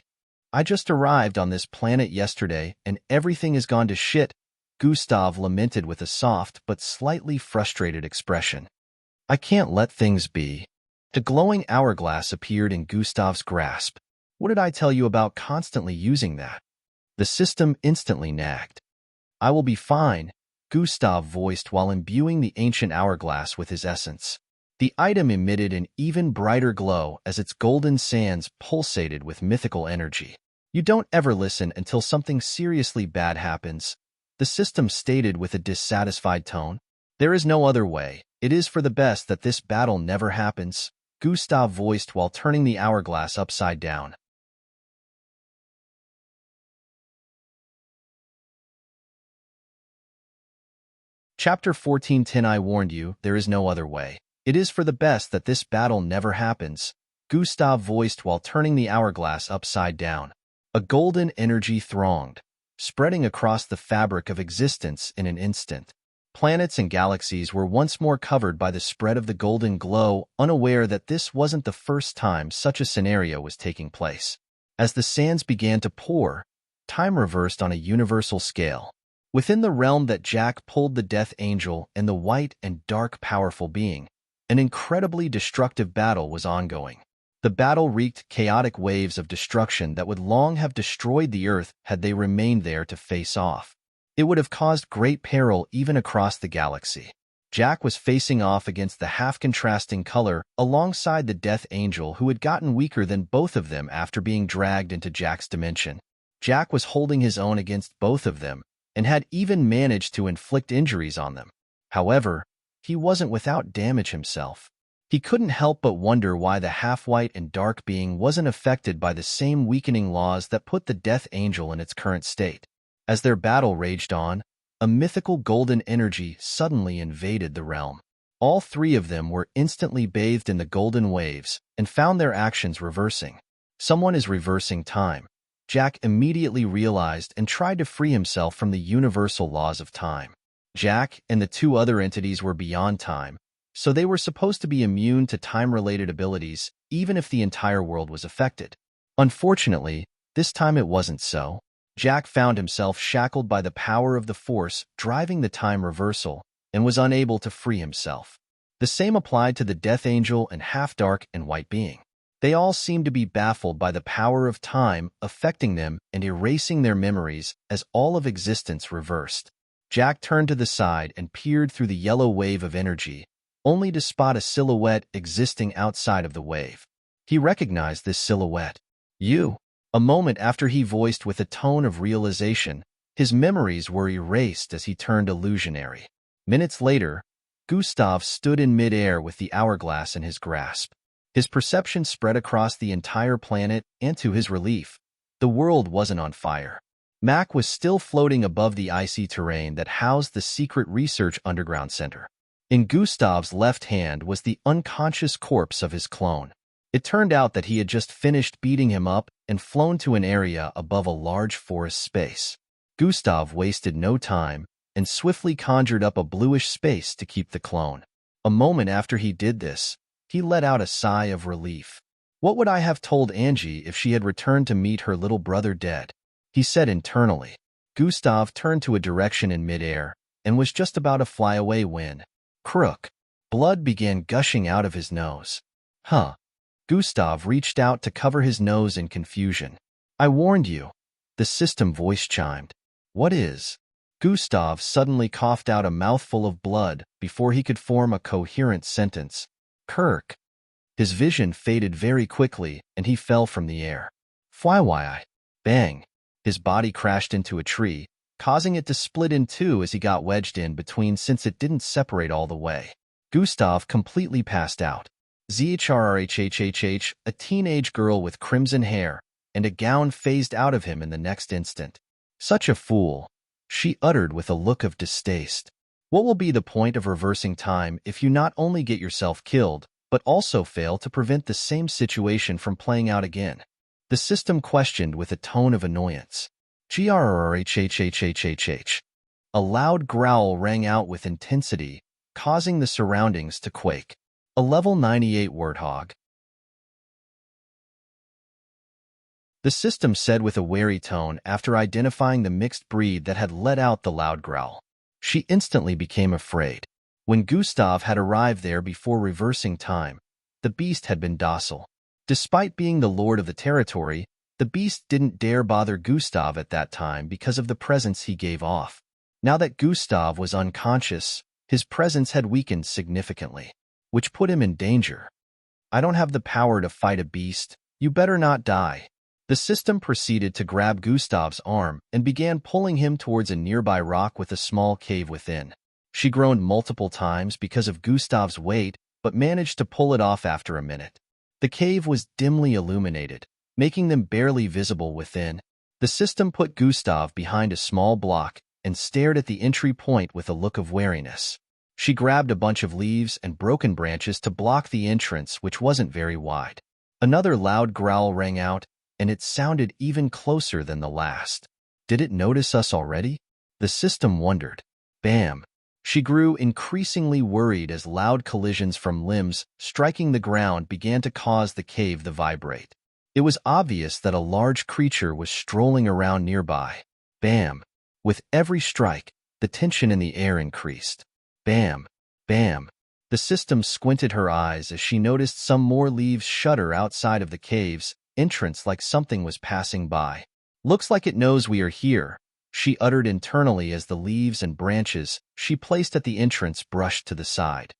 I just arrived on this planet yesterday, and everything has gone to shit, Gustav lamented with a soft but slightly frustrated expression. I can't let things be. The glowing hourglass appeared in Gustav's grasp. What did I tell you about constantly using that? The system instantly nagged. I will be fine, Gustav voiced while imbuing the ancient hourglass with his essence. The item emitted an even brighter glow as its golden sands pulsated with mythical energy. You don't ever listen until something seriously bad happens, the system stated with a dissatisfied tone. There is no other way. It is for the best that this battle never happens, Gustav voiced while turning the hourglass upside down. Chapter 14:10 I warned you, there is no other way. It is for the best that this battle never happens, Gustav voiced while turning the hourglass upside down. A golden energy thronged, spreading across the fabric of existence in an instant. Planets and galaxies were once more covered by the spread of the golden glow, unaware that this wasn't the first time such a scenario was taking place. As the sands began to pour, time reversed on a universal scale. Within the realm that Jack pulled the Death Angel and the white and dark powerful being, an incredibly destructive battle was ongoing. The battle wreaked chaotic waves of destruction that would long have destroyed the Earth had they remained there to face off. It would have caused great peril even across the galaxy. Jack was facing off against the half-contrasting color alongside the Death Angel, who had gotten weaker than both of them after being dragged into Jack's dimension. Jack was holding his own against both of them and had even managed to inflict injuries on them. However, he wasn't without damage himself. He couldn't help but wonder why the half-white and dark being wasn't affected by the same weakening laws that put the Death Angel in its current state. As their battle raged on, a mythical golden energy suddenly invaded the realm. All three of them were instantly bathed in the golden waves and found their actions reversing. Someone is reversing time. Jack immediately realized and tried to free himself from the universal laws of time. Jack and the two other entities were beyond time, so they were supposed to be immune to time-related abilities, even if the entire world was affected. Unfortunately, this time it wasn't so. Jack found himself shackled by the power of the Force driving the time reversal and was unable to free himself. The same applied to the Death Angel and half-dark and white being. They all seemed to be baffled by the power of time affecting them and erasing their memories as all of existence reversed. Jack turned to the side and peered through the yellow wave of energy, only to spot a silhouette existing outside of the wave. He recognized this silhouette. You. A moment after he voiced with a tone of realization, his memories were erased as he turned illusionary. Minutes later, Gustav stood in midair with the hourglass in his grasp. His perception spread across the entire planet, and to his relief, the world wasn't on fire. Mac was still floating above the icy terrain that housed the secret research underground center. In Gustav's left hand was the unconscious corpse of his clone. It turned out that he had just finished beating him up and flown to an area above a large forest space. Gustav wasted no time and swiftly conjured up a bluish space to keep the clone. A moment after he did this, he let out a sigh of relief. What would I have told Angie if she had returned to meet her little brother dead? He said internally. Gustav turned to a direction in midair and was just about to fly away when, crook, blood began gushing out of his nose. Huh. Gustav reached out to cover his nose in confusion. I warned you. The system voice chimed. What is? Gustav suddenly coughed out a mouthful of blood before he could form a coherent sentence. Kirk. His vision faded very quickly and he fell from the air. Why? Bang. His body crashed into a tree, causing it to split in two as he got wedged in between since it didn't separate all the way. Gustav completely passed out. ZHRRHHHH, a teenage girl with crimson hair, and a gown phased out of him in the next instant. Such a fool, she uttered with a look of distaste. What will be the point of reversing time if you not only get yourself killed, but also fail to prevent the same situation from playing out again? The system questioned with a tone of annoyance. GRRHHHHHH. A loud growl rang out with intensity, causing the surroundings to quake. A level 98 warthog. The system said with a wary tone after identifying the mixed breed that had let out the loud growl. She instantly became afraid. When Gustav had arrived there before reversing time, the beast had been docile. Despite being the lord of the territory, the beast didn't dare bother Gustav at that time because of the presence he gave off. Now that Gustav was unconscious, his presence had weakened significantly, which put him in danger. I don't have the power to fight a beast. You better not die. The system proceeded to grab Gustav's arm and began pulling him towards a nearby rock with a small cave within. She groaned multiple times because of Gustav's weight, but managed to pull it off after a minute. The cave was dimly illuminated, making them barely visible within. The system put Gustav behind a small block and stared at the entry point with a look of wariness. She grabbed a bunch of leaves and broken branches to block the entrance, which wasn't very wide. Another loud growl rang out, and it sounded even closer than the last. Did it notice us already? The system wondered. Bam! She grew increasingly worried as loud collisions from limbs striking the ground began to cause the cave to vibrate. It was obvious that a large creature was strolling around nearby. Bam! With every strike, the tension in the air increased. Bam! Bam! The system squinted her eyes as she noticed some more leaves shudder outside of the cave's entrance like something was passing by. Looks like it knows we are here, she uttered internally as the leaves and branches she placed at the entrance brushed to the side.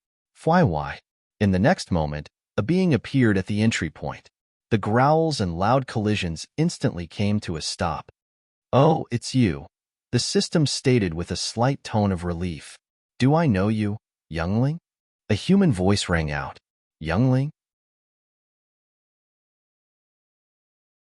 Why? In the next moment, a being appeared at the entry point. The growls and loud collisions instantly came to a stop. Oh, it's you, the system stated with a slight tone of relief. Do I know you, youngling? A human voice rang out. Youngling?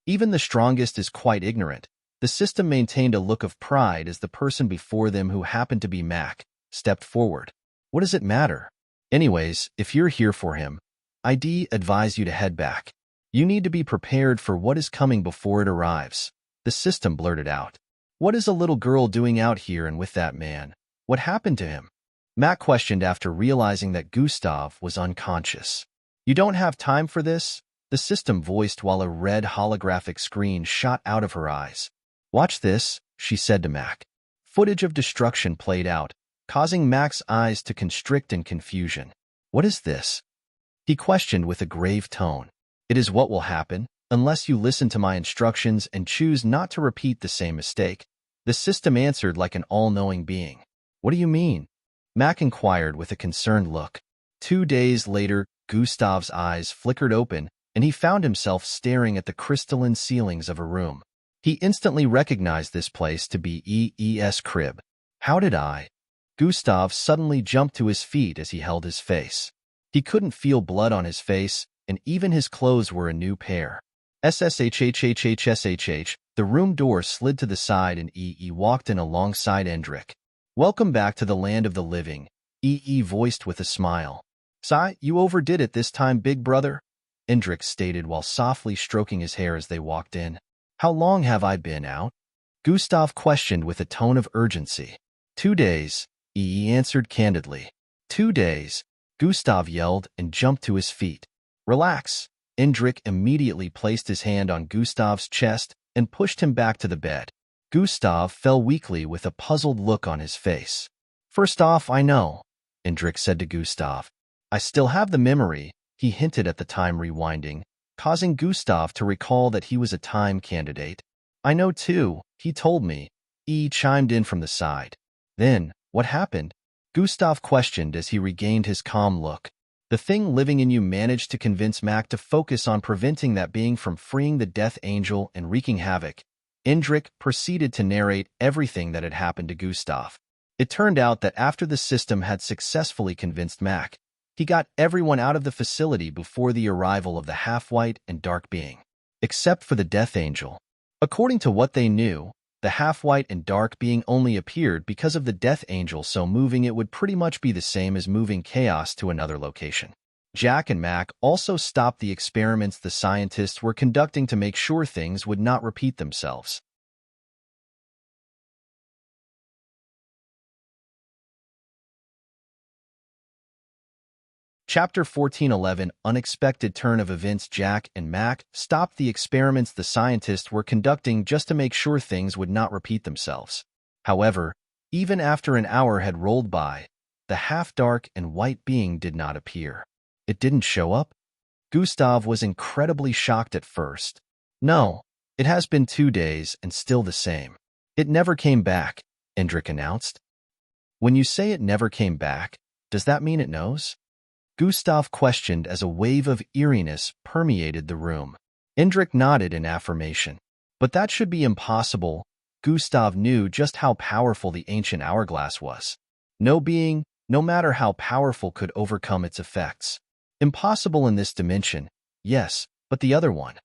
Even the strongest is quite ignorant. The system maintained a look of pride as the person before them, who happened to be Mac, stepped forward. What does it matter? Anyways, if you're here for him, I'd advise you to head back. You need to be prepared for what is coming before it arrives. The system blurted out. What is a little girl doing out here and with that man? What happened to him? Mac questioned after realizing that Gustav was unconscious. You don't have time for this? The system voiced while a red holographic screen shot out of her eyes. Watch this, she said to Mac. Footage of destruction played out, causing Mac's eyes to constrict in confusion. What is this? He questioned with a grave tone. It is what will happen, unless you listen to my instructions and choose not to repeat the same mistake. The system answered like an all-knowing being. What do you mean? Mac inquired with a concerned look. 2 days later, Gustav's eyes flickered open, and he found himself staring at the crystalline ceilings of a room. He instantly recognized this place to be EE's crib. How did I? Gustav suddenly jumped to his feet as he held his face. He couldn't feel blood on his face, and even his clothes were a new pair. SSHHHHSHH, the room door slid to the side and EE walked in alongside Endrick. Welcome back to the land of the living, EE voiced with a smile. Sigh, you overdid it this time, big brother, Endrick stated while softly stroking his hair as they walked in. How long have I been out? Gustav questioned with a tone of urgency. 2 days, EE answered candidly. 2 days, Gustav yelled and jumped to his feet. Relax. Endrick immediately placed his hand on Gustav's chest and pushed him back to the bed. Gustav fell weakly with a puzzled look on his face. First off, I know, Endrick said to Gustav. I still have the memory, he hinted at the time rewinding, causing Gustav to recall that he was a time candidate. I know too, he told me. E chimed in from the side. Then, what happened? Gustav questioned as he regained his calm look. The thing living in you managed to convince Mac to focus on preventing that being from freeing the Death Angel and wreaking havoc. Endrick proceeded to narrate everything that had happened to Gustav. It turned out that after the system had successfully convinced Mac, he got everyone out of the facility before the arrival of the half-white and dark being, except for the Death Angel. According to what they knew, the half-white and dark being only appeared because of the Death Angel, so moving it would pretty much be the same as moving chaos to another location. Jack and Mac also stopped the experiments the scientists were conducting to make sure things would not repeat themselves. Chapter 1411 Unexpected Turn of Events. Jack and Mac stopped the experiments the scientists were conducting just to make sure things would not repeat themselves. However, even after an hour had rolled by, the half-dark and white being did not appear. It didn't show up? Gustav was incredibly shocked at first. No, it has been 2 days and still the same. It never came back, Endrick announced. When you say it never came back, does that mean it knows? Gustav questioned as a wave of eeriness permeated the room. Endrick nodded in affirmation. But that should be impossible. Gustav knew just how powerful the ancient hourglass was. No being, no matter how powerful, could overcome its effects. Impossible in this dimension, yes, but the other one.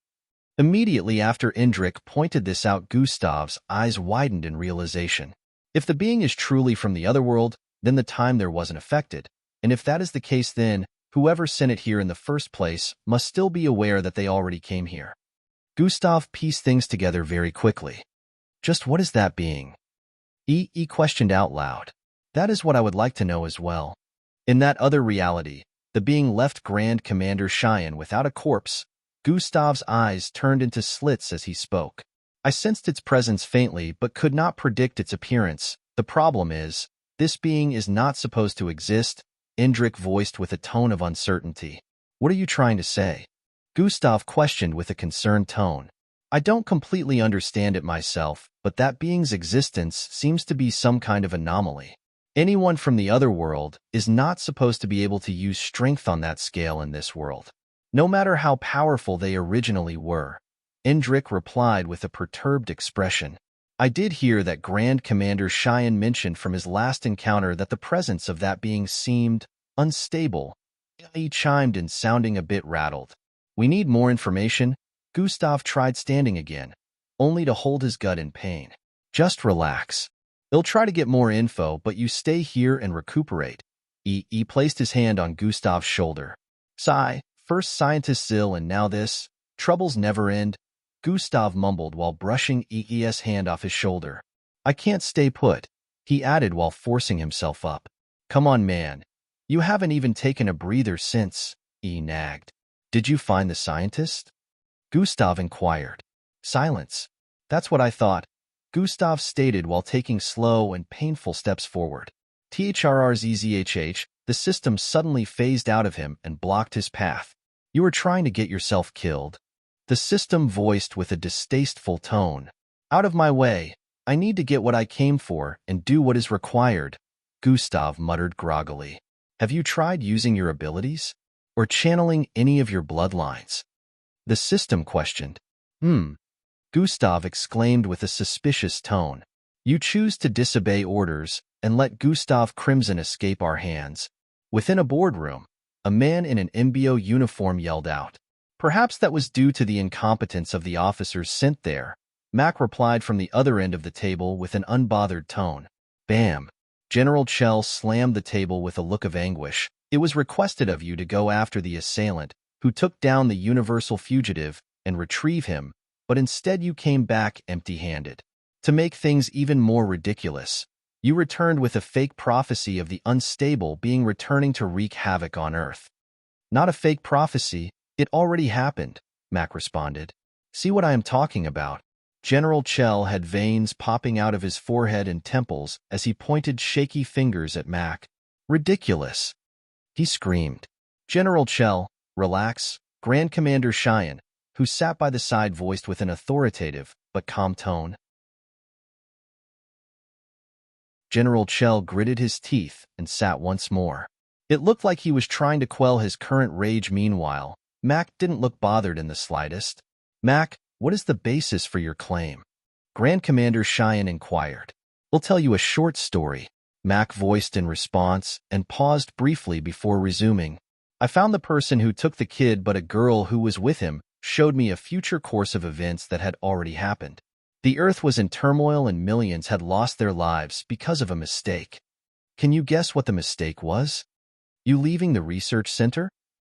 Immediately after Endrick pointed this out, Gustav's eyes widened in realization. If the being is truly from the other world, then the time there wasn't affected. And if that is the case, then whoever sent it here in the first place must still be aware that they already came here. Gustav pieced things together very quickly. Just what is that being? He questioned out loud. That is what I would like to know as well. In that other reality, the being left Grand Commander Cheyenne without a corpse. Gustav's eyes turned into slits as he spoke. I sensed its presence faintly but could not predict its appearance. The problem is, this being is not supposed to exist, Indrik voiced with a tone of uncertainty. What are you trying to say? Gustav questioned with a concerned tone. I don't completely understand it myself, but that being's existence seems to be some kind of anomaly. Anyone from the other world is not supposed to be able to use strength on that scale in this world, no matter how powerful they originally were. Indrik replied with a perturbed expression. I did hear that Grand Commander Cheyenne mentioned from his last encounter that the presence of that being seemed unstable. He chimed in, sounding a bit rattled. We need more information. Gustav tried standing again, only to hold his gut in pain. Just relax. He'll try to get more info, but you stay here and recuperate. He placed his hand on Gustav's shoulder. Sigh, first scientists ill and now this. Troubles never end, Gustav mumbled while brushing E's hand off his shoulder. I can't stay put, he added while forcing himself up. Come on, man. You haven't even taken a breather since, E nagged. Did you find the scientist? Gustav inquired. Silence. That's what I thought, Gustav stated while taking slow and painful steps forward. THRRZZHH, the system suddenly phased out of him and blocked his path. You were trying to get yourself killed. The system voiced with a distasteful tone. Out of my way. I need to get what I came for and do what is required, Gustav muttered groggily. Have you tried using your abilities? Or channeling any of your bloodlines? The system questioned. Gustav exclaimed with a suspicious tone. You choose to disobey orders and let Gustav Crimson escape our hands. Within a boardroom, a man in an MBO uniform yelled out. Perhaps that was due to the incompetence of the officers sent there. Mac replied from the other end of the table with an unbothered tone. Bam! General Chell slammed the table with a look of anguish. It was requested of you to go after the assailant, who took down the universal fugitive, and retrieve him, but instead you came back empty-handed. To make things even more ridiculous, you returned with a fake prophecy of the unstable being returning to wreak havoc on Earth. Not a fake prophecy, it already happened, Mac responded. See what I am talking about? General Chell had veins popping out of his forehead and temples as he pointed shaky fingers at Mac. Ridiculous! He screamed. General Chell, relax, Grand Commander Cheyenne, who sat by the side, voiced with an authoritative but calm tone. General Chell gritted his teeth and sat once more. It looked like he was trying to quell his current rage. Meanwhile, Mac didn't look bothered in the slightest. Mac, what is the basis for your claim? Grand Commander Cheyenne inquired. We'll tell you a short story, Mac voiced in response and paused briefly before resuming. I found the person who took the kid, but a girl who was with him showed me a future course of events that had already happened. The Earth was in turmoil and millions had lost their lives because of a mistake. Can you guess what the mistake was? You leaving the research center?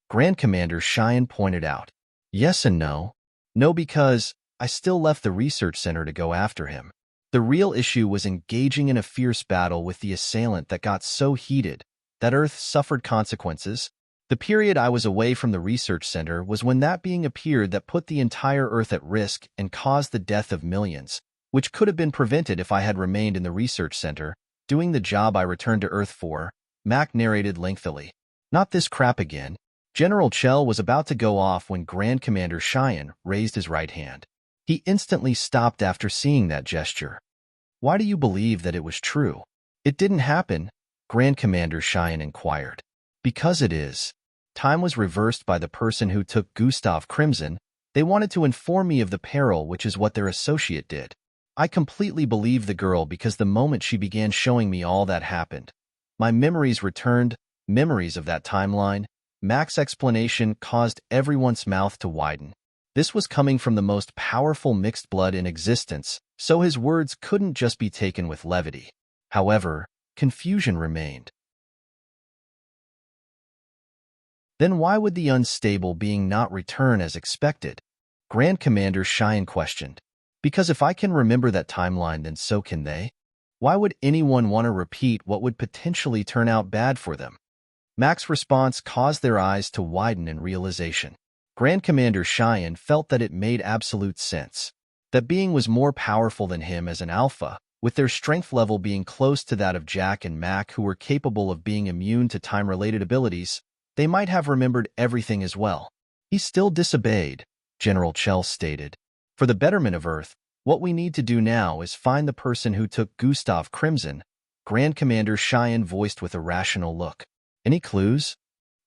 Grand Commander Cheyenne pointed out. Yes and no. No, because I still left the research center to go after him. The real issue was engaging in a fierce battle with the assailant that got so heated that Earth suffered consequences. The period I was away from the research center was when that being appeared that put the entire Earth at risk and caused the death of millions, which could have been prevented if I had remained in the research center, doing the job I returned to Earth for, Mac narrated lengthily. Not this crap again. General Chell was about to go off when Grand Commander Cheyenne raised his right hand. He instantly stopped after seeing that gesture. Why do you believe that it was true? It didn't happen, Grand Commander Cheyenne inquired. Because it is. Time was reversed by the person who took Gustav Crimson. They wanted to inform me of the peril, which is what their associate did. I completely believed the girl because the moment she began showing me all that happened, my memories returned, memories of that timeline. Mac's explanation caused everyone's mouth to widen. This was coming from the most powerful mixed blood in existence, so his words couldn't just be taken with levity. However, confusion remained. Then why would the unstable being not return as expected? Grand Commander Cheyenne questioned. Because if I can remember that timeline, then so can they. Why would anyone want to repeat what would potentially turn out bad for them? Mac's response caused their eyes to widen in realization. Grand Commander Cheyenne felt that it made absolute sense. That being was more powerful than him as an alpha, with their strength level being close to that of Jack and Mac, who were capable of being immune to time-related abilities. They might have remembered everything as well. He still disobeyed, General Chell stated. For the betterment of Earth, what we need to do now is find the person who took Gustav Crimson, Grand Commander Cheyenne voiced with a rational look. Any clues?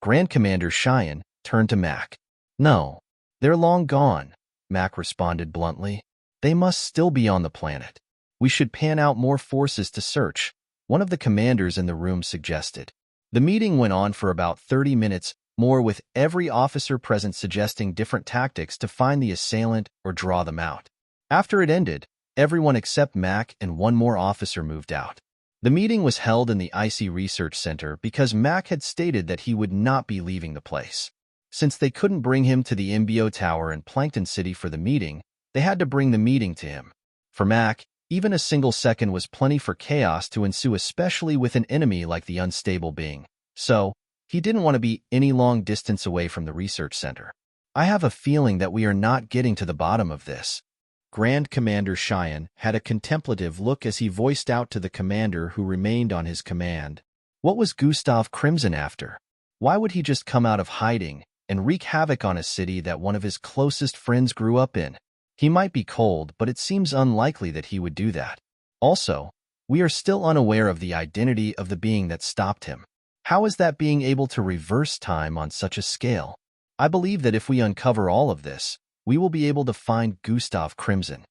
Grand Commander Cheyenne turned to Mac. No, they're long gone, Mac responded bluntly. They must still be on the planet. We should pan out more forces to search, one of the commanders in the room suggested. The meeting went on for about 30 minutes more, with every officer present suggesting different tactics to find the assailant or draw them out. After it ended, everyone except Mac and one more officer moved out. The meeting was held in the Icy Research Center because Mac had stated that he would not be leaving the place. Since they couldn't bring him to the MBO Tower in Plankton City for the meeting, they had to bring the meeting to him. For Mac, even a single second was plenty for chaos to ensue, especially with an enemy like the unstable being. So, he didn't want to be any long distance away from the research center. I have a feeling that we are not getting to the bottom of this. Grand Commander Cheyenne had a contemplative look as he voiced out to the commander who remained on his command. What was Gustav Crimson after? Why would he just come out of hiding and wreak havoc on a city that one of his closest friends grew up in? He might be cold, but it seems unlikely that he would do that. Also, we are still unaware of the identity of the being that stopped him. How is that being able to reverse time on such a scale? I believe that if we uncover all of this, we will be able to find Gustav Crimson.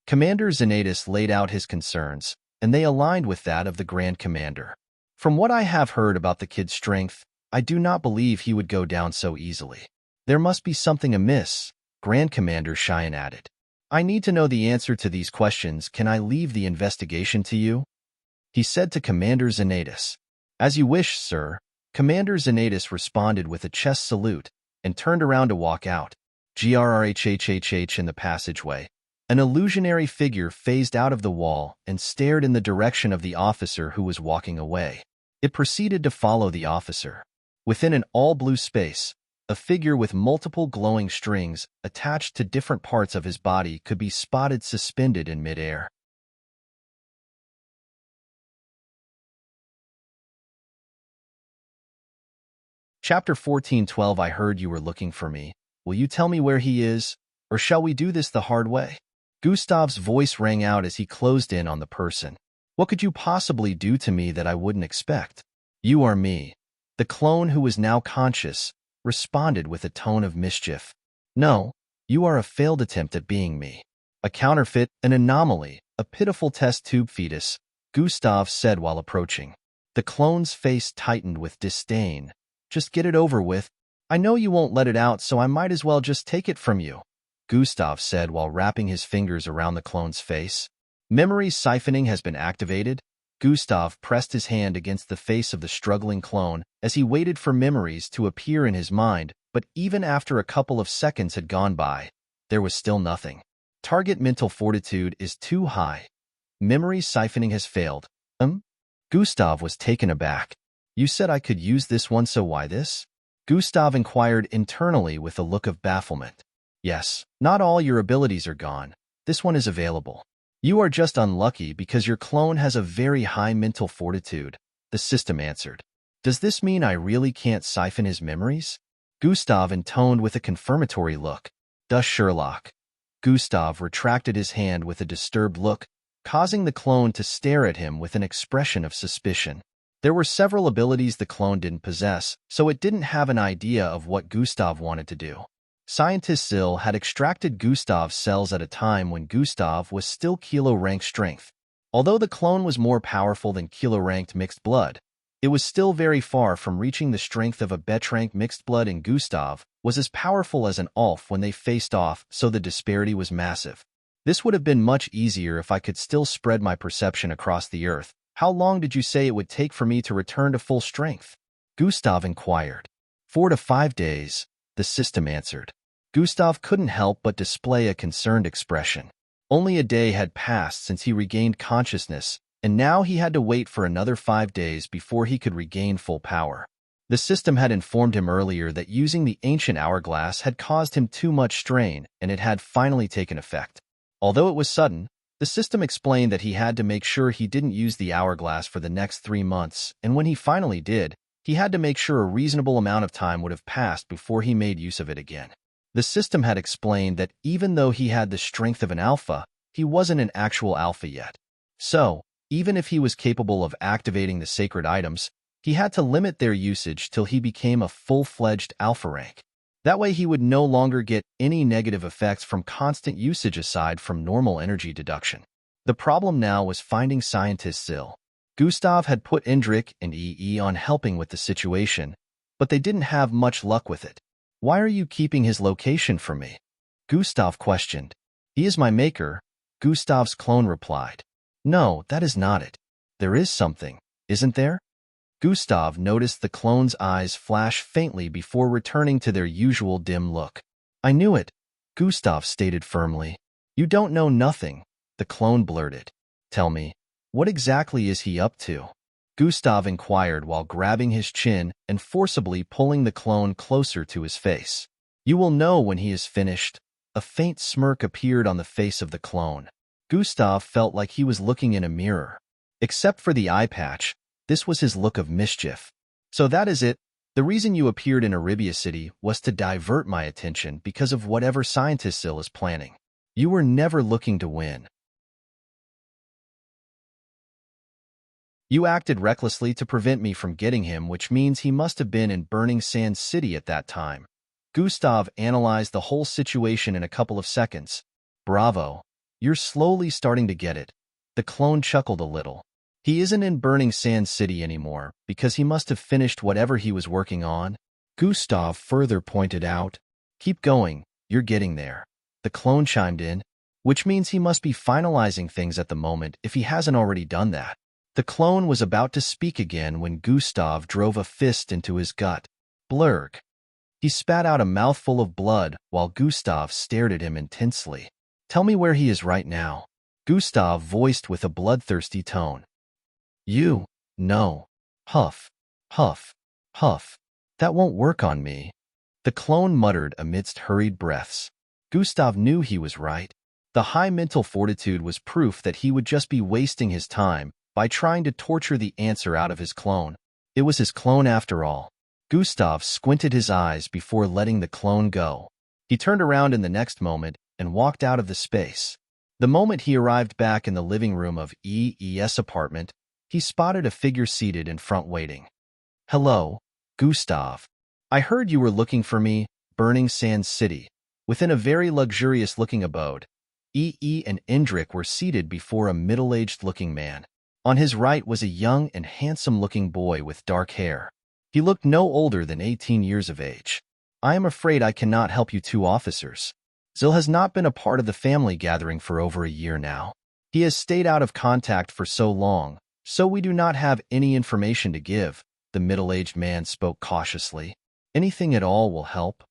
Commander Xanatus laid out his concerns, and they aligned with that of the Grand Commander. From what I have heard about the kid's strength, I do not believe he would go down so easily. There must be something amiss, Grand Commander Cheyenne added. I need to know the answer to these questions. Can I leave the investigation to you? He said to Commander Xanatus. As you wish, sir. Commander Xanatus responded with a chest salute and turned around to walk out. GRRHHHH in the passageway. An illusionary figure phased out of the wall and stared in the direction of the officer who was walking away. It proceeded to follow the officer. Within an all-blue space, a figure with multiple glowing strings attached to different parts of his body could be spotted suspended in midair. Chapter 14:12. I heard you were looking for me. Will you tell me where he is, or shall we do this the hard way? Gustav's voice rang out as he closed in on the person. What could you possibly do to me that I wouldn't expect? You are me. The clone, who was now conscious, responded with a tone of mischief. No, you are a failed attempt at being me. A counterfeit, an anomaly, a pitiful test tube fetus, Gustav said while approaching. The clone's face tightened with disdain. Just get it over with. I know you won't let it out, so I might as well just take it from you, Gustav said while wrapping his fingers around the clone's face. Memory siphoning has been activated. Gustav pressed his hand against the face of the struggling clone as he waited for memories to appear in his mind, but even after a couple of seconds had gone by, there was still nothing. Target mental fortitude is too high. Memory siphoning has failed. Gustav was taken aback. You said I could use this one, so why this? Gustav inquired internally with a look of bafflement. Yes, not all your abilities are gone. This one is available. You are just unlucky because your clone has a very high mental fortitude, the system answered. Does this mean I really can't siphon his memories? Gustav intoned with a confirmatory look. Duh, Sherlock. Gustav retracted his hand with a disturbed look, causing the clone to stare at him with an expression of suspicion. There were several abilities the clone didn't possess, so it didn't have an idea of what Gustav wanted to do. Scientist Zill had extracted Gustav's cells at a time when Gustav was still kilo-rank strength. Although the clone was more powerful than kilo-ranked mixed blood, it was still very far from reaching the strength of a bet-rank mixed blood, and Gustav was as powerful as an Ulf when they faced off, so the disparity was massive. This would have been much easier if I could still spread my perception across the earth. How long did you say it would take for me to return to full strength? Gustav inquired. 4 to 5 days, the system answered. Gustav couldn't help but display a concerned expression. Only a day had passed since he regained consciousness, and now he had to wait for another 5 days before he could regain full power. The system had informed him earlier that using the ancient hourglass had caused him too much strain, and it had finally taken effect. Although it was sudden, the system explained that he had to make sure he didn't use the hourglass for the next 3 months, and when he finally did, he had to make sure a reasonable amount of time would have passed before he made use of it again. The system had explained that even though he had the strength of an alpha, he wasn't an actual alpha yet. So, even if he was capable of activating the sacred items, he had to limit their usage till he became a full-fledged alpha rank. That way he would no longer get any negative effects from constant usage aside from normal energy deduction. The problem now was finding scientist Zil. Gustav had put Indrik and EE on helping with the situation, but they didn't have much luck with it. "Why are you keeping his location from me?" Gustav questioned. "He is my maker," Gustav's clone replied. "No, that is not it. There is something, isn't there?" Gustav noticed the clone's eyes flash faintly before returning to their usual dim look. "I knew it," Gustav stated firmly. "You don't know nothing," the clone blurted. "Tell me, what exactly is he up to?" Gustav inquired while grabbing his chin and forcibly pulling the clone closer to his face. "You will know when he is finished." A faint smirk appeared on the face of the clone. Gustav felt like he was looking in a mirror. Except for the eye patch, this was his look of mischief. "So that is it. The reason you appeared in Arabia City was to divert my attention because of whatever scientist Zil is planning. You were never looking to win. You acted recklessly to prevent me from getting him, which means he must have been in Burning Sand City at that time." Gustav analyzed the whole situation in a couple of seconds. "Bravo. You're slowly starting to get it." The clone chuckled a little. "He isn't in Burning Sand City anymore because he must have finished whatever he was working on," Gustav further pointed out. "Keep going, you're getting there," the clone chimed in, "which means he must be finalizing things at the moment if he hasn't already done that." The clone was about to speak again when Gustav drove a fist into his gut. Blurg. He spat out a mouthful of blood while Gustav stared at him intensely. "Tell me where he is right now," Gustav voiced with a bloodthirsty tone. "You, no." Huff, huff, huff. "That won't work on me," the clone muttered amidst hurried breaths. Gustav knew he was right. The high mental fortitude was proof that he would just be wasting his time by trying to torture the answer out of his clone. It was his clone after all. Gustav squinted his eyes before letting the clone go. He turned around in the next moment and walked out of the space. The moment he arrived back in the living room of EE's apartment, he spotted a figure seated in front waiting. "Hello, Gustav. I heard you were looking for me." Burning Sand City. Within a very luxurious-looking abode, EE and Indrik were seated before a middle-aged-looking man. On his right was a young and handsome-looking boy with dark hair. He looked no older than 18 years of age. "I am afraid I cannot help you two officers. Zil has not been a part of the family gathering for over a year now. He has stayed out of contact for so long, so we do not have any information to give," the middle-aged man spoke cautiously. "Anything at all will help.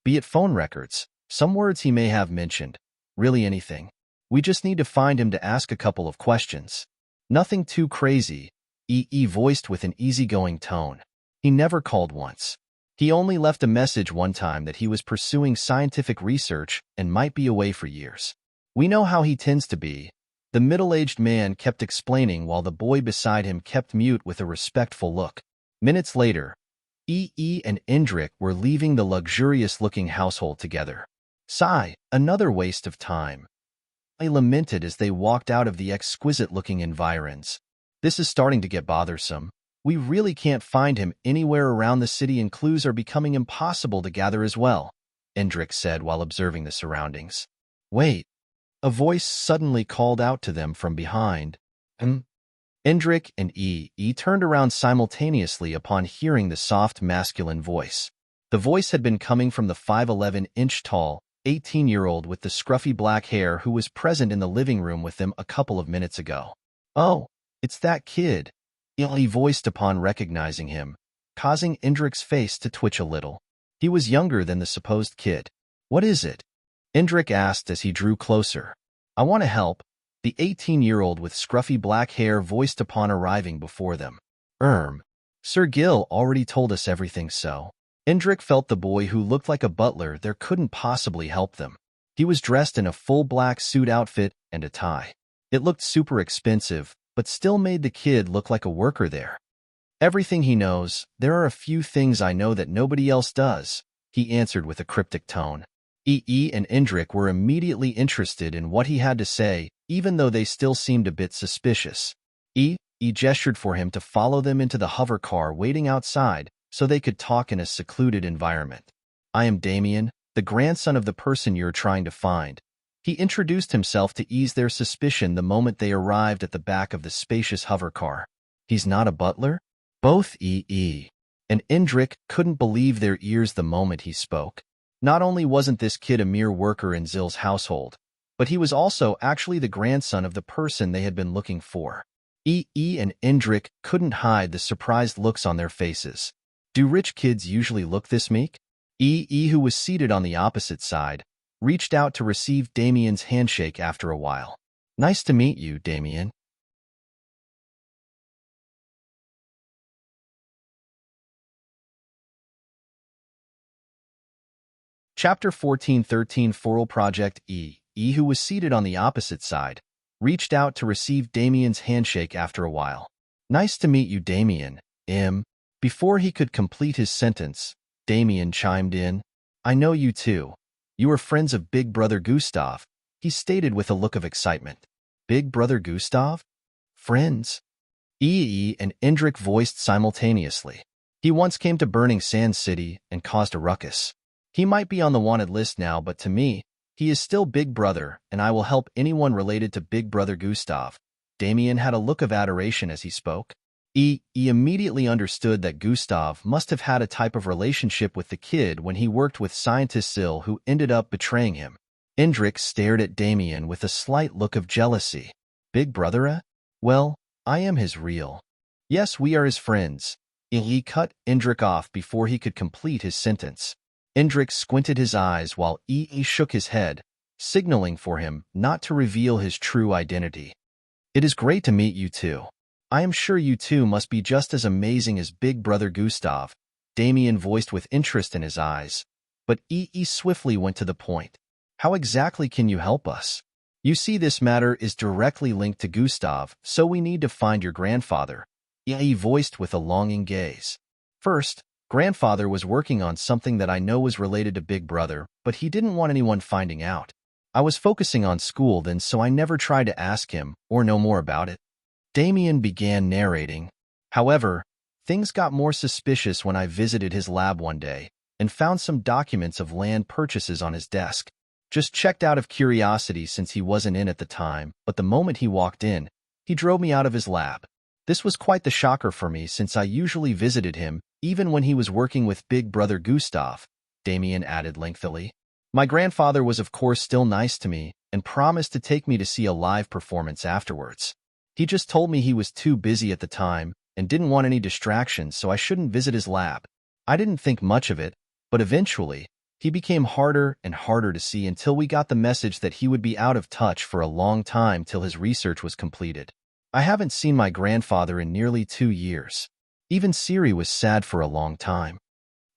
Be it phone records, some words he may have mentioned, really anything. We just need to find him to ask a couple of questions. Nothing too crazy," EE voiced with an easygoing tone. He never called once. He only left a message one time that he was pursuing scientific research and might be away for years. "We know how he tends to be," the middle-aged man kept explaining while the boy beside him kept mute with a respectful look. Minutes later, EE and Indrik were leaving the luxurious-looking household together. "Sigh, another waste of time," they lamented as they walked out of the exquisite-looking environs. "This is starting to get bothersome. We really can't find him anywhere around the city and clues are becoming impossible to gather as well," Indrik said while observing the surroundings. "Wait," a voice suddenly called out to them from behind. Indrik and EE turned around simultaneously upon hearing the soft masculine voice. The voice had been coming from the 5'11" tall, 18-year-old with the scruffy black hair who was present in the living room with them a couple of minutes ago. "Oh, it's that kid," he voiced upon recognizing him. causing Indrik's face to twitch a little. He was younger than the supposed kid. "What is it?" Indrik asked as he drew closer. "I want to help," the 18-year-old with scruffy black hair voiced upon arriving before them. Sir Gil already told us everything, so." Indrik felt the boy who looked like a butler there couldn't possibly help them. He was dressed in a full black suit outfit and a tie. It looked super expensive, but still made the kid look like a worker there. "Everything he knows. There are a few things I know that nobody else does," he answered with a cryptic tone. And Indrik were immediately interested in what he had to say, even though they still seemed a bit suspicious. He gestured for him to follow them into the hover car waiting outside so they could talk in a secluded environment. "I am Damien, the grandson of the person you're trying to find." He introduced himself to ease their suspicion the moment they arrived at the back of the spacious hover car. "He's not a butler?" Both and Indrik couldn't believe their ears the moment he spoke. Not only wasn't this kid a mere worker in Zill's household, but he was also actually the grandson of the person they had been looking for. And Indrik couldn't hide the surprised looks on their faces. Do rich kids usually look this meek? Who was seated on the opposite side, reached out to receive Damien's handshake after a while. "Nice to meet you, Damien." Chapter 14:13 Foral Project who was seated on the opposite side, reached out to receive Damien's handshake after a while. "Nice to meet you, Damien." Before he could complete his sentence, Damien chimed in. "I know you too. You are friends of Big Brother Gustav," he stated with a look of excitement. "Big Brother Gustav? Friends?" And Indrik voiced simultaneously. "He once came to Burning Sand City and caused a ruckus. He might be on the wanted list now, but to me, he is still Big Brother, and I will help anyone related to Big Brother Gustav." Damien had a look of adoration as he spoke. He immediately understood that Gustav must have had a type of relationship with the kid when he worked with scientist Zill, who ended up betraying him. Indrik stared at Damien with a slight look of jealousy. "Big Brother, eh? Well, I am his real." "Yes, we are his friends." He cut Indrik off before he could complete his sentence. Indrik squinted his eyes while shook his head, signaling for him not to reveal his true identity. "It is great to meet you too. I am sure you two must be just as amazing as Big Brother Gustav," Damien voiced with interest in his eyes. But swiftly went to the point. "How exactly can you help us?" "You see, this matter is directly linked to Gustav, so we need to find your grandfather," he voiced with a longing gaze. "First, Grandfather was working on something that I know was related to Big Brother, but he didn't want anyone finding out. I was focusing on school then, so I never tried to ask him or know more about it." Damien began narrating. "However, things got more suspicious when I visited his lab one day and found some documents of land purchases on his desk. Just checked out of curiosity since he wasn't in at the time, but the moment he walked in, he drove me out of his lab. This was quite the shocker for me since I usually visited him even when he was working with Big Brother Gustav," Damien added lengthily. "My grandfather was of course still nice to me and promised to take me to see a live performance afterwards. He just told me he was too busy at the time and didn't want any distractions, so I shouldn't visit his lab. I didn't think much of it, but eventually, he became harder and harder to see until we got the message that he would be out of touch for a long time till his research was completed. I haven't seen my grandfather in nearly 2 years. Even Siri was sad for a long time."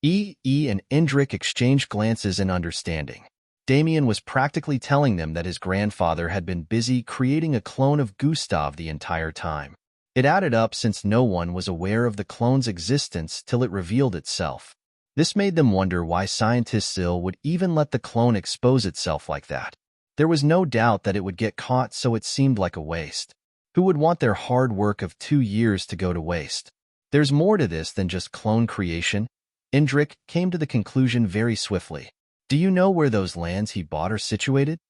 And Indrik exchanged glances in understanding. Damien was practically telling them that his grandfather had been busy creating a clone of Gustav the entire time. It added up since no one was aware of the clone's existence till it revealed itself. This made them wonder why scientist Zill would even let the clone expose itself like that. There was no doubt that it would get caught, so it seemed like a waste. Who would want their hard work of 2 years to go to waste? There's more to this than just clone creation. Indrik came to the conclusion very swiftly. "Do you know where those lands he bought are situated?"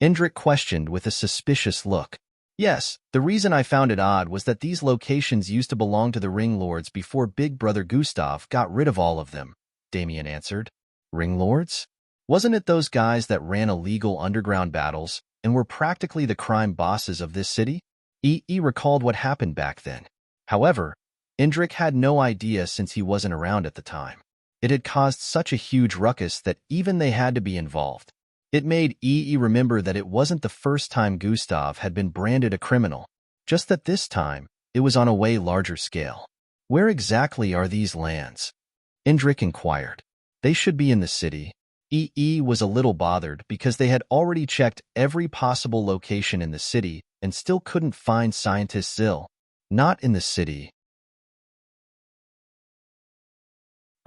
Indrik questioned with a suspicious look. "Yes, the reason I found it odd was that these locations used to belong to the Ring Lords before Big Brother Gustav got rid of all of them," Damien answered. "Ring Lords? Wasn't it those guys that ran illegal underground battles and were practically the crime bosses of this city?" He recalled what happened back then. However, Indrik had no idea since he wasn't around at the time. It had caused such a huge ruckus that even they had to be involved. It made EE remember that it wasn't the first time Gustav had been branded a criminal, just that this time, it was on a way larger scale. Where exactly are these lands? Indrik inquired. They should be in the city. EE was a little bothered because they had already checked every possible location in the city and still couldn't find Scientist Zill. Not in the city.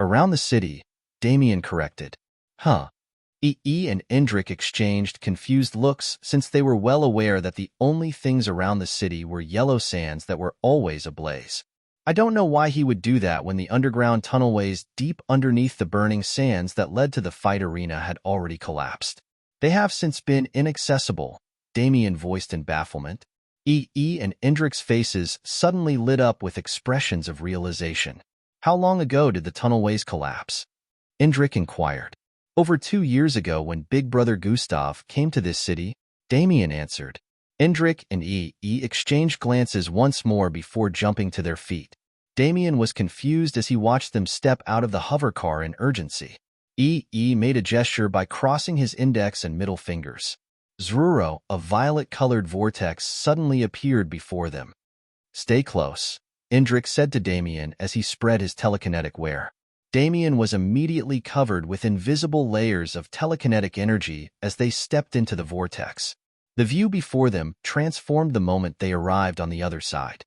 Around the city, Damien corrected. Huh. EE and Indrik exchanged confused looks since they were well aware that the only things around the city were yellow sands that were always ablaze. I don't know why he would do that when the underground tunnelways deep underneath the burning sands that led to the fight arena had already collapsed. They have since been inaccessible, Damien voiced in bafflement. EE and Indrik's faces suddenly lit up with expressions of realization. How long ago did the tunnelways collapse? Indrik inquired. Over 2 years ago when Big Brother Gustav came to this city, Damien answered. Indrik and EE exchanged glances once more before jumping to their feet. Damien was confused as he watched them step out of the hovercar in urgency. EE made a gesture by crossing his index and middle fingers. Zruro, a violet-colored vortex, suddenly appeared before them. Stay close, Indrik said to Damien as he spread his telekinetic wear. Damien was immediately covered with invisible layers of telekinetic energy as they stepped into the vortex. The view before them transformed the moment they arrived on the other side.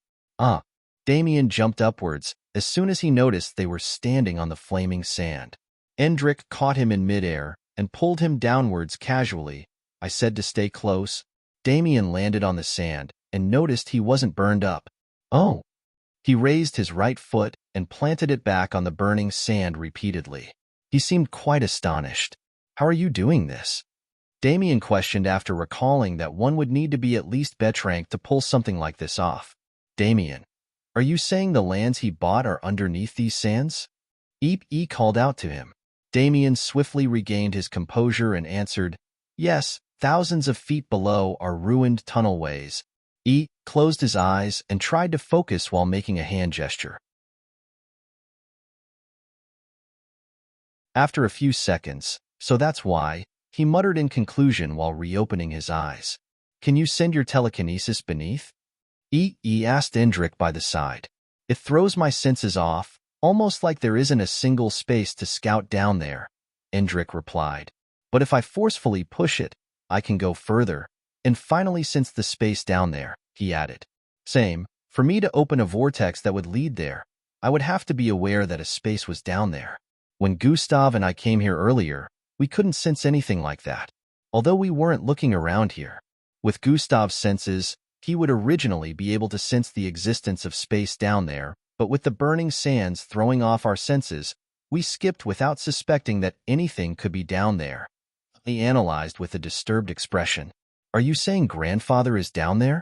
Damien jumped upwards as soon as he noticed they were standing on the flaming sand. Indrik caught him in midair and pulled him downwards casually. I said to stay close. Damien landed on the sand and noticed he wasn't burned up. Oh! He raised his right foot and planted it back on the burning sand repeatedly. He seemed quite astonished. How are you doing this? Damien questioned after recalling that one would need to be at least Betrank to pull something like this off. Damien, are you saying the lands he bought are underneath these sands? EE called out to him. Damien swiftly regained his composure and answered, yes, thousands of feet below are ruined tunnelways. E closed his eyes and tried to focus while making a hand gesture. After a few seconds, so that's why, he muttered in conclusion while reopening his eyes. Can you send your telekinesis beneath? EE asked Indrik by the side. It throws my senses off, almost like there isn't a single space to scout down there, Indrik replied. But if I forcefully push it, I can go further, and finally sense the space down there, he added. Same, for me to open a vortex that would lead there, I would have to be aware that a space was down there. When Gustav and I came here earlier, we couldn't sense anything like that, although we weren't looking around here. With Gustav's senses, he would originally be able to sense the existence of space down there, but with the burning sands throwing off our senses, we skipped without suspecting that anything could be down there. He analyzed with a disturbed expression. Are you saying grandfather is down there?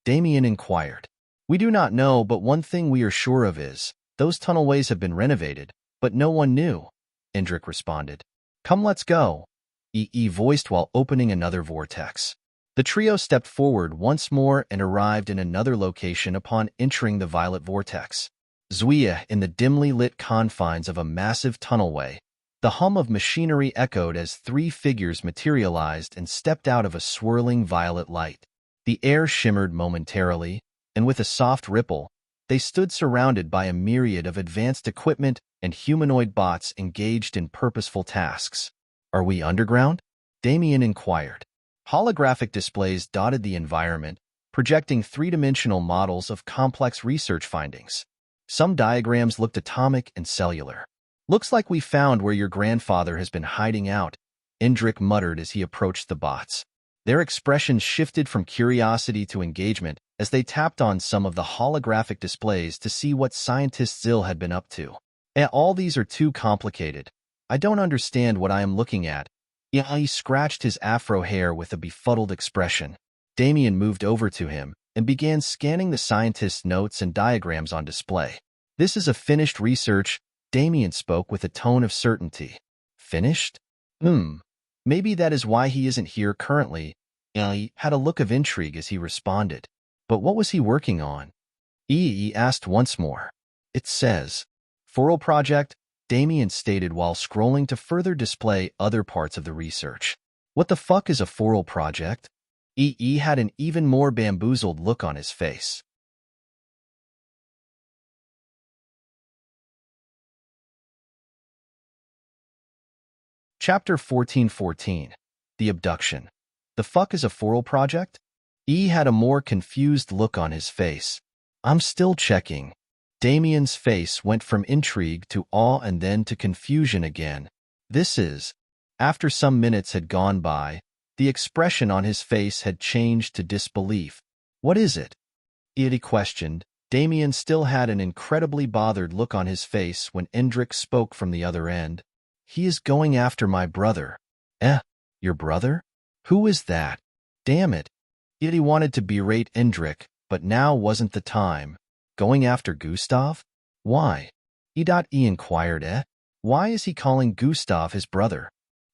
Damien inquired. We do not know, but one thing we are sure of is, those tunnelways have been renovated, but no one knew, Indrik responded. Come, let's go, EE voiced while opening another vortex. The trio stepped forward once more and arrived in another location upon entering the violet vortex. Zuia in the dimly lit confines of a massive tunnelway. The hum of machinery echoed as 3 figures materialized and stepped out of a swirling violet light. The air shimmered momentarily, and with a soft ripple, they stood surrounded by a myriad of advanced equipment and humanoid bots engaged in purposeful tasks. Are we underground? Damien inquired. Holographic displays dotted the environment, projecting 3-dimensional models of complex research findings. Some diagrams looked atomic and cellular. Looks like we found where your grandfather has been hiding out, Indrik muttered as he approached the bots. Their expressions shifted from curiosity to engagement as they tapped on some of the holographic displays to see what Scientist Zill had been up to. All these are too complicated. I don't understand what I am looking at. He scratched his afro hair with a befuddled expression. Damien moved over to him and began scanning the scientist's notes and diagrams on display. This is a finished research, Damien spoke with a tone of certainty. Finished? Maybe that is why he isn't here currently. He had a look of intrigue as he responded. But what was he working on? EE asked once more. It says, Foral Project, Damien stated while scrolling to further display other parts of the research. What the fuck is a Foral Project? EE had an even more bamboozled look on his face. Chapter 1414. The Abduction. The fuck is a Foral Project? E had a more confused look on his face. I'm still checking. Damien's face went from intrigue to awe and then to confusion again. This is. After some minutes had gone by, the expression on his face had changed to disbelief. What is it? He questioned. Damien still had an incredibly bothered look on his face when Endrick spoke from the other end. He is going after my brother. Your brother? Who is that? Damn it. He wanted to berate Endrick, but now wasn't the time. Going after Gustav? Why? E inquired. Why is he calling Gustav his brother?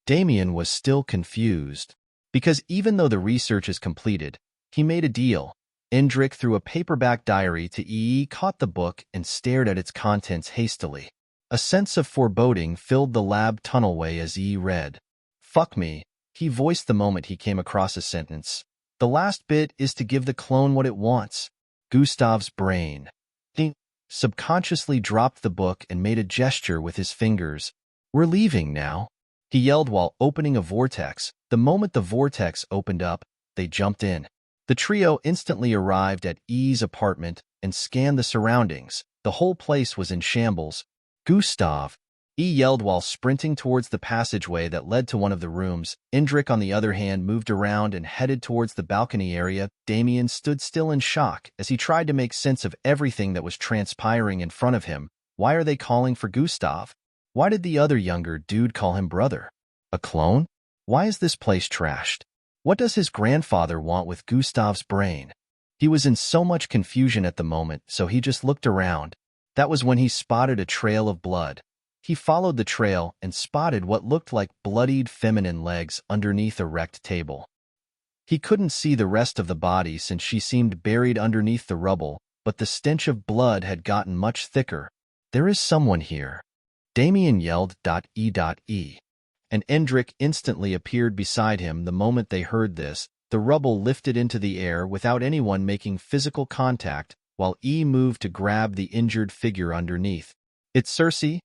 Damien was still confused. Because even though the research is completed, he made a deal. Endrick threw a paperback diary to E, caught the book, and stared at its contents hastily. A sense of foreboding filled the lab tunnelway as E read. Fuck me, he voiced the moment he came across a sentence. The last bit is to give the clone what it wants. Gustav's brain. He subconsciously dropped the book and made a gesture with his fingers. We're leaving now, he yelled while opening a vortex. The moment the vortex opened up, they jumped in. The trio instantly arrived at E's apartment and scanned the surroundings. The whole place was in shambles. Gustav, E yelled while sprinting towards the passageway that led to one of the rooms. Endrick, on the other hand, moved around and headed towards the balcony area. Damien stood still in shock as he tried to make sense of everything that was transpiring in front of him. Why are they calling for Gustav? Why did the other younger dude call him brother? A clone? Why is this place trashed? What does his grandfather want with Gustav's brain? He was in so much confusion at the moment, so he just looked around. That was when he spotted a trail of blood. He followed the trail and spotted what looked like bloodied feminine legs underneath a wrecked table. He couldn't see the rest of the body since she seemed buried underneath the rubble, but the stench of blood had gotten much thicker. There is someone here. Damien yelled. E. And Endrick instantly appeared beside him the moment they heard this. The rubble lifted into the air without anyone making physical contact, while E moved to grab the injured figure underneath. It's Circe,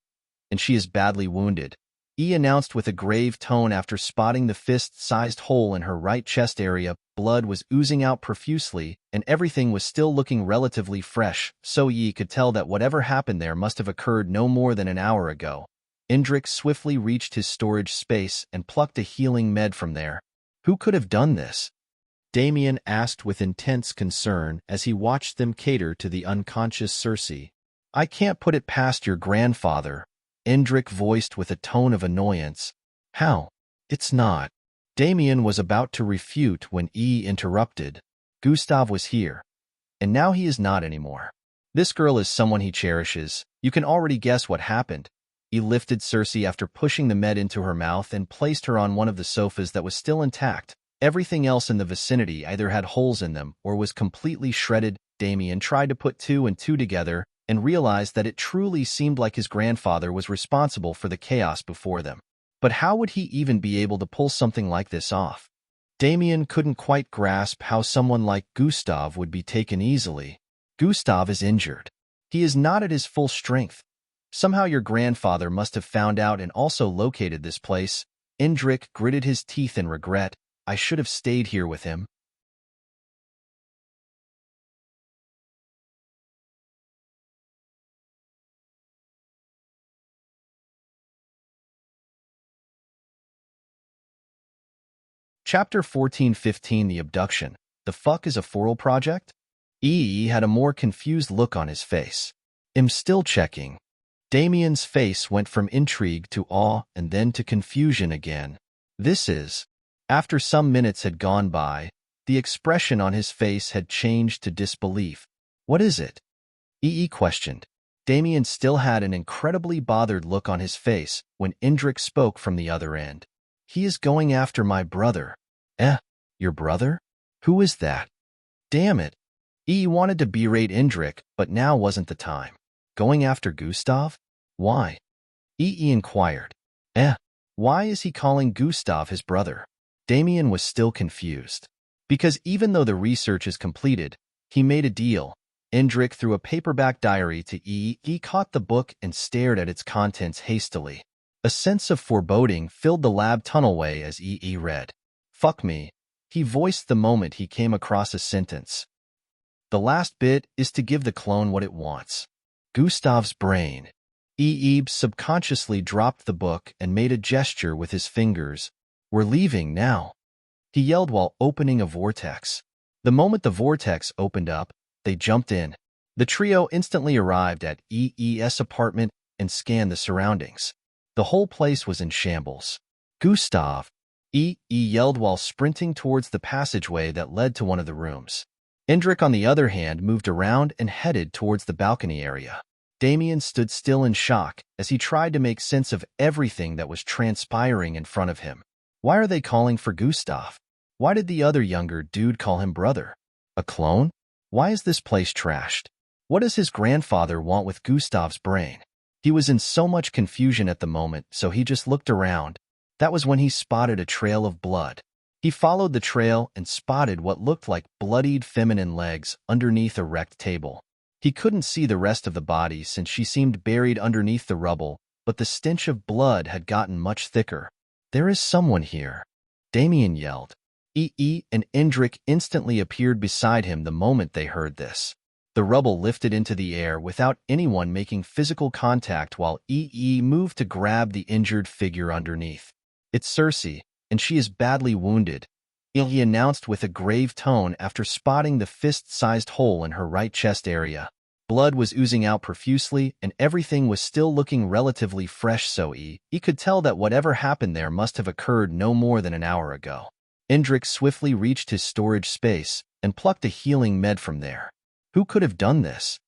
and she is badly wounded, E announced with a grave tone after spotting the fist-sized hole in her right chest area. Blood was oozing out profusely, and everything was still looking relatively fresh, so E could tell that whatever happened there must have occurred no more than an hour ago. Endrick swiftly reached his storage space and plucked a healing med from there. Who could have done this? Damien asked with intense concern as he watched them cater to the unconscious Circe. I can't put it past your grandfather, Endrick voiced with a tone of annoyance. How? It's not. Damien was about to refute when E interrupted. Gustav was here, and now he is not anymore. This girl is someone he cherishes. You can already guess what happened. He lifted Circe after pushing the med into her mouth and placed her on one of the sofas that was still intact. Everything else in the vicinity either had holes in them or was completely shredded. Damien tried to put two and two together and realized that it truly seemed like his grandfather was responsible for the chaos before them. But how would he even be able to pull something like this off? Damien couldn't quite grasp how someone like Gustav would be taken easily. Gustav is injured. He is not at his full strength. Somehow your grandfather must have found out and also located this place. Endrick gritted his teeth in regret. I should have stayed here with him. Chapter 1415. The Abduction. The fuck is a Foral Project? E had a more confused look on his face. I'm still checking. Damien's face went from intrigue to awe and then to confusion again. This is. After some minutes had gone by, the expression on his face had changed to disbelief. What is it? E questioned. Damien still had an incredibly bothered look on his face when Endrick spoke from the other end. He is going after my brother. Your brother? Who is that? Damn it. E wanted to berate Endrick, but now wasn't the time. Going after Gustav? Why? E inquired. Why is he calling Gustav his brother? Damien was still confused. Because even though the research is completed, he made a deal. Indrik threw a paperback diary to E. He caught the book and stared at its contents hastily. A sense of foreboding filled the lab tunnelway as E read. Fuck me, he voiced the moment he came across a sentence. The last bit is to give the clone what it wants. Gustav's brain. Subconsciously dropped the book and made a gesture with his fingers. We're leaving now, he yelled while opening a vortex. The moment the vortex opened up, they jumped in. The trio instantly arrived at EE's apartment and scanned the surroundings. The whole place was in shambles. Gustav, yelled while sprinting towards the passageway that led to one of the rooms. Indrik, on the other hand, moved around and headed towards the balcony area. Damien stood still in shock as he tried to make sense of everything that was transpiring in front of him. Why are they calling for Gustav? Why did the other younger dude call him brother? A clone? Why is this place trashed? What does his grandfather want with Gustav's brain? He was in so much confusion at the moment, so he just looked around. That was when he spotted a trail of blood. He followed the trail and spotted what looked like bloodied feminine legs underneath a wrecked table. He couldn't see the rest of the body since she seemed buried underneath the rubble, but the stench of blood had gotten much thicker. There is someone here, Damien yelled. And Indrik instantly appeared beside him the moment they heard this. The rubble lifted into the air without anyone making physical contact while moved to grab the injured figure underneath. It's Circe, and she is badly wounded, he announced with a grave tone after spotting the fist-sized hole in her right chest area. Blood was oozing out profusely, and everything was still looking relatively fresh, so he could tell that whatever happened there must have occurred no more than an hour ago. Indrik swiftly reached his storage space and plucked a healing med from there. Who could have done this?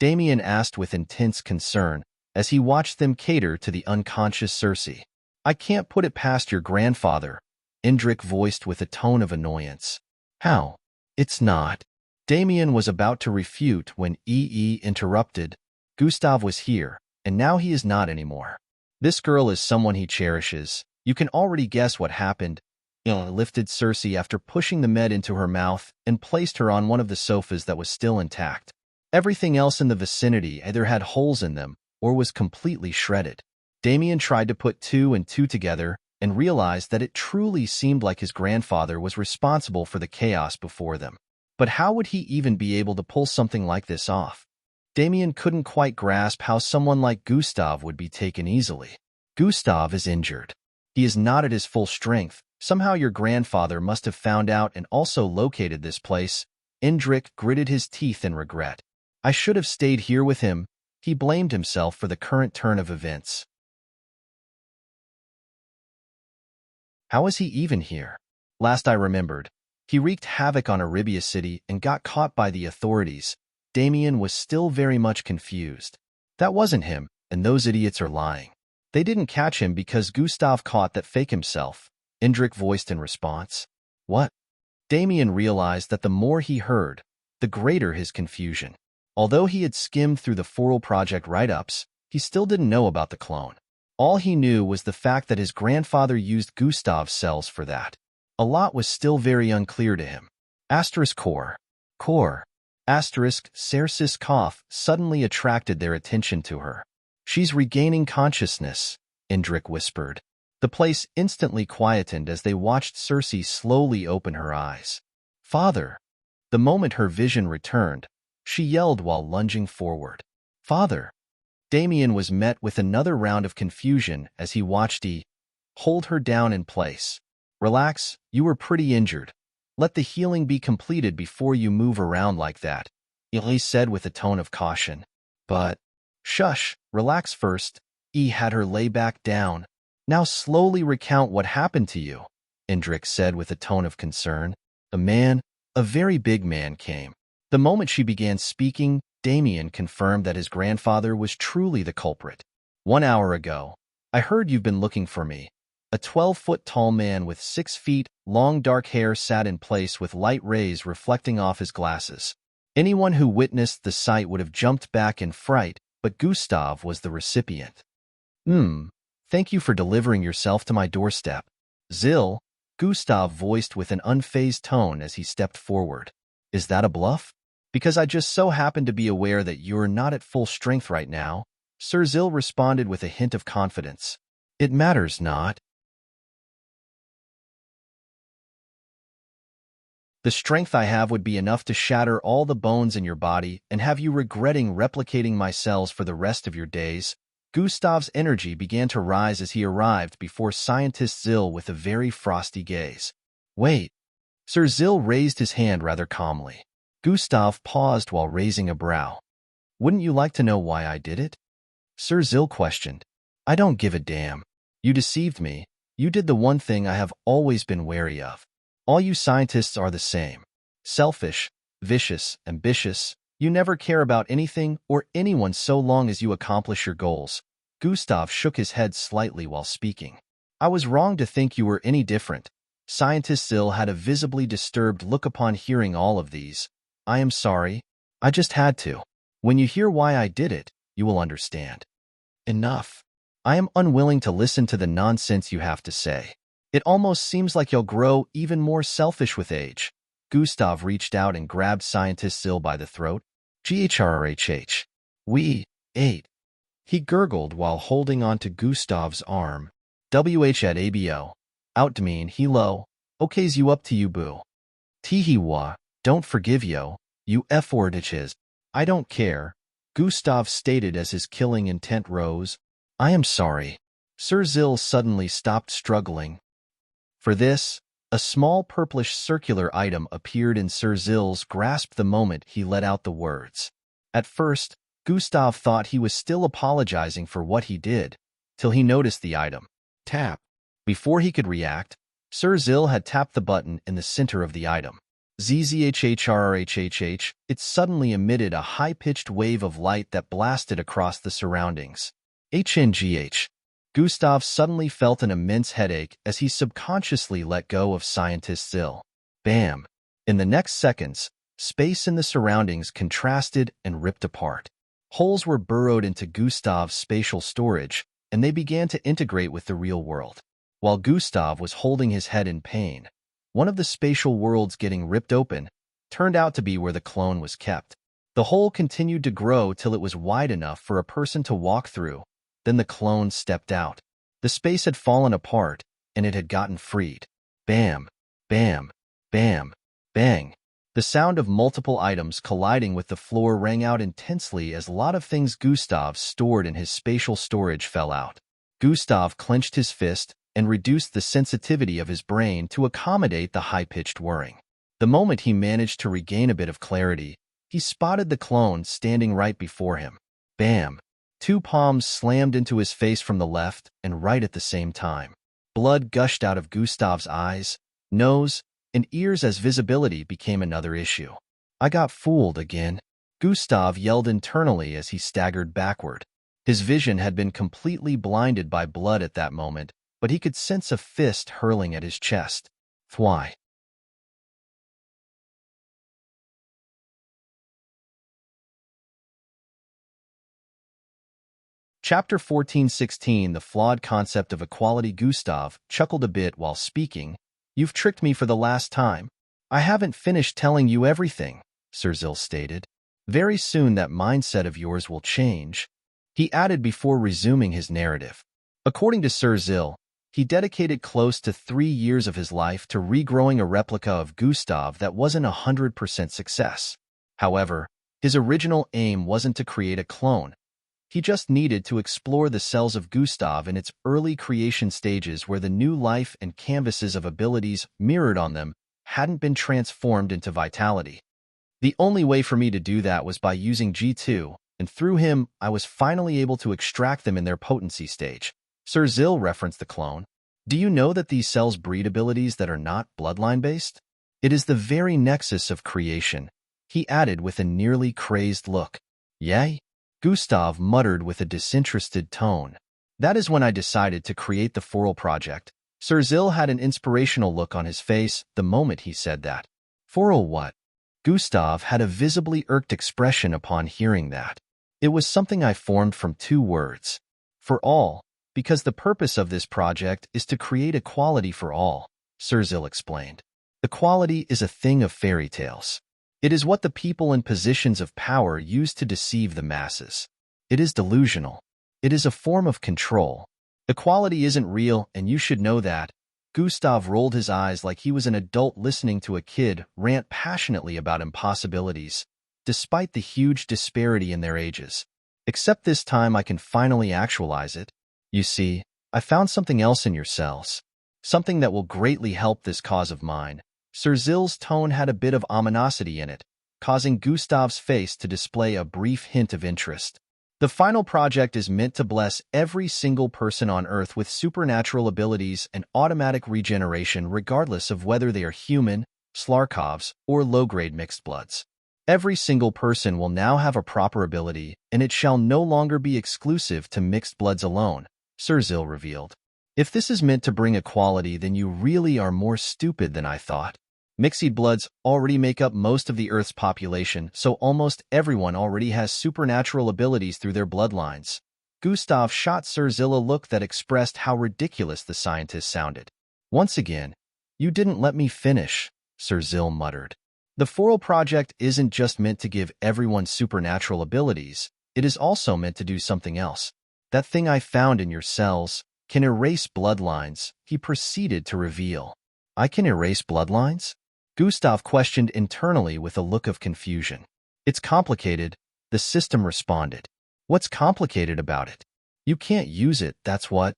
Damien asked with intense concern as he watched them cater to the unconscious Circe. I can't put it past your grandfather, Indrik voiced with a tone of annoyance. How? It's not. Damien was about to refute when interrupted. Gustav was here, and now he is not anymore. This girl is someone he cherishes. You can already guess what happened. Lifted Circe after pushing the med into her mouth and placed her on one of the sofas that was still intact. Everything else in the vicinity either had holes in them or was completely shredded. Damien tried to put two and two together and realized that it truly seemed like his grandfather was responsible for the chaos before them. But how would he even be able to pull something like this off? Damien couldn't quite grasp how someone like Gustav would be taken easily. Gustav is injured. He is not at his full strength. Somehow your grandfather must have found out and also located this place. Indrik gritted his teeth in regret. I should have stayed here with him. He blamed himself for the current turn of events. How is he even here? Last I remembered, he wreaked havoc on Arabia City and got caught by the authorities. Damien was still very much confused. That wasn't him, and those idiots are lying. They didn't catch him because Gustav caught that fake himself, Indrik voiced in response. What? Damien realized that the more he heard, the greater his confusion. Although he had skimmed through the Foral Project write-ups, he still didn't know about the clone. All he knew was the fact that his grandfather used Gustav's cells for that. A lot was still very unclear to him. Core. Circe's cough suddenly attracted their attention to her. She's regaining consciousness, Indrik whispered. The place instantly quietened as they watched Circe slowly open her eyes. Father! The moment her vision returned, she yelled while lunging forward. Father! Damien was met with another round of confusion as he watched hold her down in place. Relax, you were pretty injured. Let the healing be completed before you move around like that, Elise said with a tone of caution. But, shush, relax first. Had her lay back down. Now slowly recount what happened to you, Indrik said with a tone of concern. A very big man came. The moment she began speaking, Damien confirmed that his grandfather was truly the culprit. 1 hour ago, I heard you've been looking for me. A 12-foot-tall man with 6 feet, long dark hair sat in place with light rays reflecting off his glasses. Anyone who witnessed the sight would have jumped back in fright but Gustav was the recipient. Thank you for delivering yourself to my doorstep. Zil, Gustav voiced with an unfazed tone as he stepped forward. Is that a bluff? Because I just so happen to be aware that you're not at full strength right now, Sir Zil responded with a hint of confidence. It matters not. The strength I have would be enough to shatter all the bones in your body and have you regretting replicating my cells for the rest of your days. Gustav's energy began to rise as he arrived before Scientist Zil with a very frosty gaze. Wait. Sir Zil raised his hand rather calmly. Gustav paused while raising a brow. Wouldn't you like to know why I did it? Sir Zil questioned. I don't give a damn. You deceived me. You did the one thing I have always been wary of. All you scientists are the same. Selfish, vicious, ambitious. You never care about anything or anyone so long as you accomplish your goals. Gustav shook his head slightly while speaking. I was wrong to think you were any different. Scientist Zil had a visibly disturbed look upon hearing all of these. I am sorry. I just had to. When you hear why I did it, you will understand. Enough. I am unwilling to listen to the nonsense you have to say. It almost seems like you'll grow even more selfish with age. Gustav reached out and grabbed Scientist Zil by the throat. GHRHH. We ate. He gurgled while holding on to Gustav's arm. WH at ABO. Outdmean helo. Okays you up to you boo. Tihiwa. Don't forgive yo. You F-worditches. I don't care. Gustav stated as his killing intent rose. I am sorry. Sir Zil suddenly stopped struggling. For this, a small purplish circular item appeared in Sir Zil's grasp the moment he let out the words. At first, Gustav thought he was still apologizing for what he did, till he noticed the item. Tap. Before he could react, Sir Zil had tapped the button in the center of the item. ZZHHRHHH, it suddenly emitted a high-pitched wave of light that blasted across the surroundings. HNGH. Gustav suddenly felt an immense headache as he subconsciously let go of Scientist Zil. Bam! In the next seconds, space in the surroundings contrasted and ripped apart. Holes were burrowed into Gustav's spatial storage, and they began to integrate with the real world. While Gustav was holding his head in pain, one of the spatial worlds getting ripped open turned out to be where the clone was kept. The hole continued to grow till it was wide enough for a person to walk through. Then the clone stepped out. The space had fallen apart, and it had gotten freed. Bam, bam, bam, bang. The sound of multiple items colliding with the floor rang out intensely as a lot of things Gustav stored in his spatial storage fell out. Gustav clenched his fist and reduced the sensitivity of his brain to accommodate the high-pitched whirring. The moment he managed to regain a bit of clarity, he spotted the clone standing right before him. Bam! Two palms slammed into his face from the left and right at the same time. Blood gushed out of Gustav's eyes, nose, and ears as visibility became another issue. I got fooled again. Gustav yelled internally as he staggered backward. His vision had been completely blinded by blood at that moment, but he could sense a fist hurling at his chest. Thwhy. Chapter 14:16 The Flawed Concept of Equality. Gustav chuckled a bit while speaking. You've tricked me for the last time. I haven't finished telling you everything, Sir Zil stated. Very soon that mindset of yours will change, he added before resuming his narrative. According to Sir Zil, he dedicated close to 3 years of his life to regrowing a replica of Gustav that wasn't 100% success. However, his original aim wasn't to create a clone. He just needed to explore the cells of Gustav in its early creation stages where the new life and canvases of abilities mirrored on them hadn't been transformed into vitality. The only way for me to do that was by using G2, and through him, I was finally able to extract them in their potency stage. Sir Zil referenced the clone. Do you know that these cells breed abilities that are not bloodline-based? It is the very nexus of creation, he added with a nearly crazed look. Yay? Gustav muttered with a disinterested tone. That is when I decided to create the Foral project. Sir Zil had an inspirational look on his face the moment he said that. Foral what? Gustav had a visibly irked expression upon hearing that. It was something I formed from two words. For all, because the purpose of this project is to create equality for all, Serzel explained. Equality is a thing of fairy tales. It is what the people in positions of power use to deceive the masses. It is delusional. It is a form of control. Equality isn't real, and you should know that. Gustav rolled his eyes like he was an adult listening to a kid rant passionately about impossibilities, despite the huge disparity in their ages. Except this time I can finally actualize it. You see, I found something else in your cells. Something that will greatly help this cause of mine. Serzil's tone had a bit of ominosity in it, causing Gustav's face to display a brief hint of interest. The final project is meant to bless every single person on Earth with supernatural abilities and automatic regeneration regardless of whether they are human, Slarkovs, or low-grade mixed bloods. Every single person will now have a proper ability, and it shall no longer be exclusive to mixed bloods alone, Serzil revealed. If this is meant to bring equality, then you really are more stupid than I thought. Mixed bloods already make up most of the Earth's population, so almost everyone already has supernatural abilities through their bloodlines. Gustav shot Serzil a look that expressed how ridiculous the scientist sounded. Once again, you didn't let me finish, Serzil muttered. The Foral Project isn't just meant to give everyone supernatural abilities, it is also meant to do something else. That thing I found in your cells can erase bloodlines, he proceeded to reveal. I can erase bloodlines? Gustav questioned internally with a look of confusion. It's complicated, the system responded. What's complicated about it? You can't use it, that's what.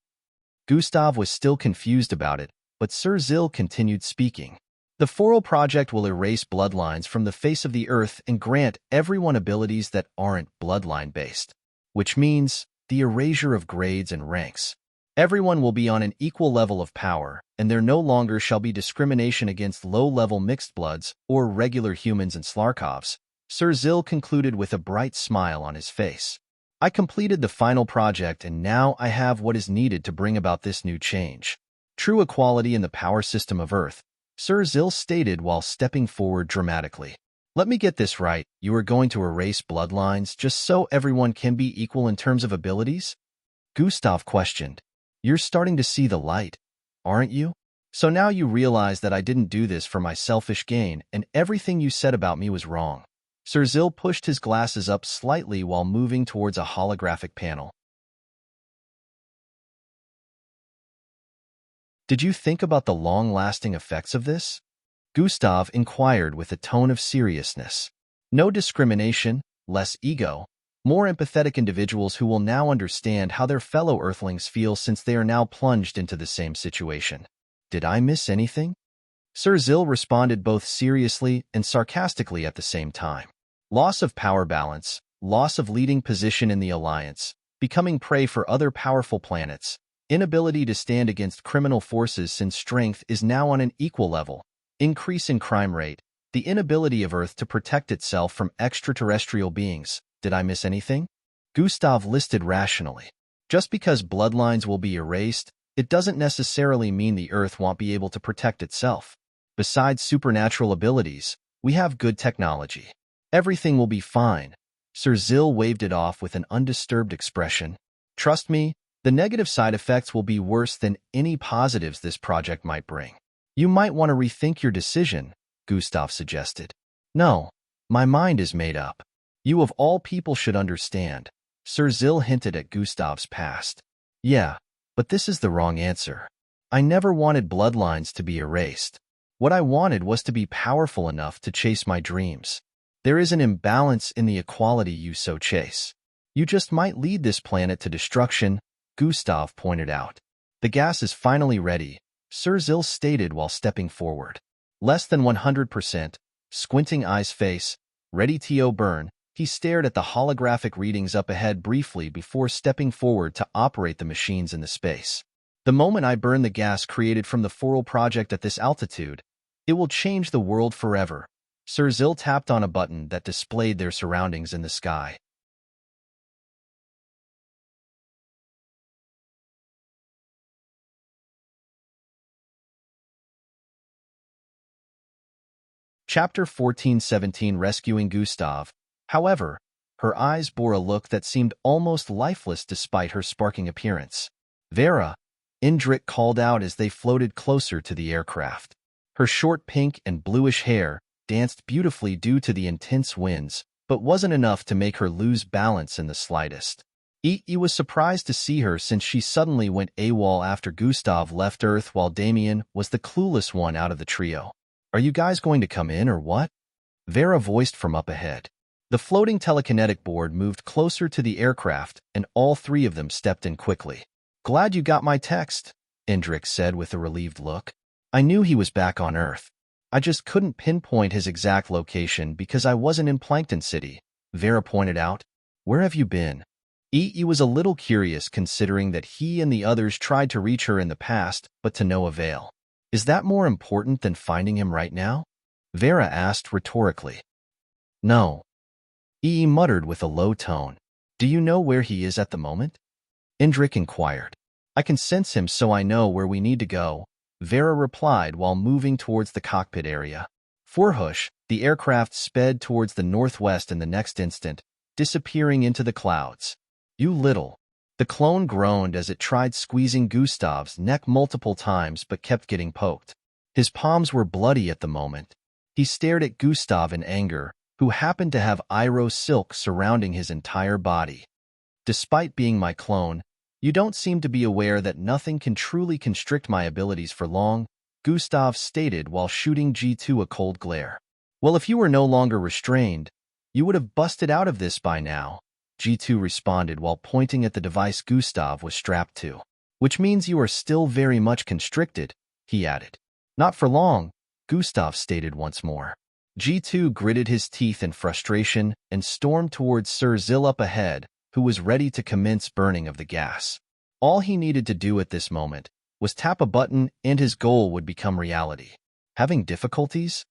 Gustav was still confused about it, but Serzil continued speaking. The Foral Project will erase bloodlines from the face of the Earth and grant everyone abilities that aren't bloodline-based, which means the erasure of grades and ranks. Everyone will be on an equal level of power, and there no longer shall be discrimination against low-level mixed bloods or regular humans and Slarkovs, Serzil concluded with a bright smile on his face. I completed the final project, and now I have what is needed to bring about this new change. True equality in the power system of Earth, Serzil stated while stepping forward dramatically. Let me get this right, you are going to erase bloodlines just so everyone can be equal in terms of abilities? Gustav questioned. You're starting to see the light, aren't you? So now you realize that I didn't do this for my selfish gain, and everything you said about me was wrong. Serzil pushed his glasses up slightly while moving towards a holographic panel. Did you think about the long-lasting effects of this? Gustav inquired with a tone of seriousness. No discrimination, less ego, more empathetic individuals who will now understand how their fellow Earthlings feel since they are now plunged into the same situation. Did I miss anything? Serzil responded both seriously and sarcastically at the same time. Loss of power balance, loss of leading position in the alliance, becoming prey for other powerful planets, inability to stand against criminal forces since strength is now on an equal level, increase in crime rate, the inability of Earth to protect itself from extraterrestrial beings. Did I miss anything? Gustav listed rationally. Just because bloodlines will be erased, it doesn't necessarily mean the Earth won't be able to protect itself. Besides supernatural abilities, we have good technology. Everything will be fine. Serzil waved it off with an undisturbed expression. Trust me, the negative side effects will be worse than any positives this project might bring. You might want to rethink your decision, Gustav suggested. No, my mind is made up. You of all people should understand. Serzil hinted at Gustav's past. Yeah, but this is the wrong answer. I never wanted bloodlines to be erased. What I wanted was to be powerful enough to chase my dreams. There is an imbalance in the equality you so chase. You just might lead this planet to destruction, Gustav pointed out. The gas is finally ready, Serzil stated while stepping forward. Less than 100%, squinting eyes face, ready to burn, he stared at the holographic readings up ahead briefly before stepping forward to operate the machines in the space. The moment I burn the gas created from the Foral Project at this altitude, it will change the world forever. Serzil tapped on a button that displayed their surroundings in the sky. Chapter 14:17 Rescuing Gustav. However, Her eyes bore a look that seemed almost lifeless despite her sparking appearance. "Vera," Indrik called out as they floated closer to the aircraft. Her short pink and bluish hair danced beautifully due to the intense winds, but wasn't enough to make her lose balance in the slightest. He was surprised to see her since she suddenly went AWOL after Gustav left Earth while Damien was the clueless one out of the trio. "Are you guys going to come in or what?" Vera voiced from up ahead. The floating telekinetic board moved closer to the aircraft, and all three of them stepped in quickly. "Glad you got my text," Indrik said with a relieved look. "I knew he was back on Earth. I just couldn't pinpoint his exact location because I wasn't in Plankton City," Vera pointed out. "Where have you been?" He was a little curious considering that he and the others tried to reach her in the past, but to no avail. "Is that more important than finding him right now?" Vera asked rhetorically. "No," he muttered with a low tone. "Do you know where he is at the moment?" Indrik inquired. "I can sense him so I know where we need to go," Vera replied while moving towards the cockpit area. Forhush, the aircraft sped towards the northwest in the next instant, disappearing into the clouds. "You little..." The clone groaned as it tried squeezing Gustav's neck multiple times but kept getting poked. His palms were bloody at the moment. He stared at Gustav in anger, who happened to have Iroh silk surrounding his entire body. "Despite being my clone, you don't seem to be aware that nothing can truly constrict my abilities for long," Gustav stated while shooting G2 a cold glare. "Well, if you were no longer restrained, you would have busted out of this by now," G2 responded while pointing at the device Gustav was strapped to. "Which means you are still very much constricted," he added. "Not for long," Gustav stated once more. G2 gritted his teeth in frustration and stormed towards Sir Zil up ahead, who was ready to commence burning of the gas. All he needed to do at this moment was tap a button and his goal would become reality. "Having difficulties?"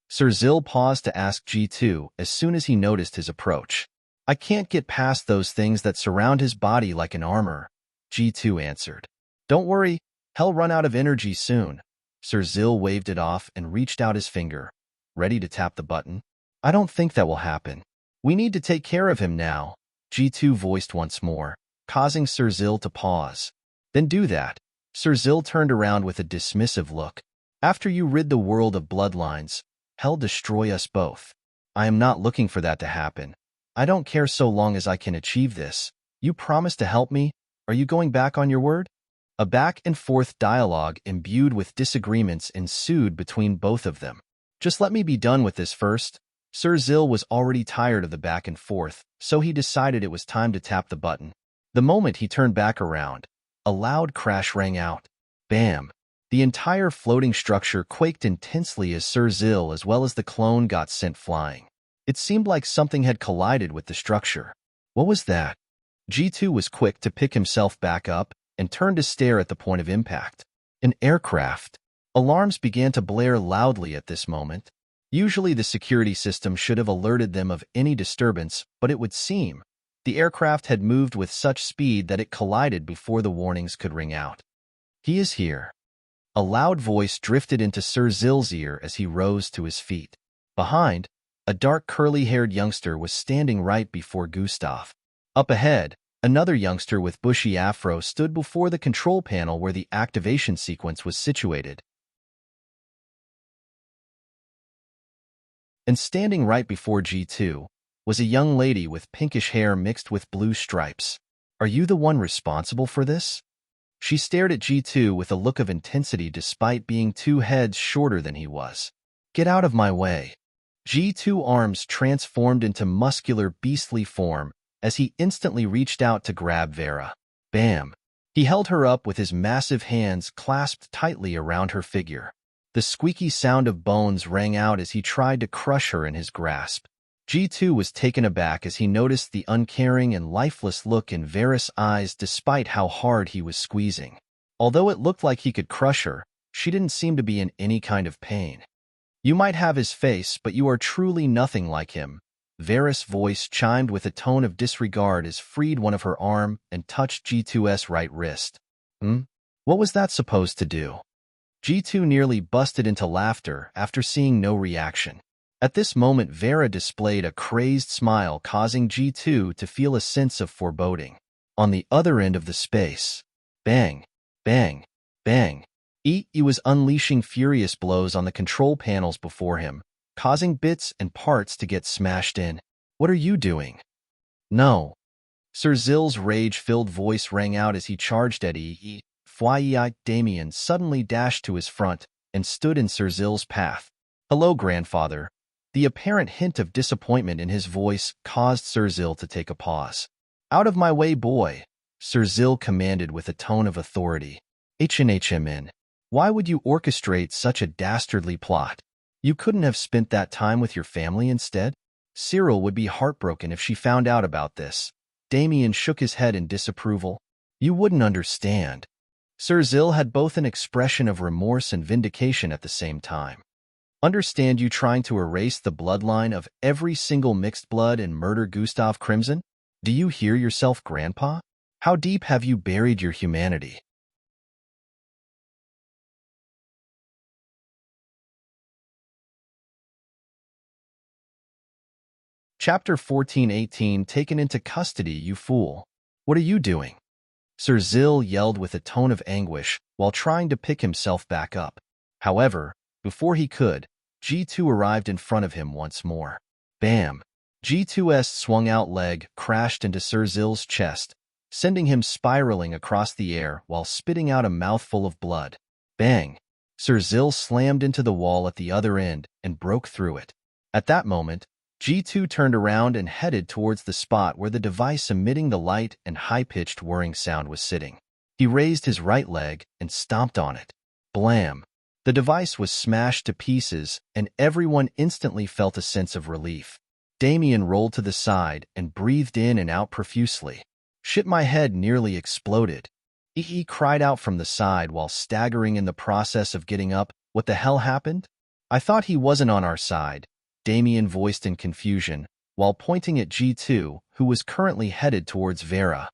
Sir Zil paused to ask G2 as soon as he noticed his approach. "I can't get past those things that surround his body like an armor," G2 answered. "Don't worry, he'll run out of energy soon." Sir Zil waved it off and reached out his finger, ready to tap the button. "I don't think that will happen. We need to take care of him now," G2 voiced once more, causing Sir Zil to pause. "Then do that." Sir Zil turned around with a dismissive look. "After you rid the world of bloodlines, hell destroy us both. I am not looking for that to happen. I don't care so long as I can achieve this. You promise to help me? Are you going back on your word?" A back-and-forth dialogue imbued with disagreements ensued between both of them. "Just let me be done with this first." Sir Zil was already tired of the back-and-forth, so he decided it was time to tap the button. The moment he turned back around, a loud crash rang out. Bam! The entire floating structure quaked intensely as Sir Zil as well as the clone got sent flying. It seemed like something had collided with the structure. What was that? G2 was quick to pick himself back up and turned to stare at the point of impact. An aircraft. Alarms began to blare loudly at this moment. Usually the security system should have alerted them of any disturbance, but it would seem the aircraft had moved with such speed that it collided before the warnings could ring out. "He is here." A loud voice drifted into Sir Zil's ear as he rose to his feet. Behind, a dark curly-haired youngster was standing right before Gustav. Up ahead, another youngster with bushy afro stood before the control panel where the activation sequence was situated. And standing right before G2 was a young lady with pinkish hair mixed with blue stripes. "Are you the one responsible for this?" She stared at G2 with a look of intensity despite being 2 heads shorter than he was. "Get out of my way." G2's arms transformed into muscular beastly form as he instantly reached out to grab Vera. Bam! He held her up with his massive hands clasped tightly around her figure. The squeaky sound of bones rang out as he tried to crush her in his grasp. G2 was taken aback as he noticed the uncaring and lifeless look in Vera's eyes despite how hard he was squeezing. Although it looked like he could crush her, she didn't seem to be in any kind of pain. "You might have his face, but you are truly nothing like him." Vera's voice chimed with a tone of disregard as freed one of her arm and touched G2's right wrist. What was that supposed to do?" G2 nearly busted into laughter after seeing no reaction. At this moment, Vera displayed a crazed smile, causing G2 to feel a sense of foreboding. On the other end of the space, bang, bang, bang. He was unleashing furious blows on the control panels before him, causing bits and parts to get smashed in. What are you doing? No. Sir Zill's rage-filled voice rang out as he charged at E. Fyi. Damien suddenly dashed to his front and stood in Sir Zill's path. Hello, grandfather. The apparent hint of disappointment in his voice caused Sir Zill to take a pause. Out of my way, boy, Sir Zill commanded with a tone of authority. HNHMN, why would you orchestrate such a dastardly plot? You couldn't have spent that time with your family instead? Cyril would be heartbroken if she found out about this. Damien shook his head in disapproval. You wouldn't understand. Sir Zill had both an expression of remorse and vindication at the same time. Understand you trying to erase the bloodline of every single mixed blood and murder Gustav Crimson? Do you hear yourself, Grandpa? How deep have you buried your humanity? Chapter 14:18 Taken into custody, you fool. What are you doing? Sir Zill yelled with a tone of anguish while trying to pick himself back up. However, before he could, G2 arrived in front of him once more. Bam! G2's swung-out leg crashed into Sir Zill's chest, sending him spiraling across the air while spitting out a mouthful of blood. Bang! Sir Zill slammed into the wall at the other end and broke through it. At that moment, G2 turned around and headed towards the spot where the device emitting the light and high-pitched whirring sound was sitting. He raised his right leg and stomped on it. Blam! The device was smashed to pieces, and everyone instantly felt a sense of relief. Damien rolled to the side and breathed in and out profusely. Shit, my head nearly exploded. He cried out from the side while staggering in the process of getting up. What the hell happened? I thought he wasn't on our side, Damien voiced in confusion, while pointing at G2, who was currently headed towards Vera.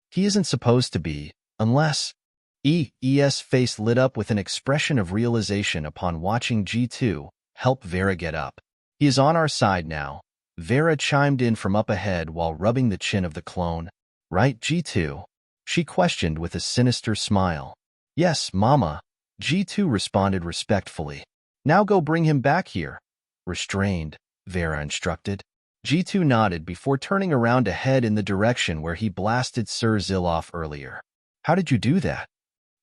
He isn't supposed to be, unless... ES face lit up with an expression of realization upon watching G2 help Vera get up. He is on our side now, Vera chimed in from up ahead while rubbing the chin of the clone. Right, G2? She questioned with a sinister smile. Yes, Mama, G2 responded respectfully. Now go bring him back here. Restrained, Vera instructed. G2 nodded before turning around to head in the direction where he blasted Sir Zill off earlier. How did you do that?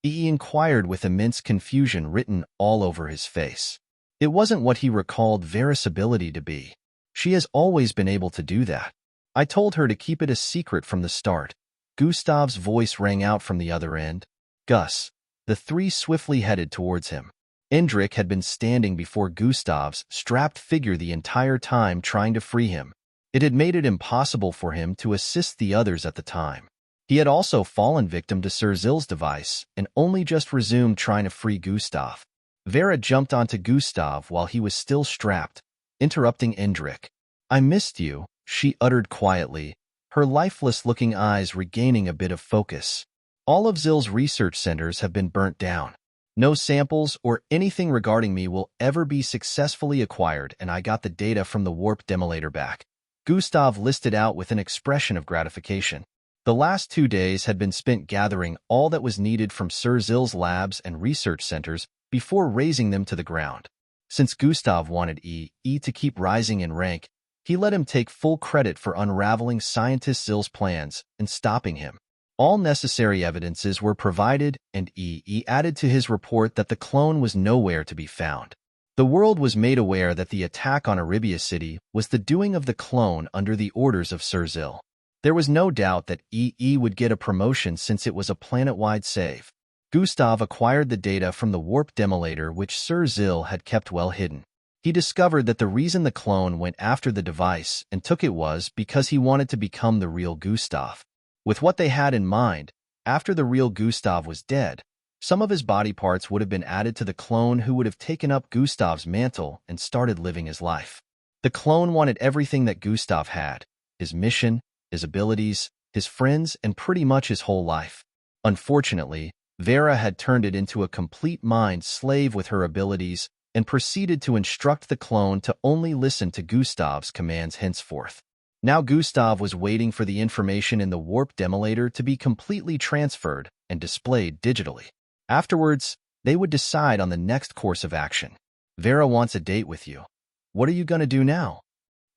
He inquired with immense confusion written all over his face. It wasn't what he recalled Vera's ability to be. She has always been able to do that. I told her to keep it a secret from the start. Gustav's voice rang out from the other end. Gus. The three swiftly headed towards him. Endrick had been standing before Gustav's strapped figure the entire time trying to free him. It had made it impossible for him to assist the others at the time. He had also fallen victim to Sir Zill's device and only just resumed trying to free Gustav. Vera jumped onto Gustav while he was still strapped, interrupting Endrick. I missed you, she uttered quietly, her lifeless-looking eyes regaining a bit of focus. All of Zill's research centers have been burnt down. No samples or anything regarding me will ever be successfully acquired, and I got the data from the warp demolator back. Gustav listed out with an expression of gratification. The last 2 days had been spent gathering all that was needed from Sir Zill's labs and research centers before raising them to the ground. Since Gustav wanted E to keep rising in rank, he let him take full credit for unraveling Scientist Zill's plans and stopping him. All necessary evidences were provided, and E added to his report that the clone was nowhere to be found. The world was made aware that the attack on Arabia City was the doing of the clone under the orders of Sir Zill. There was no doubt that E would get a promotion since it was a planet-wide save. Gustav acquired the data from the warp demolator which Sir Zill had kept well hidden. He discovered that the reason the clone went after the device and took it was because he wanted to become the real Gustav. With what they had in mind, after the real Gustav was dead, some of his body parts would have been added to the clone who would have taken up Gustav's mantle and started living his life. The clone wanted everything that Gustav had, his mission, his abilities, his friends, and pretty much his whole life. Unfortunately, Vera had turned it into a complete mind slave with her abilities, and proceeded to instruct the clone to only listen to Gustav's commands henceforth. Now Gustav was waiting for the information in the warp demolator to be completely transferred and displayed digitally. Afterwards, they would decide on the next course of action. Vera wants a date with you. What are you going to do now?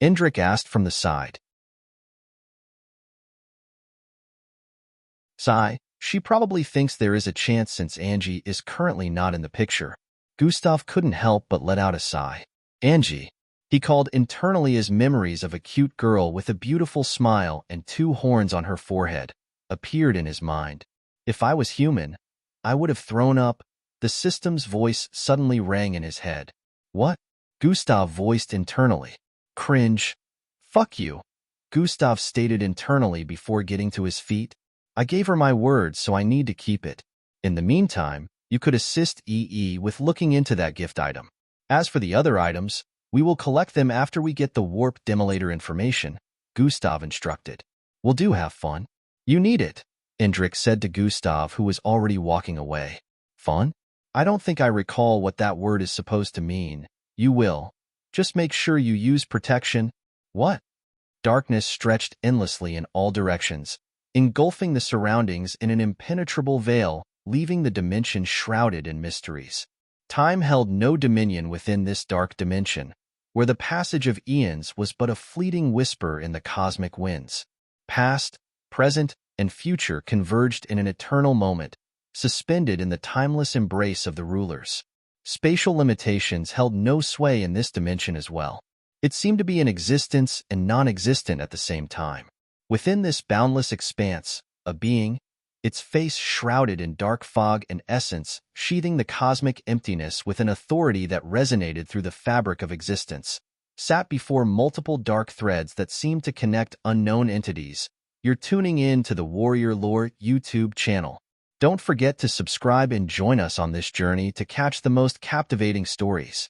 Indrik asked from the side. Sigh, she probably thinks there is a chance since Angie is currently not in the picture. Gustav couldn't help but let out a sigh. Angie, he called internally as memories of a cute girl with a beautiful smile and 2 horns on her forehead appeared in his mind. If I was human, I would have thrown up. The system's voice suddenly rang in his head. What? Gustav voiced internally. Cringe. Fuck you. Gustav stated internally before getting to his feet. I gave her my word, so I need to keep it. In the meantime, you could assist EE with looking into that gift item. As for the other items, we will collect them after we get the warp demolator information, Gustav instructed. We'll do have fun. You need it, Indrik said to Gustav, who was already walking away. Fun? I don't think I recall what that word is supposed to mean. You will. Just make sure you use protection. What? Darkness stretched endlessly in all directions, engulfing the surroundings in an impenetrable veil, leaving the dimension shrouded in mysteries. Time held no dominion within this dark dimension, where the passage of eons was but a fleeting whisper in the cosmic winds. Past, present, and future converged in an eternal moment, suspended in the timeless embrace of the rulers. Spatial limitations held no sway in this dimension as well. It seemed to be in existence and non-existent at the same time. Within this boundless expanse, a being, its face shrouded in dark fog and essence, sheathing the cosmic emptiness with an authority that resonated through the fabric of existence, sat before multiple dark threads that seemed to connect unknown entities. You're tuning in to the Warrior Lore YouTube channel. Don't forget to subscribe and join us on this journey to catch the most captivating stories.